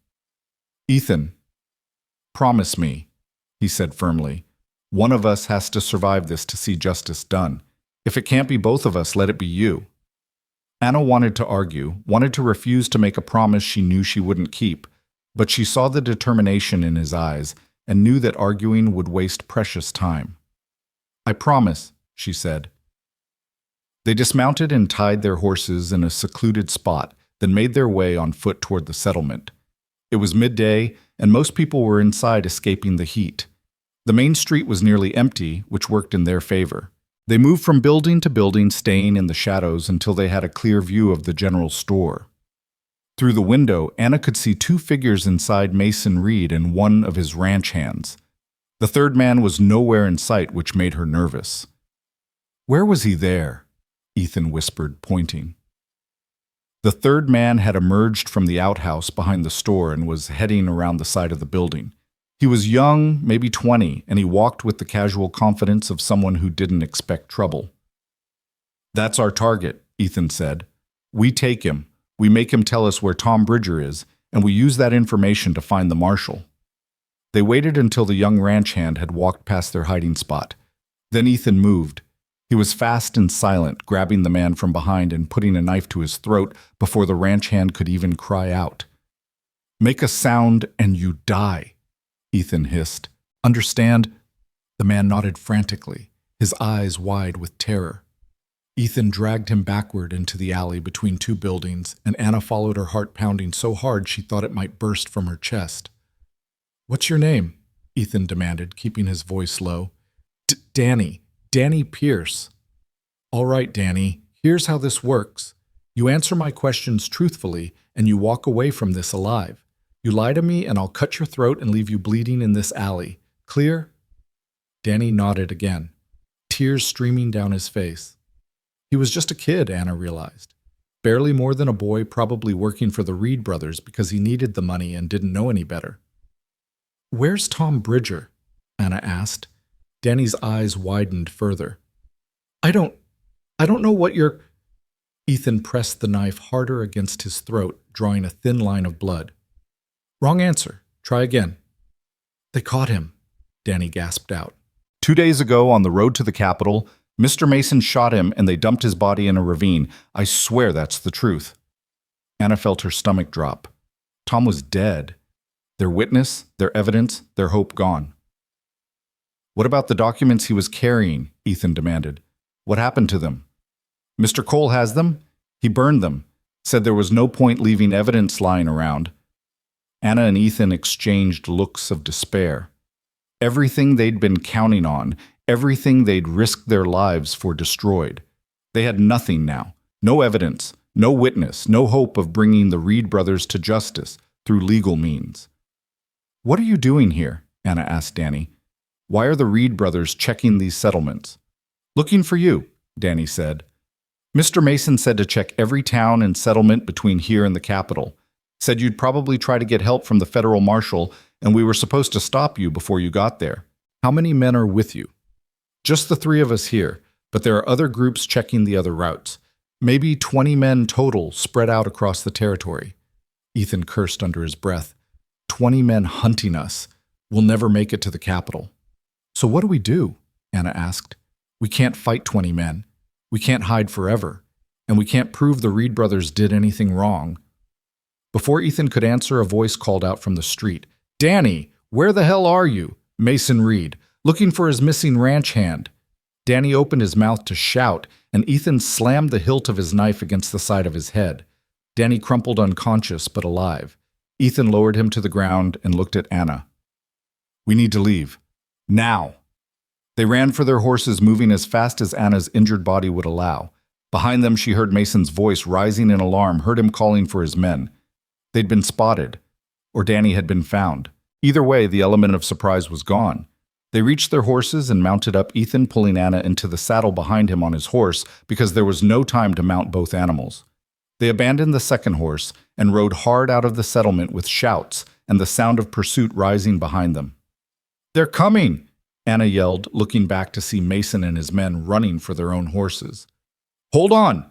Ethan, promise me, he said firmly. One of us has to survive this to see justice done. If it can't be both of us, let it be you. Anna wanted to argue, wanted to refuse to make a promise she knew she wouldn't keep, but she saw the determination in his eyes and knew that arguing would waste precious time. I promise, she said. They dismounted and tied their horses in a secluded spot, then made their way on foot toward the settlement. It was midday, and most people were inside escaping the heat. The main street was nearly empty, which worked in their favor. They moved from building to building, staying in the shadows until they had a clear view of the general store. Through the window, Anna could see 2 figures inside Mason Reed and one of his ranch hands. The third man was nowhere in sight, which made her nervous. Where was he there? Ethan whispered, pointing. The third man had emerged from the outhouse behind the store and was heading around the side of the building. He was young, maybe 20, and he walked with the casual confidence of someone who didn't expect trouble. That's our target, Ethan said. We take him, we make him tell us where Tom Bridger is, and we use that information to find the marshal. They waited until the young ranch hand had walked past their hiding spot. Then Ethan moved. He was fast and silent, grabbing the man from behind and putting a knife to his throat before the ranch hand could even cry out. "Make a sound and you die," Ethan hissed. "Understand?" The man nodded frantically, his eyes wide with terror. Ethan dragged him backward into the alley between two buildings, and Anna followed, her heart pounding so hard she thought it might burst from her chest. "What's your name?" Ethan demanded, keeping his voice low. Danny. Danny Pierce." "All right, Danny, here's how this works. You answer my questions truthfully, and you walk away from this alive. You lie to me, and I'll cut your throat and leave you bleeding in this alley. Clear?" Danny nodded again, tears streaming down his face. He was just a kid, Anna realized. Barely more than a boy, probably working for the Reed brothers because he needed the money and didn't know any better. "Where's Tom Bridger?" Anna asked. Danny's eyes widened further. I don't know what you're—" Ethan pressed the knife harder against his throat, drawing a thin line of blood. "Wrong answer. Try again." "They caught him," Danny gasped out. 2 days ago, on the road to the Capitol, Mr. Mason shot him and they dumped his body in a ravine. I swear that's the truth." Anna felt her stomach drop. Tom was dead. Their witness, their evidence, their hope gone. "What about the documents he was carrying?" Ethan demanded. "What happened to them?" "Mr. Cole has them. He burned them. Said there was no point leaving evidence lying around." Anna and Ethan exchanged looks of despair. Everything they'd been counting on, everything they'd risked their lives for, destroyed. They had nothing now. No evidence, no witness, no hope of bringing the Reed brothers to justice through legal means. "What are you doing here?" Anna asked Danny. "Why are the Reed brothers checking these settlements?" "Looking for you," Danny said. "Mr. Mason said to check every town and settlement between here and the Capitol. Said you'd probably try to get help from the federal marshal, and we were supposed to stop you before you got there. How many men are with you?" "Just the 3 of us here, but there are other groups checking the other routes. Maybe 20 men total spread out across the territory." Ethan cursed under his breath. 20 men hunting us. We'll never make it to the Capitol." "So what do we do?" Anna asked. "We can't fight 20 men. We can't hide forever. And we can't prove the Reed brothers did anything wrong." Before Ethan could answer, a voice called out from the street. "Danny, where the hell are you? Mason Reed, looking for his missing ranch hand." Danny opened his mouth to shout, and Ethan slammed the hilt of his knife against the side of his head. Danny crumpled unconscious but alive. Ethan lowered him to the ground and looked at Anna. "We need to leave. Now." They ran for their horses, moving as fast as Anna's injured body would allow. Behind them, she heard Mason's voice rising in alarm, heard him calling for his men. They'd been spotted, or Danny had been found. Either way, the element of surprise was gone. They reached their horses and mounted up, Ethan pulling Anna into the saddle behind him on his horse because there was no time to mount both animals. They abandoned the second horse and rode hard out of the settlement with shouts and the sound of pursuit rising behind them. "They're coming!" Anna yelled, looking back to see Mason and his men running for their own horses. "Hold on!"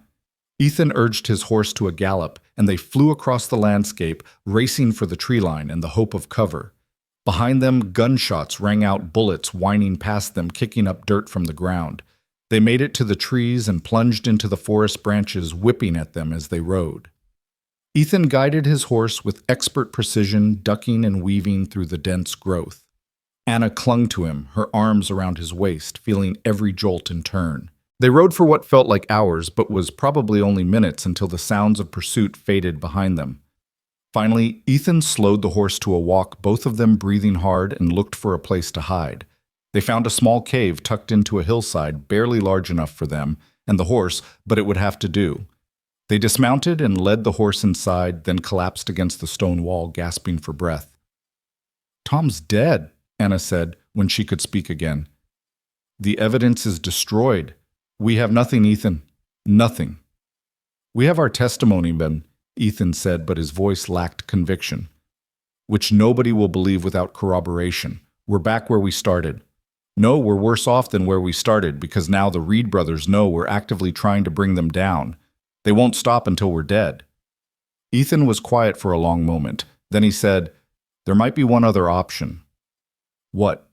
Ethan urged his horse to a gallop, and they flew across the landscape, racing for the tree line in the hope of cover. Behind them, gunshots rang out, bullets whining past them, kicking up dirt from the ground. They made it to the trees and plunged into the forest branches, whipping at them as they rode. Ethan guided his horse with expert precision, ducking and weaving through the dense growth. Anna clung to him, her arms around his waist, feeling every jolt and turn. They rode for what felt like hours, but was probably only minutes until the sounds of pursuit faded behind them. Finally, Ethan slowed the horse to a walk, both of them breathing hard, and looked for a place to hide. They found a small cave tucked into a hillside, barely large enough for them and the horse, but it would have to do. They dismounted and led the horse inside, then collapsed against the stone wall, gasping for breath. "Tom's dead," Anna said when she could speak again. "The evidence is destroyed. We have nothing, Ethan. Nothing." "We have our testimony, Ben," Ethan said, but his voice lacked conviction. "Which nobody will believe without corroboration. We're back where we started. No, we're worse off than where we started, because now the Reed brothers know we're actively trying to bring them down. They won't stop until we're dead." Ethan was quiet for a long moment. Then he said, "There might be one other option." What?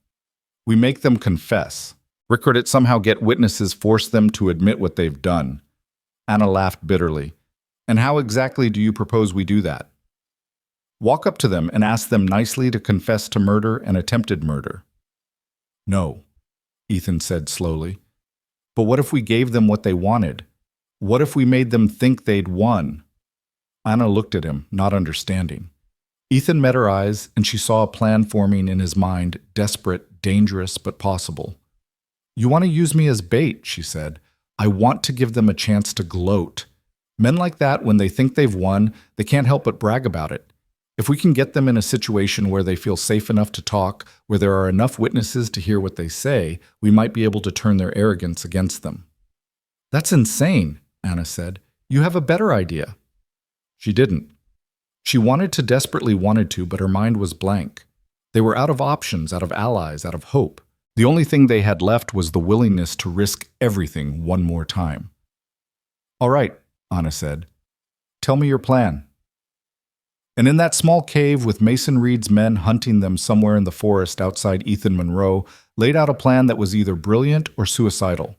We make them confess. Record it somehow get witnesses, force them to admit what they've done. Anna laughed bitterly. And how exactly do you propose we do that? Walk up to them and ask them nicely to confess to murder and attempted murder. No, Ethan said slowly. But what if we gave them what they wanted? What if we made them think they'd won? Anna looked at him, not understanding. Ethan met her eyes, and she saw a plan forming in his mind, desperate, dangerous, but possible. You want to use me as bait, she said. I want to give them a chance to gloat. Men like that, when they think they've won, they can't help but brag about it. If we can get them in a situation where they feel safe enough to talk, where there are enough witnesses to hear what they say, we might be able to turn their arrogance against them. That's insane, Anna said. You have a better idea. She didn't. She desperately wanted to, but her mind was blank. They were out of options, out of allies, out of hope. The only thing they had left was the willingness to risk everything one more time. All right, Anna said. Tell me your plan. And in that small cave with Mason Reed's men hunting them somewhere in the forest outside Ethan Monroe, laid out a plan that was either brilliant or suicidal.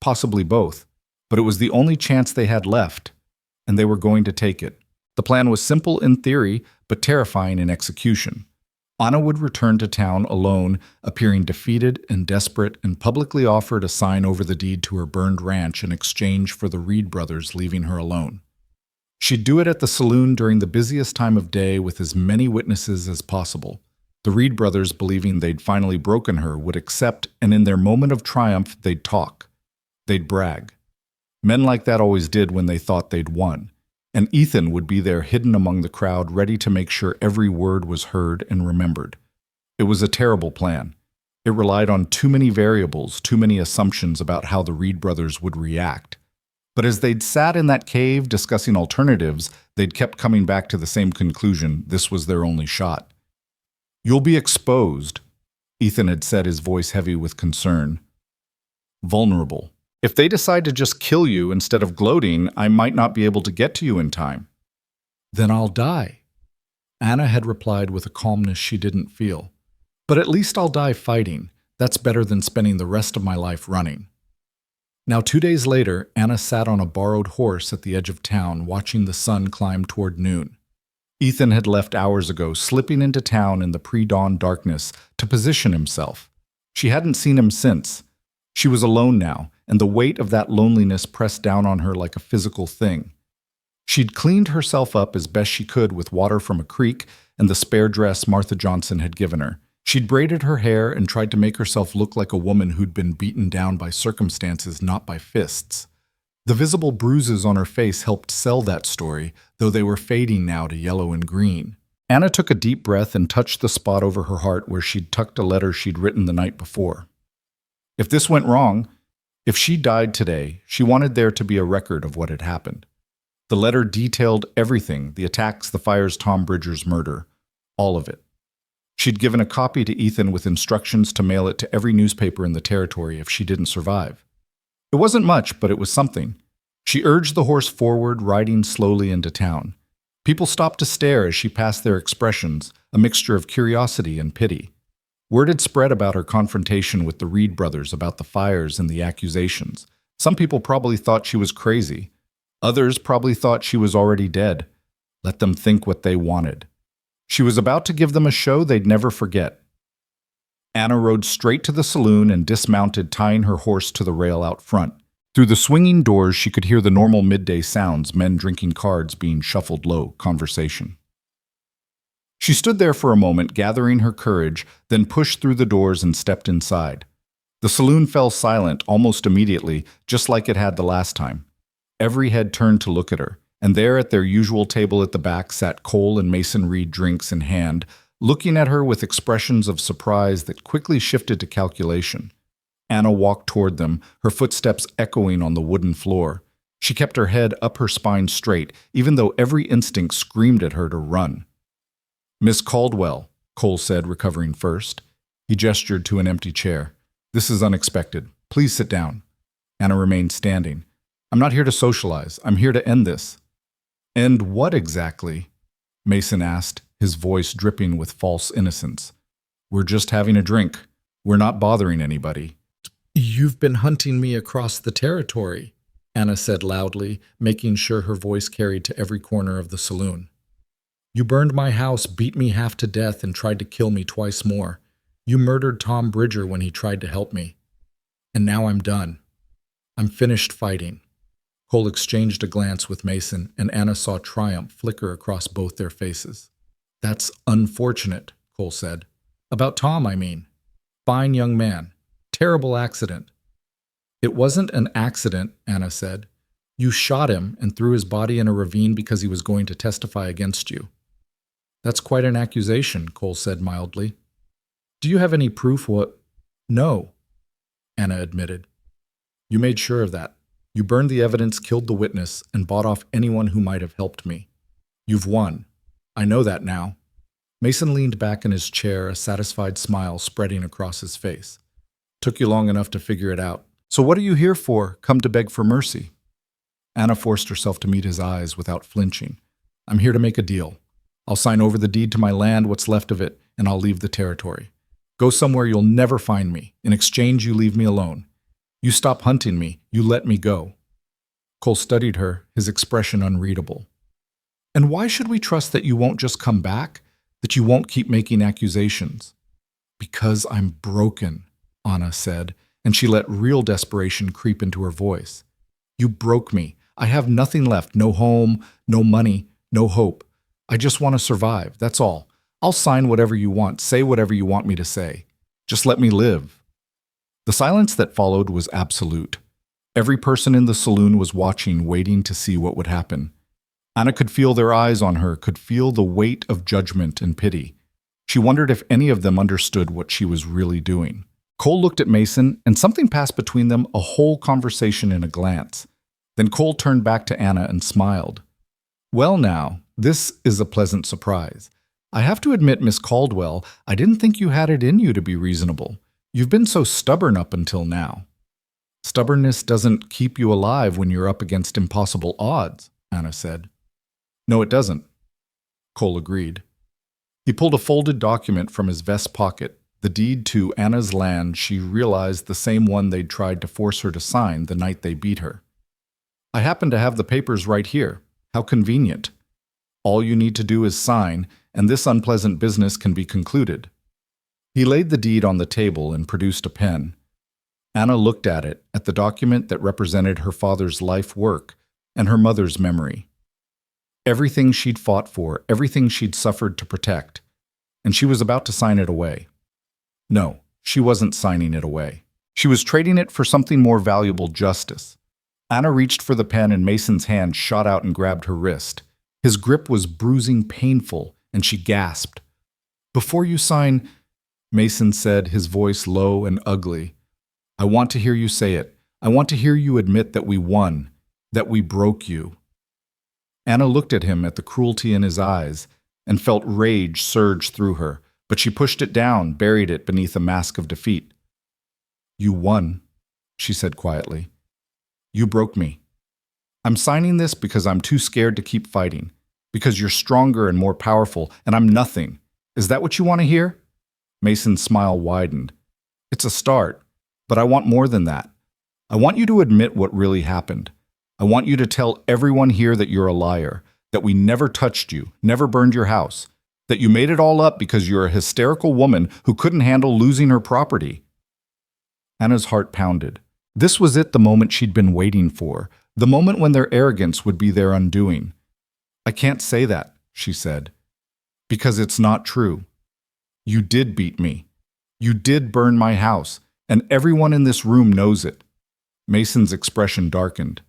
Possibly both. But it was the only chance they had left, and they were going to take it. The plan was simple in theory, but terrifying in execution. Anna would return to town alone, appearing defeated and desperate, and publicly offer to sign over the deed to her burned ranch in exchange for the Reed brothers leaving her alone. She'd do it at the saloon during the busiest time of day with as many witnesses as possible. The Reed brothers, believing they'd finally broken her, would accept, and in their moment of triumph, they'd talk. They'd brag. Men like that always did when they thought they'd won. And Ethan would be there hidden among the crowd, ready to make sure every word was heard and remembered. It was a terrible plan. It relied on too many variables, too many assumptions about how the Reed brothers would react. But as they'd sat in that cave discussing alternatives, they'd kept coming back to the same conclusion: this was their only shot. You'll be exposed, Ethan had said, his voice heavy with concern. Vulnerable. If they decide to just kill you instead of gloating, I might not be able to get to you in time. Then I'll die, Anna had replied with a calmness she didn't feel. But at least I'll die fighting. That's better than spending the rest of my life running. Now 2 days later, Anna sat on a borrowed horse at the edge of town, watching the sun climb toward noon. Ethan had left hours ago, slipping into town in the pre-dawn darkness to position himself. She hadn't seen him since. She was alone now, and the weight of that loneliness pressed down on her like a physical thing. She'd cleaned herself up as best she could with water from a creek and the spare dress Martha Johnson had given her. She'd braided her hair and tried to make herself look like a woman who'd been beaten down by circumstances, not by fists. The visible bruises on her face helped sell that story, though they were fading now to yellow and green. Anna took a deep breath and touched the spot over her heart where she'd tucked a letter she'd written the night before. If this went wrong, if she died today, she wanted there to be a record of what had happened. The letter detailed everything: the attacks, the fires, Tom Bridger's murder, all of it. She'd given a copy to Ethan with instructions to mail it to every newspaper in the territory if she didn't survive. It wasn't much, but it was something. She urged the horse forward, riding slowly into town. People stopped to stare as she passed, their expressions a mixture of curiosity and pity. Word had spread about her confrontation with the Reed brothers, about the fires and the accusations. Some people probably thought she was crazy. Others probably thought she was already dead. Let them think what they wanted. She was about to give them a show they'd never forget. Anna rode straight to the saloon and dismounted, tying her horse to the rail out front. Through the swinging doors, she could hear the normal midday sounds: men drinking, cards being shuffled low, conversation. She stood there for a moment, gathering her courage, then pushed through the doors and stepped inside. The saloon fell silent almost immediately, just like it had the last time. Every head turned to look at her, and there at their usual table at the back sat Cole and Mason Reed, drinks in hand, looking at her with expressions of surprise that quickly shifted to calculation. Anna walked toward them, her footsteps echoing on the wooden floor. She kept her head up, her spine straight, even though every instinct screamed at her to run. Miss Caldwell, Cole said, recovering first. He gestured to an empty chair. This is unexpected. Please sit down. Anna remained standing. I'm not here to socialize. I'm here to end this. End what exactly? Mason asked, his voice dripping with false innocence. We're just having a drink. We're not bothering anybody. You've been hunting me across the territory, Anna said loudly, making sure her voice carried to every corner of the saloon. You burned my house, beat me half to death, and tried to kill me twice more. You murdered Tom Bridger when he tried to help me. And now I'm done. I'm finished fighting. Cole exchanged a glance with Mason, and Anna saw triumph flicker across both their faces. That's unfortunate, Cole said. About Tom, I mean. Fine young man. Terrible accident. It wasn't an accident, Anna said. You shot him and threw his body in a ravine because he was going to testify against you. That's quite an accusation, Cole said mildly. Do you have any proof what? No, Anna admitted. You made sure of that. You burned the evidence, killed the witness, and bought off anyone who might have helped me. You've won. I know that now. Mason leaned back in his chair, a satisfied smile spreading across his face. Took you long enough to figure it out. So what are you here for? Come to beg for mercy? Anna forced herself to meet his eyes without flinching. I'm here to make a deal. I'll sign over the deed to my land, what's left of it, and I'll leave the territory. Go somewhere you'll never find me. In exchange, you leave me alone. You stop hunting me. You let me go. Cole studied her, his expression unreadable. And why should we trust that you won't just come back? That you won't keep making accusations? Because I'm broken, Anna said, and she let real desperation creep into her voice. You broke me. I have nothing left. No home, no money, no hope. I just want to survive. That's all. I'll sign whatever you want, say whatever you want me to say. Just let me live. The silence that followed was absolute. Every person in the saloon was watching, waiting to see what would happen. Anna could feel their eyes on her, could feel the weight of judgment and pity. She wondered if any of them understood what she was really doing. Cole looked at Mason, and something passed between them, a whole conversation in a glance. Then Cole turned back to Anna and smiled. Well now, this is a pleasant surprise. I have to admit, Miss Caldwell, I didn't think you had it in you to be reasonable. You've been so stubborn up until now. Stubbornness doesn't keep you alive when you're up against impossible odds, Anna said. No, it doesn't, Cole agreed. He pulled a folded document from his vest pocket, the deed to Anna's land. She realized the same one they'd tried to force her to sign the night they beat her. I happen to have the papers right here. How convenient. All you need to do is sign, and this unpleasant business can be concluded. He laid the deed on the table and produced a pen. Anna looked at it, at the document that represented her father's life work and her mother's memory. Everything she'd fought for, everything she'd suffered to protect, and she was about to sign it away. No, she wasn't signing it away. She was trading it for something more valuable, justice. Anna reached for the pen and Mason's hand shot out and grabbed her wrist. His grip was bruising, painful, and she gasped. Before you sign, Mason said, his voice low and ugly, I want to hear you say it. I want to hear you admit that we won, that we broke you. Anna looked at him, at the cruelty in his eyes, and felt rage surge through her, but she pushed it down, buried it beneath a mask of defeat. You won, she said quietly. You broke me. I'm signing this because I'm too scared to keep fighting, because you're stronger and more powerful, and I'm nothing. Is that what you want to hear? Mason's smile widened. It's a start, but I want more than that. I want you to admit what really happened. I want you to tell everyone here that you're a liar, that we never touched you, never burned your house, that you made it all up because you're a hysterical woman who couldn't handle losing her property. Anna's heart pounded. This was it, the moment she'd been waiting for, the moment when their arrogance would be their undoing. I can't say that, she said, because it's not true. You did beat me. You did burn my house, and everyone in this room knows it. Mason's expression darkened.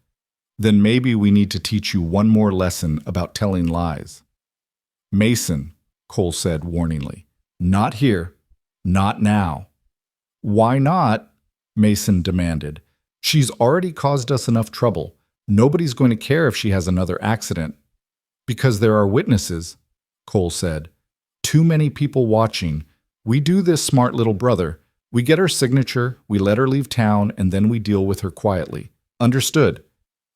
Then maybe we need to teach you one more lesson about telling lies. Mason, Cole said warningly, not here, not now. Why not? Mason demanded. She's already caused us enough trouble. Nobody's going to care if she has another accident. Because there are witnesses, Cole said. Too many people watching. We do this, smart little brother. We get her signature, we let her leave town, and then we deal with her quietly. Understood?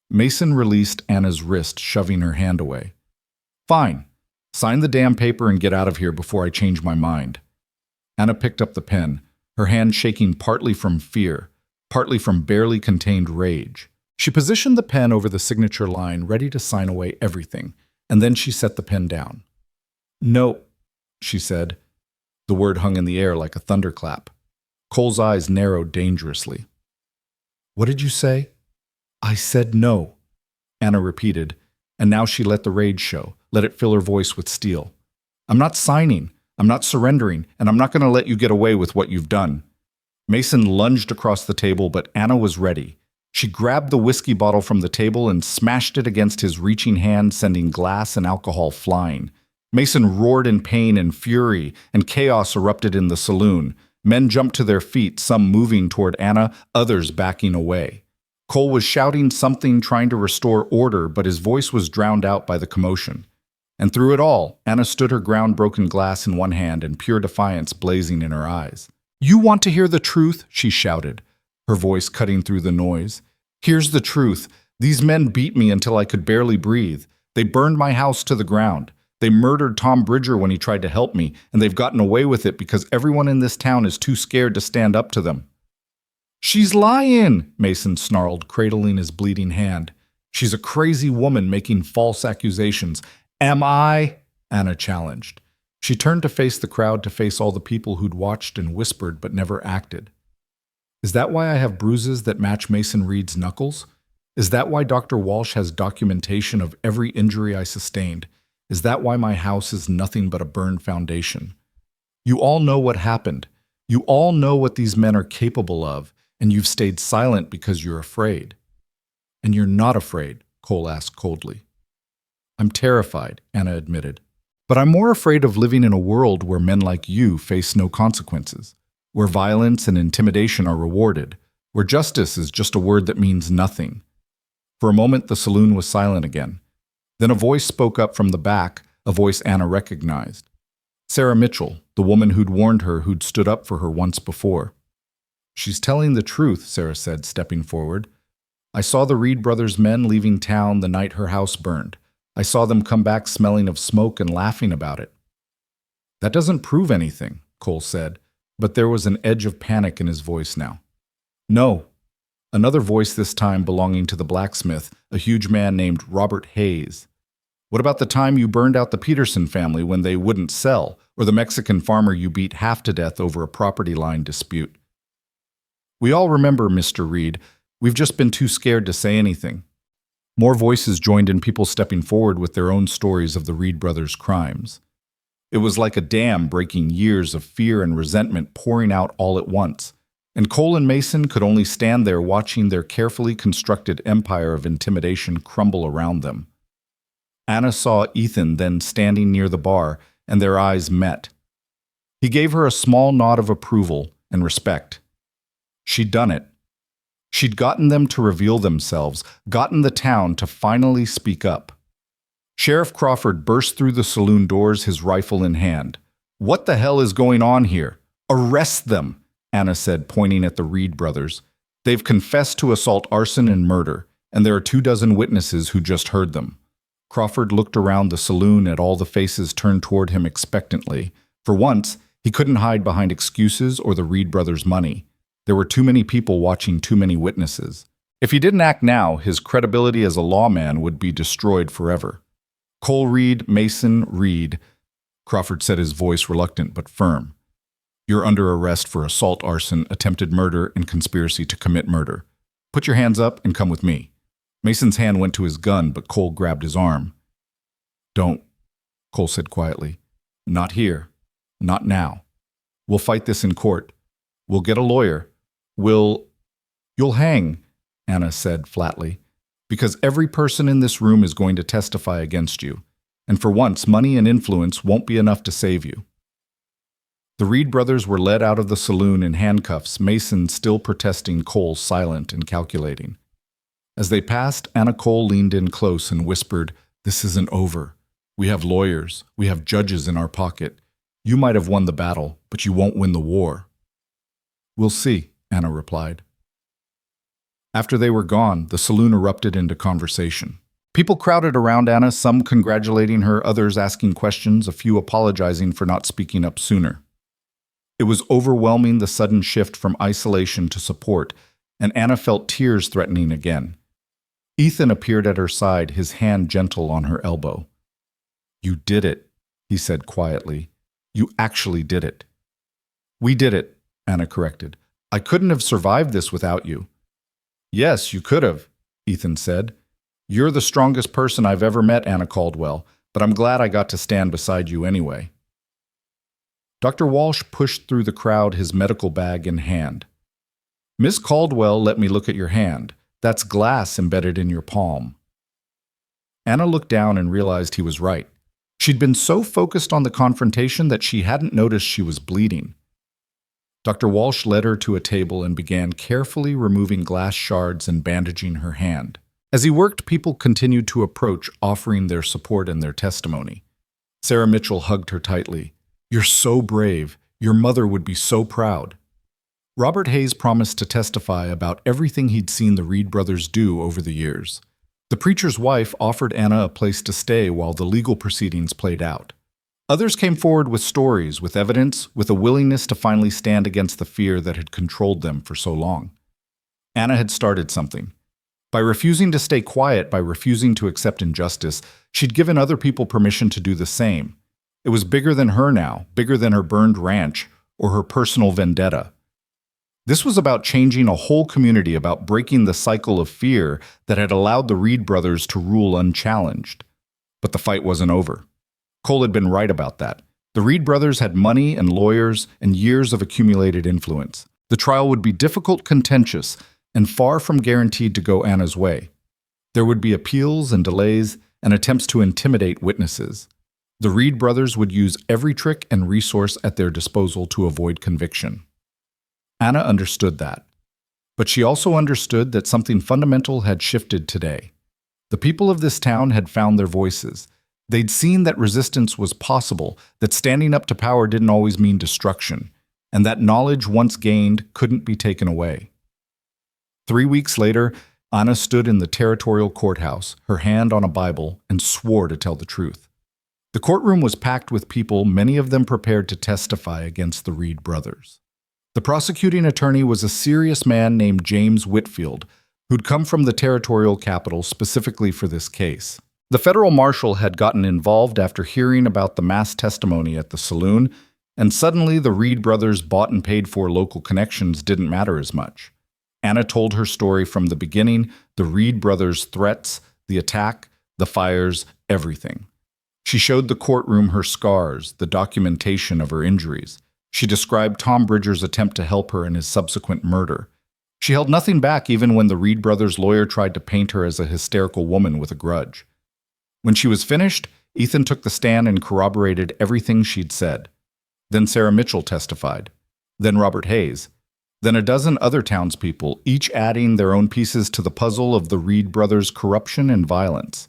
Mason released Anna's wrist, shoving her hand away. Fine. Sign the damn paper and get out of here before I change my mind. Anna picked up the pen, her hand shaking partly from fear, partly from barely contained rage. She positioned the pen over the signature line, ready to sign away everything, and then she set the pen down. "No," she said. The word hung in the air like a thunderclap. Cole's eyes narrowed dangerously. "What did you say?" "I said no," Anna repeated, and now she let the rage show, let it fill her voice with steel. "I'm not signing, I'm not surrendering, and I'm not going to let you get away with what you've done." Mason lunged across the table, but Anna was ready. She grabbed the whiskey bottle from the table and smashed it against his reaching hand, sending glass and alcohol flying. Mason roared in pain and fury, and chaos erupted in the saloon. Men jumped to their feet, some moving toward Anna, others backing away. Cole was shouting something, trying to restore order, but his voice was drowned out by the commotion. And through it all, Anna stood, her ground-broken glass in one hand and pure defiance blazing in her eyes. "You want to hear the truth?" she shouted, her voice cutting through the noise. "Here's the truth. These men beat me until I could barely breathe. They burned my house to the ground. They murdered Tom Bridger when he tried to help me, and they've gotten away with it because everyone in this town is too scared to stand up to them." "She's lying," Mason snarled, cradling his bleeding hand. "She's a crazy woman making false accusations." "Am I?" Anna challenged. She turned to face the crowd, to face all the people who'd watched and whispered but never acted. "Is that why I have bruises that match Mason Reed's knuckles? Is that why Dr. Walsh has documentation of every injury I sustained? Is that why my house is nothing but a burned foundation? You all know what happened. You all know what these men are capable of, and you've stayed silent because you're afraid." "And you're not afraid?" Cole asked coldly. "I'm terrified," Anna admitted. "But I'm more afraid of living in a world where men like you face no consequences, where violence and intimidation are rewarded, where justice is just a word that means nothing." For a moment, the saloon was silent again. Then a voice spoke up from the back, a voice Anna recognized. Sarah Mitchell, the woman who'd warned her, who'd stood up for her once before. "She's telling the truth," Sarah said, stepping forward. "I saw the Reed brothers' men leaving town the night her house burned. I saw them come back smelling of smoke and laughing about it." "That doesn't prove anything," Cole said, but there was an edge of panic in his voice now. "No." Another voice, this time belonging to the blacksmith, a huge man named Robert Hayes. "What about the time you burned out the Peterson family when they wouldn't sell, or the Mexican farmer you beat half to death over a property line dispute?" "We all remember, Mr. Reed. We've just been too scared to say anything." More voices joined in, people stepping forward with their own stories of the Reed brothers' crimes. It was like a dam breaking, years of fear and resentment pouring out all at once. And Cole and Mason could only stand there watching their carefully constructed empire of intimidation crumble around them. Anna saw Ethan then standing near the bar, and their eyes met. He gave her a small nod of approval and respect. She'd done it. She'd gotten them to reveal themselves, gotten the town to finally speak up. Sheriff Crawford burst through the saloon doors, his rifle in hand. "What the hell is going on here? Arrest them!" Anna said, pointing at the Reed brothers. "They've confessed to assault, arson, and murder, and there are 24 witnesses who just heard them." Crawford looked around the saloon at all the faces turned toward him expectantly. For once, he couldn't hide behind excuses or the Reed brothers' money. There were too many people watching too many witnesses. If he didn't act now, his credibility as a lawman would be destroyed forever. "Cole Reed, Mason Reed," Crawford said, his voice reluctant but firm. "You're under arrest for assault, arson, attempted murder, and conspiracy to commit murder. Put your hands up and come with me." Mason's hand went to his gun, but Cole grabbed his arm. "Don't," Cole said quietly. "Not here. Not now. We'll fight this in court. We'll get a lawyer. You'll hang," Anna said flatly, "because every person in this room is going to testify against you. And for once, money and influence won't be enough to save you." The Reed brothers were led out of the saloon in handcuffs, Mason still protesting, Cole silent and calculating. As they passed, Anna Cole leaned in close and whispered, "This isn't over. We have lawyers. We have judges in our pocket. You might have won the battle, but you won't win the war." "We'll see," Anna replied. After they were gone, the saloon erupted into conversation. People crowded around Anna, some congratulating her, others asking questions, a few apologizing for not speaking up sooner. It was overwhelming, the sudden shift from isolation to support, and Anna felt tears threatening again. Ethan appeared at her side, his hand gentle on her elbow. "You did it," he said quietly. "You actually did it." "We did it," Anna corrected. "I couldn't have survived this without you." "Yes, you could have," Ethan said. "You're the strongest person I've ever met, Anna Caldwell, but I'm glad I got to stand beside you anyway." Dr. Walsh pushed through the crowd, his medical bag in hand. "Miss Caldwell, let me look at your hand. That's glass embedded in your palm." Anna looked down and realized he was right. She'd been so focused on the confrontation that she hadn't noticed she was bleeding. Dr. Walsh led her to a table and began carefully removing glass shards and bandaging her hand. As he worked, people continued to approach, offering their support and their testimony. Sarah Mitchell hugged her tightly. "You're so brave. Your mother would be so proud." Robert Hayes promised to testify about everything he'd seen the Reed brothers do over the years. The preacher's wife offered Anna a place to stay while the legal proceedings played out. Others came forward with stories, with evidence, with a willingness to finally stand against the fear that had controlled them for so long. Anna had started something. By refusing to stay quiet, by refusing to accept injustice, she'd given other people permission to do the same. It was bigger than her now, bigger than her burned ranch or her personal vendetta. This was about changing a whole community, about breaking the cycle of fear that had allowed the Reed brothers to rule unchallenged. But the fight wasn't over. Cole had been right about that. The Reed brothers had money and lawyers and years of accumulated influence. The trial would be difficult, contentious, and far from guaranteed to go Anna's way. There would be appeals and delays and attempts to intimidate witnesses. The Reed brothers would use every trick and resource at their disposal to avoid conviction. Anna understood that. But she also understood that something fundamental had shifted today. The people of this town had found their voices. They'd seen that resistance was possible, that standing up to power didn't always mean destruction, and that knowledge once gained couldn't be taken away. 3 weeks later, Anna stood in the territorial courthouse, her hand on a Bible, and swore to tell the truth. The courtroom was packed with people, many of them prepared to testify against the Reed brothers. The prosecuting attorney was a serious man named James Whitfield, who'd come from the territorial capital specifically for this case. The federal marshal had gotten involved after hearing about the mass testimony at the saloon, and suddenly the Reed brothers' bought and paid for local connections didn't matter as much. Anna told her story from the beginning, the Reed brothers' threats, the attack, the fires, everything. She showed the courtroom her scars, the documentation of her injuries. She described Tom Bridger's attempt to help her in his subsequent murder. She held nothing back even when the Reed brothers' lawyer tried to paint her as a hysterical woman with a grudge. When she was finished, Ethan took the stand and corroborated everything she'd said. Then Sarah Mitchell testified. Then Robert Hayes. Then a dozen other townspeople, each adding their own pieces to the puzzle of the Reed brothers' corruption and violence.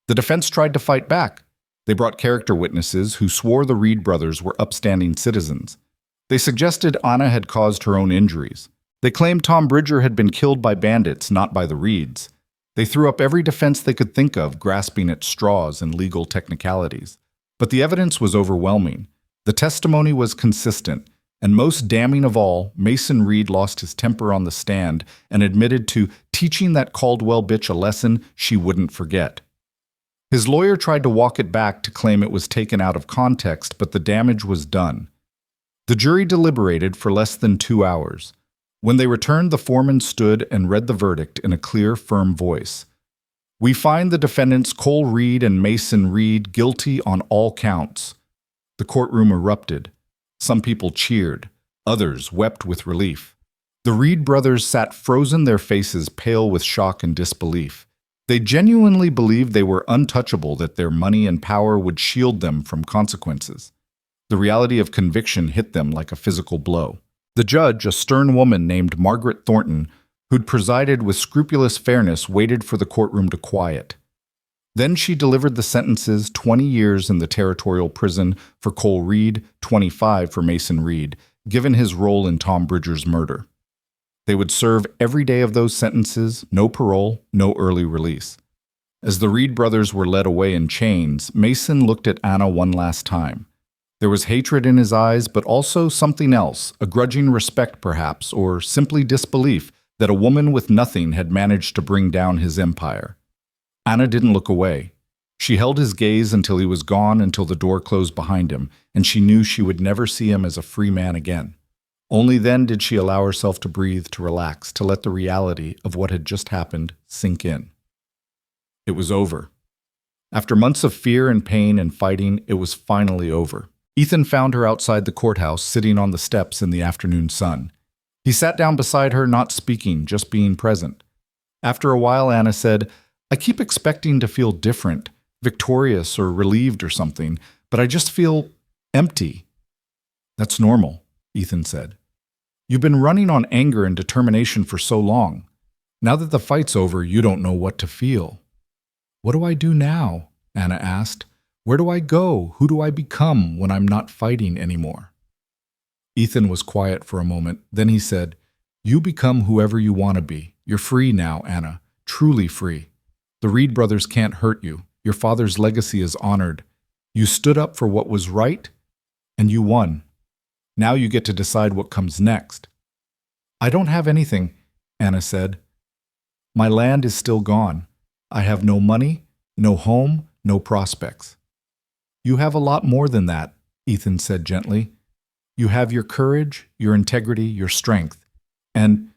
The defense tried to fight back. They brought character witnesses who swore the Reed brothers were upstanding citizens. They suggested Anna had caused her own injuries. They claimed Tom Bridger had been killed by bandits, not by the Reeds. They threw up every defense they could think of, grasping at straws and legal technicalities. But the evidence was overwhelming. The testimony was consistent, and most damning of all, Mason Reed lost his temper on the stand and admitted to teaching that Caldwell bitch a lesson she wouldn't forget. His lawyer tried to walk it back to claim it was taken out of context, but the damage was done. The jury deliberated for less than 2 hours. When they returned, the foreman stood and read the verdict in a clear, firm voice. "We find the defendants Cole Reed and Mason Reed guilty on all counts." The courtroom erupted. Some people cheered. Others wept with relief. The Reed brothers sat frozen, their faces pale with shock and disbelief. They genuinely believed they were untouchable, that their money and power would shield them from consequences. The reality of conviction hit them like a physical blow. The judge, a stern woman named Margaret Thornton, who'd presided with scrupulous fairness, waited for the courtroom to quiet. Then she delivered the sentences: 20 years in the territorial prison for Cole Reed, 25 for Mason Reed, given his role in Tom Bridger's murder. They would serve every day of those sentences, no parole, no early release. As the Reed brothers were led away in chains, Mason looked at Anna one last time. There was hatred in his eyes, but also something else, a grudging respect perhaps, or simply disbelief that a woman with nothing had managed to bring down his empire. Anna didn't look away. She held his gaze until he was gone, until the door closed behind him, and she knew she would never see him as a free man again. Only then did she allow herself to breathe, to relax, to let the reality of what had just happened sink in. It was over. After months of fear and pain and fighting, it was finally over. Ethan found her outside the courthouse, sitting on the steps in the afternoon sun. He sat down beside her, not speaking, just being present. After a while, Anna said, "I keep expecting to feel different, victorious or relieved or something, but I just feel empty." "That's normal," Ethan said. "You've been running on anger and determination for so long. Now that the fight's over, you don't know what to feel." "What do I do now?" Anna asked. "Where do I go? Who do I become when I'm not fighting anymore?" Ethan was quiet for a moment. Then he said, "You become whoever you want to be. You're free now, Anna, truly free. The Reed brothers can't hurt you. Your father's legacy is honored. You stood up for what was right, and you won. Now you get to decide what comes next." "I don't have anything," Anna said. "My land is still gone. I have no money, no home, no prospects." "You have a lot more than that," Ethan said gently. "You have your courage, your integrity, your strength. And,"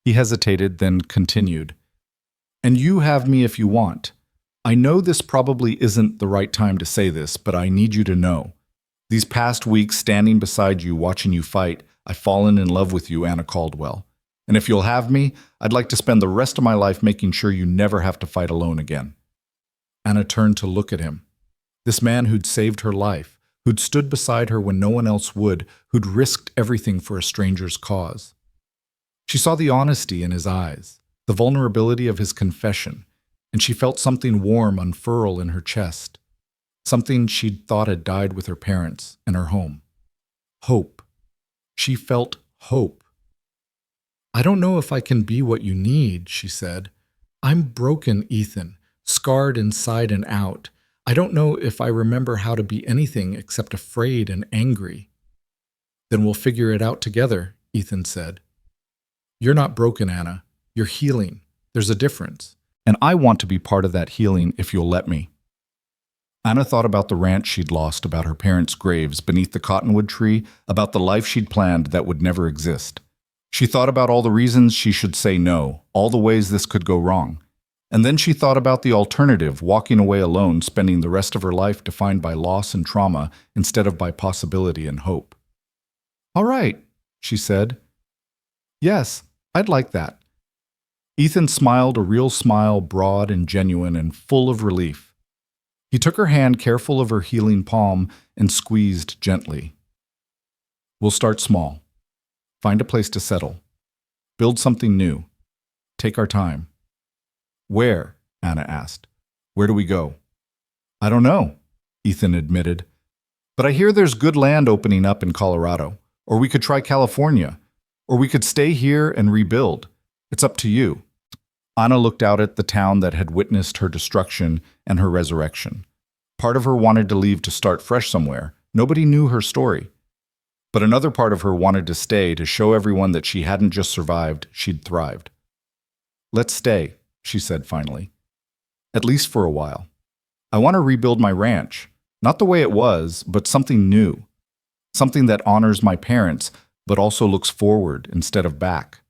he hesitated, then continued, "and you have me if you want. I know this probably isn't the right time to say this, but I need you to know. These past weeks, standing beside you, watching you fight, I've fallen in love with you, Anna Caldwell. And if you'll have me, I'd like to spend the rest of my life making sure you never have to fight alone again." Anna turned to look at him. This man who'd saved her life, who'd stood beside her when no one else would, who'd risked everything for a stranger's cause. She saw the honesty in his eyes, the vulnerability of his confession, and she felt something warm unfurl in her chest, something she'd thought had died with her parents and her home. Hope. She felt hope. "I don't know if I can be what you need," she said. "I'm broken, Ethan, scarred inside and out. I don't know if I remember how to be anything except afraid and angry." "Then we'll figure it out together," Ethan said. "You're not broken, Anna. You're healing. There's a difference. And I want to be part of that healing if you'll let me." Anna thought about the ranch she'd lost, about her parents' graves beneath the cottonwood tree, about the life she'd planned that would never exist. She thought about all the reasons she should say no, all the ways this could go wrong. And then she thought about the alternative, walking away alone, spending the rest of her life defined by loss and trauma instead of by possibility and hope. "All right," she said. "Yes, I'd like that." Ethan smiled, a real smile, broad and genuine and full of relief. He took her hand, careful of her healing palm, and squeezed gently. "We'll start small. Find a place to settle. Build something new. Take our time." "Where?" Anna asked. "Where do we go?" "I don't know," Ethan admitted. "But I hear there's good land opening up in Colorado. Or we could try California. Or we could stay here and rebuild. It's up to you." Anna looked out at the town that had witnessed her destruction and her resurrection. Part of her wanted to leave to start fresh somewhere. Nobody knew her story. But another part of her wanted to stay to show everyone that she hadn't just survived, she'd thrived. "Let's stay," she said finally. "At least for a while. I want to rebuild my ranch. Not the way it was, but something new. Something that honors my parents, but also looks forward instead of back."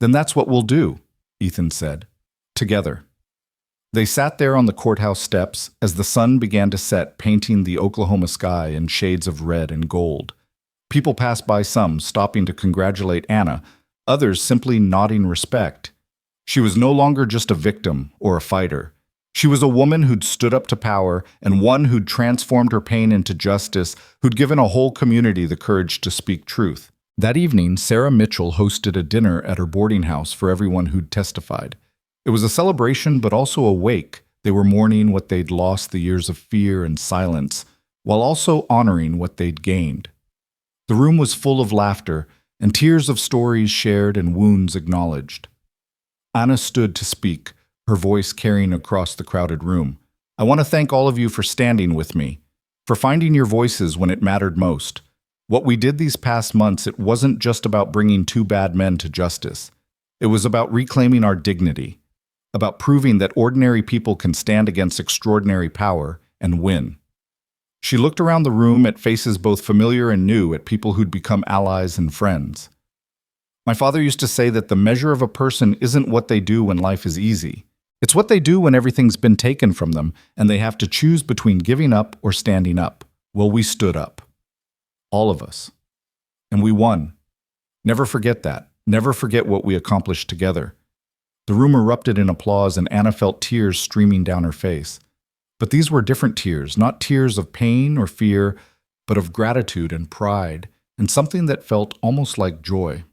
"Then that's what we'll do," Ethan said. "Together." They sat there on the courthouse steps as the sun began to set, painting the Oklahoma sky in shades of red and gold. People passed by, some stopping to congratulate Anna, others simply nodding respect. She was no longer just a victim or a fighter. She was a woman who'd stood up to power, and one who'd transformed her pain into justice, who'd given a whole community the courage to speak truth. That evening, Sarah Mitchell hosted a dinner at her boarding house for everyone who'd testified. It was a celebration, but also a wake. They were mourning what they'd lost, the years of fear and silence, while also honoring what they'd gained. The room was full of laughter, and tears of stories shared and wounds acknowledged. Anna stood to speak, her voice carrying across the crowded room. "I want to thank all of you for standing with me. for finding your voices when it mattered most. What we did these past months, it wasn't just about bringing two bad men to justice. It was about reclaiming our dignity, about proving that ordinary people can stand against extraordinary power and win. She looked around the room at faces both familiar and new, at people who'd become allies and friends. My father used to say that the measure of a person isn't what they do when life is easy. It's what they do when everything's been taken from them and they have to choose between giving up or standing up. Well, we stood up. All of us. And we won. Never forget that. Never forget what we accomplished together. The room erupted in applause and Anna felt tears streaming down her face. But these were different tears, not tears of pain or fear, but of gratitude and pride, and something that felt almost like joy.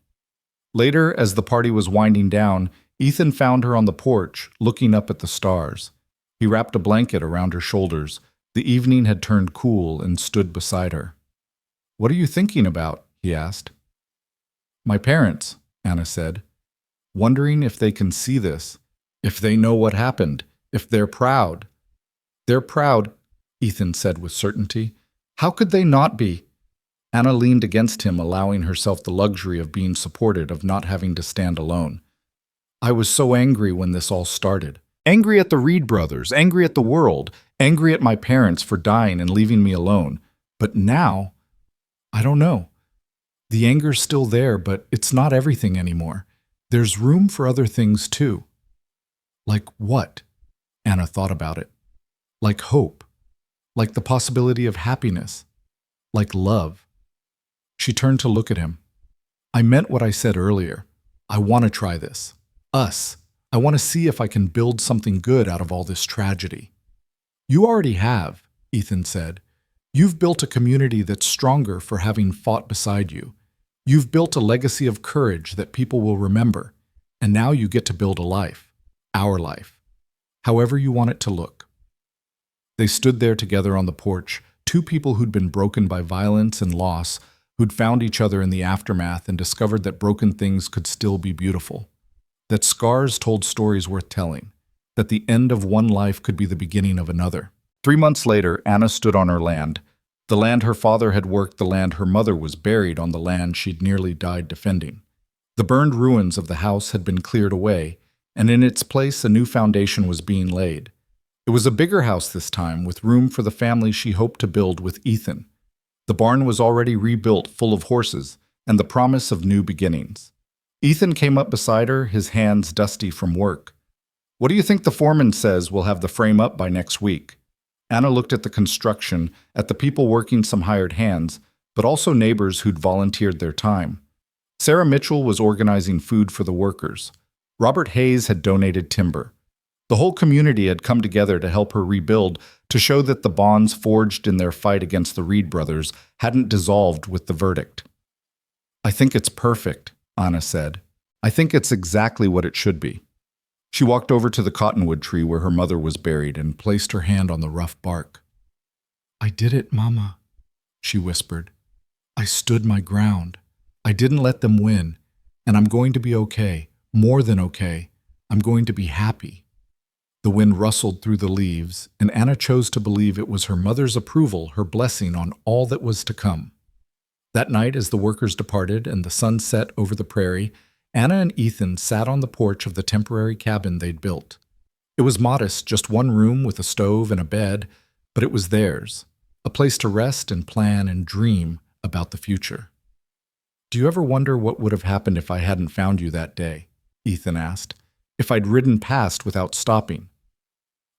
Later, as the party was winding down, Ethan found her on the porch, looking up at the stars. He wrapped a blanket around her shoulders. The evening had turned cool and stood beside her. "What are you thinking about?" he asked. "My parents," Anna said, "wondering if they can see this, if they know what happened, if they're proud." "They're proud," Ethan said with certainty. "How could they not be?" Anna leaned against him, allowing herself the luxury of being supported, of not having to stand alone. "I was so angry when this all started. Angry at the Reed brothers, angry at the world, angry at my parents for dying and leaving me alone. But now, I don't know. The anger's still there, but it's not everything anymore. There's room for other things too." "Like what?" Anna thought about it. "Like hope. Like the possibility of happiness. Like love." She turned to look at him. "I meant what I said earlier. I want to try this. Us. I want to see if I can build something good out of all this tragedy." "You already have," Ethan said. "You've built a community that's stronger for having fought beside you. You've built a legacy of courage that people will remember. And now you get to build a life. Our life. However you want it to look." They stood there together on the porch, two people who'd been broken by violence and loss, who'd found each other in the aftermath and discovered that broken things could still be beautiful. That scars told stories worth telling. That the end of one life could be the beginning of another. 3 months later, Anna stood on her land. The land her father had worked, the land her mother was buried on, the land she'd nearly died defending. The burned ruins of the house had been cleared away, and in its place a new foundation was being laid. It was a bigger house this time, with room for the family she hoped to build with Ethan. The barn was already rebuilt, full of horses, and the promise of new beginnings. Ethan came up beside her, his hands dusty from work. "What do you think the foreman says we'll have the frame up by next week?" Anna looked at the construction, at the people working, some hired hands, but also neighbors who'd volunteered their time. Sarah Mitchell was organizing food for the workers. Robert Hayes had donated timber. The whole community had come together to help her rebuild, to show that the bonds forged in their fight against the Reed brothers hadn't dissolved with the verdict. "I think it's perfect," Anna said. "I think it's exactly what it should be." She walked over to the cottonwood tree where her mother was buried and placed her hand on the rough bark. "I did it, Mama," she whispered. "I stood my ground. I didn't let them win, and I'm going to be okay, more than okay. I'm going to be happy." The wind rustled through the leaves, and Anna chose to believe it was her mother's approval, her blessing on all that was to come. That night, as the workers departed and the sun set over the prairie, Anna and Ethan sat on the porch of the temporary cabin they'd built. It was modest, just one room with a stove and a bed, but it was theirs, a place to rest and plan and dream about the future. "Do you ever wonder what would have happened if I hadn't found you that day?" Ethan asked. "If I'd ridden past without stopping?"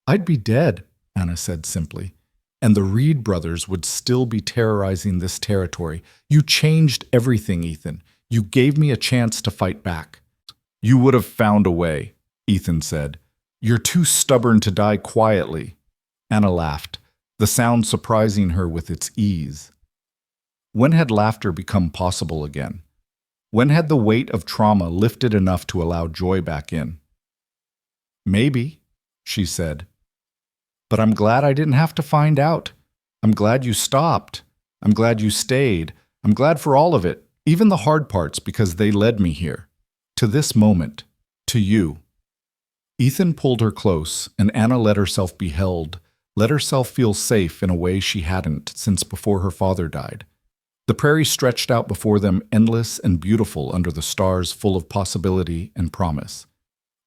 "I'd be dead," Anna said simply, "and the Reed brothers would still be terrorizing this territory. You changed everything, Ethan. You gave me a chance to fight back." "You would have found a way," Ethan said. "You're too stubborn to die quietly." Anna laughed, the sound surprising her with its ease. When had laughter become possible again? When had the weight of trauma lifted enough to allow joy back in? "Maybe," she said. "But I'm glad I didn't have to find out. I'm glad you stopped. I'm glad you stayed. I'm glad for all of it, even the hard parts, because they led me here. To this moment. To you." Ethan pulled her close, and Anna let herself be held, let herself feel safe in a way she hadn't since before her father died. The prairie stretched out before them, endless and beautiful under the stars, full of possibility and promise.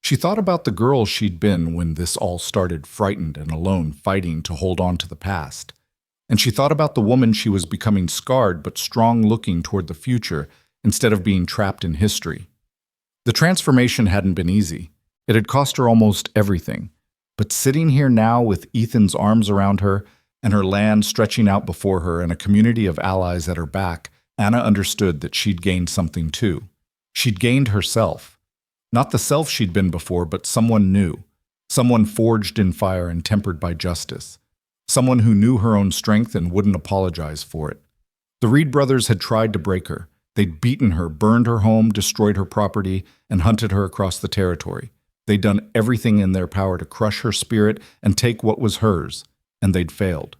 She thought about the girl she'd been when this all started, frightened and alone, fighting to hold on to the past. And she thought about the woman she was becoming, scarred but strong, looking toward the future instead of being trapped in history. The transformation hadn't been easy. It had cost her almost everything. But sitting here now with Ethan's arms around her and her land stretching out before her and a community of allies at her back, Anna understood that she'd gained something too. She'd gained herself. Not the self she'd been before, but someone new. Someone forged in fire and tempered by justice. Someone who knew her own strength and wouldn't apologize for it. The Reed brothers had tried to break her. They'd beaten her, burned her home, destroyed her property, and hunted her across the territory. They'd done everything in their power to crush her spirit and take what was hers, and they'd failed.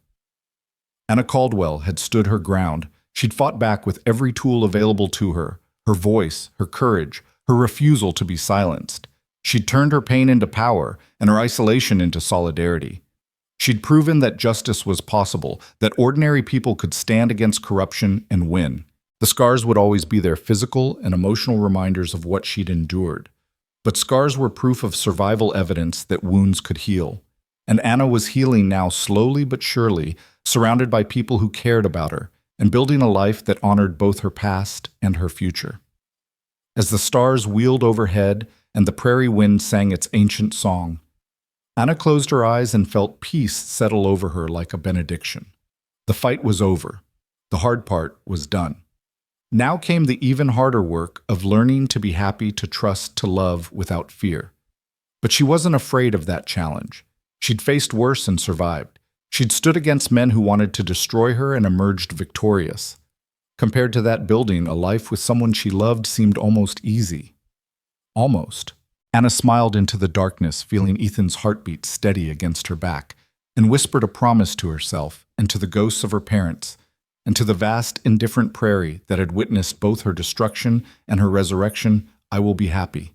Anna Caldwell had stood her ground. She'd fought back with every tool available to her, her voice, her courage, her refusal to be silenced. She'd turned her pain into power and her isolation into solidarity. She'd proven that justice was possible, that ordinary people could stand against corruption and win. The scars would always be there, physical and emotional reminders of what she'd endured. But scars were proof of survival, evidence that wounds could heal. And Anna was healing now, slowly but surely, surrounded by people who cared about her, and building a life that honored both her past and her future. As the stars wheeled overhead and the prairie wind sang its ancient song, Anna closed her eyes and felt peace settle over her like a benediction. The fight was over. The hard part was done. Now came the even harder work of learning to be happy, to trust, to love without fear. But she wasn't afraid of that challenge. She'd faced worse and survived. She'd stood against men who wanted to destroy her and emerged victorious. Compared to that building, a life with someone she loved seemed almost easy. Almost. Anna smiled into the darkness, feeling Ethan's heartbeat steady against her back, and whispered a promise to herself and to the ghosts of her parents, and to the vast, indifferent prairie that had witnessed both her destruction and her resurrection. I will be happy.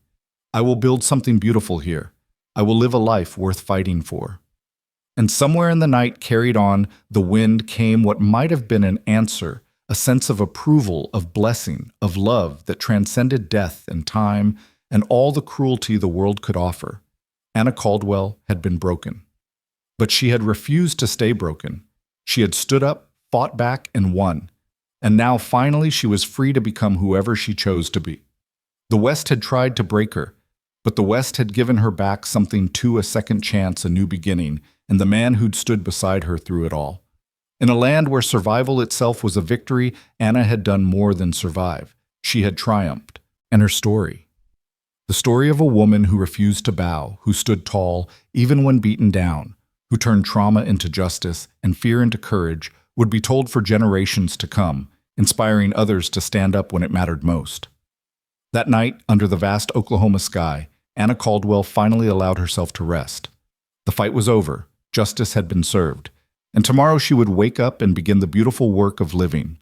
I will build something beautiful here. I will live a life worth fighting for. And somewhere in the night, carried on the wind, came what might have been an answer, a sense of approval, of blessing, of love that transcended death and time and all the cruelty the world could offer. Anna Caldwell had been broken. But she had refused to stay broken. She had stood up, fought back, and won. And now finally she was free to become whoever she chose to be. The West had tried to break her, but the West had given her back something too, a second chance, a new beginning, and the man who'd stood beside her through it all. In a land where survival itself was a victory, Anna had done more than survive. She had triumphed. And her story. The story of a woman who refused to bow, who stood tall even when beaten down, who turned trauma into justice and fear into courage, would be told for generations to come, inspiring others to stand up when it mattered most. That night, under the vast Oklahoma sky, Anna Caldwell finally allowed herself to rest. The fight was over, justice had been served, and tomorrow she would wake up and begin the beautiful work of living.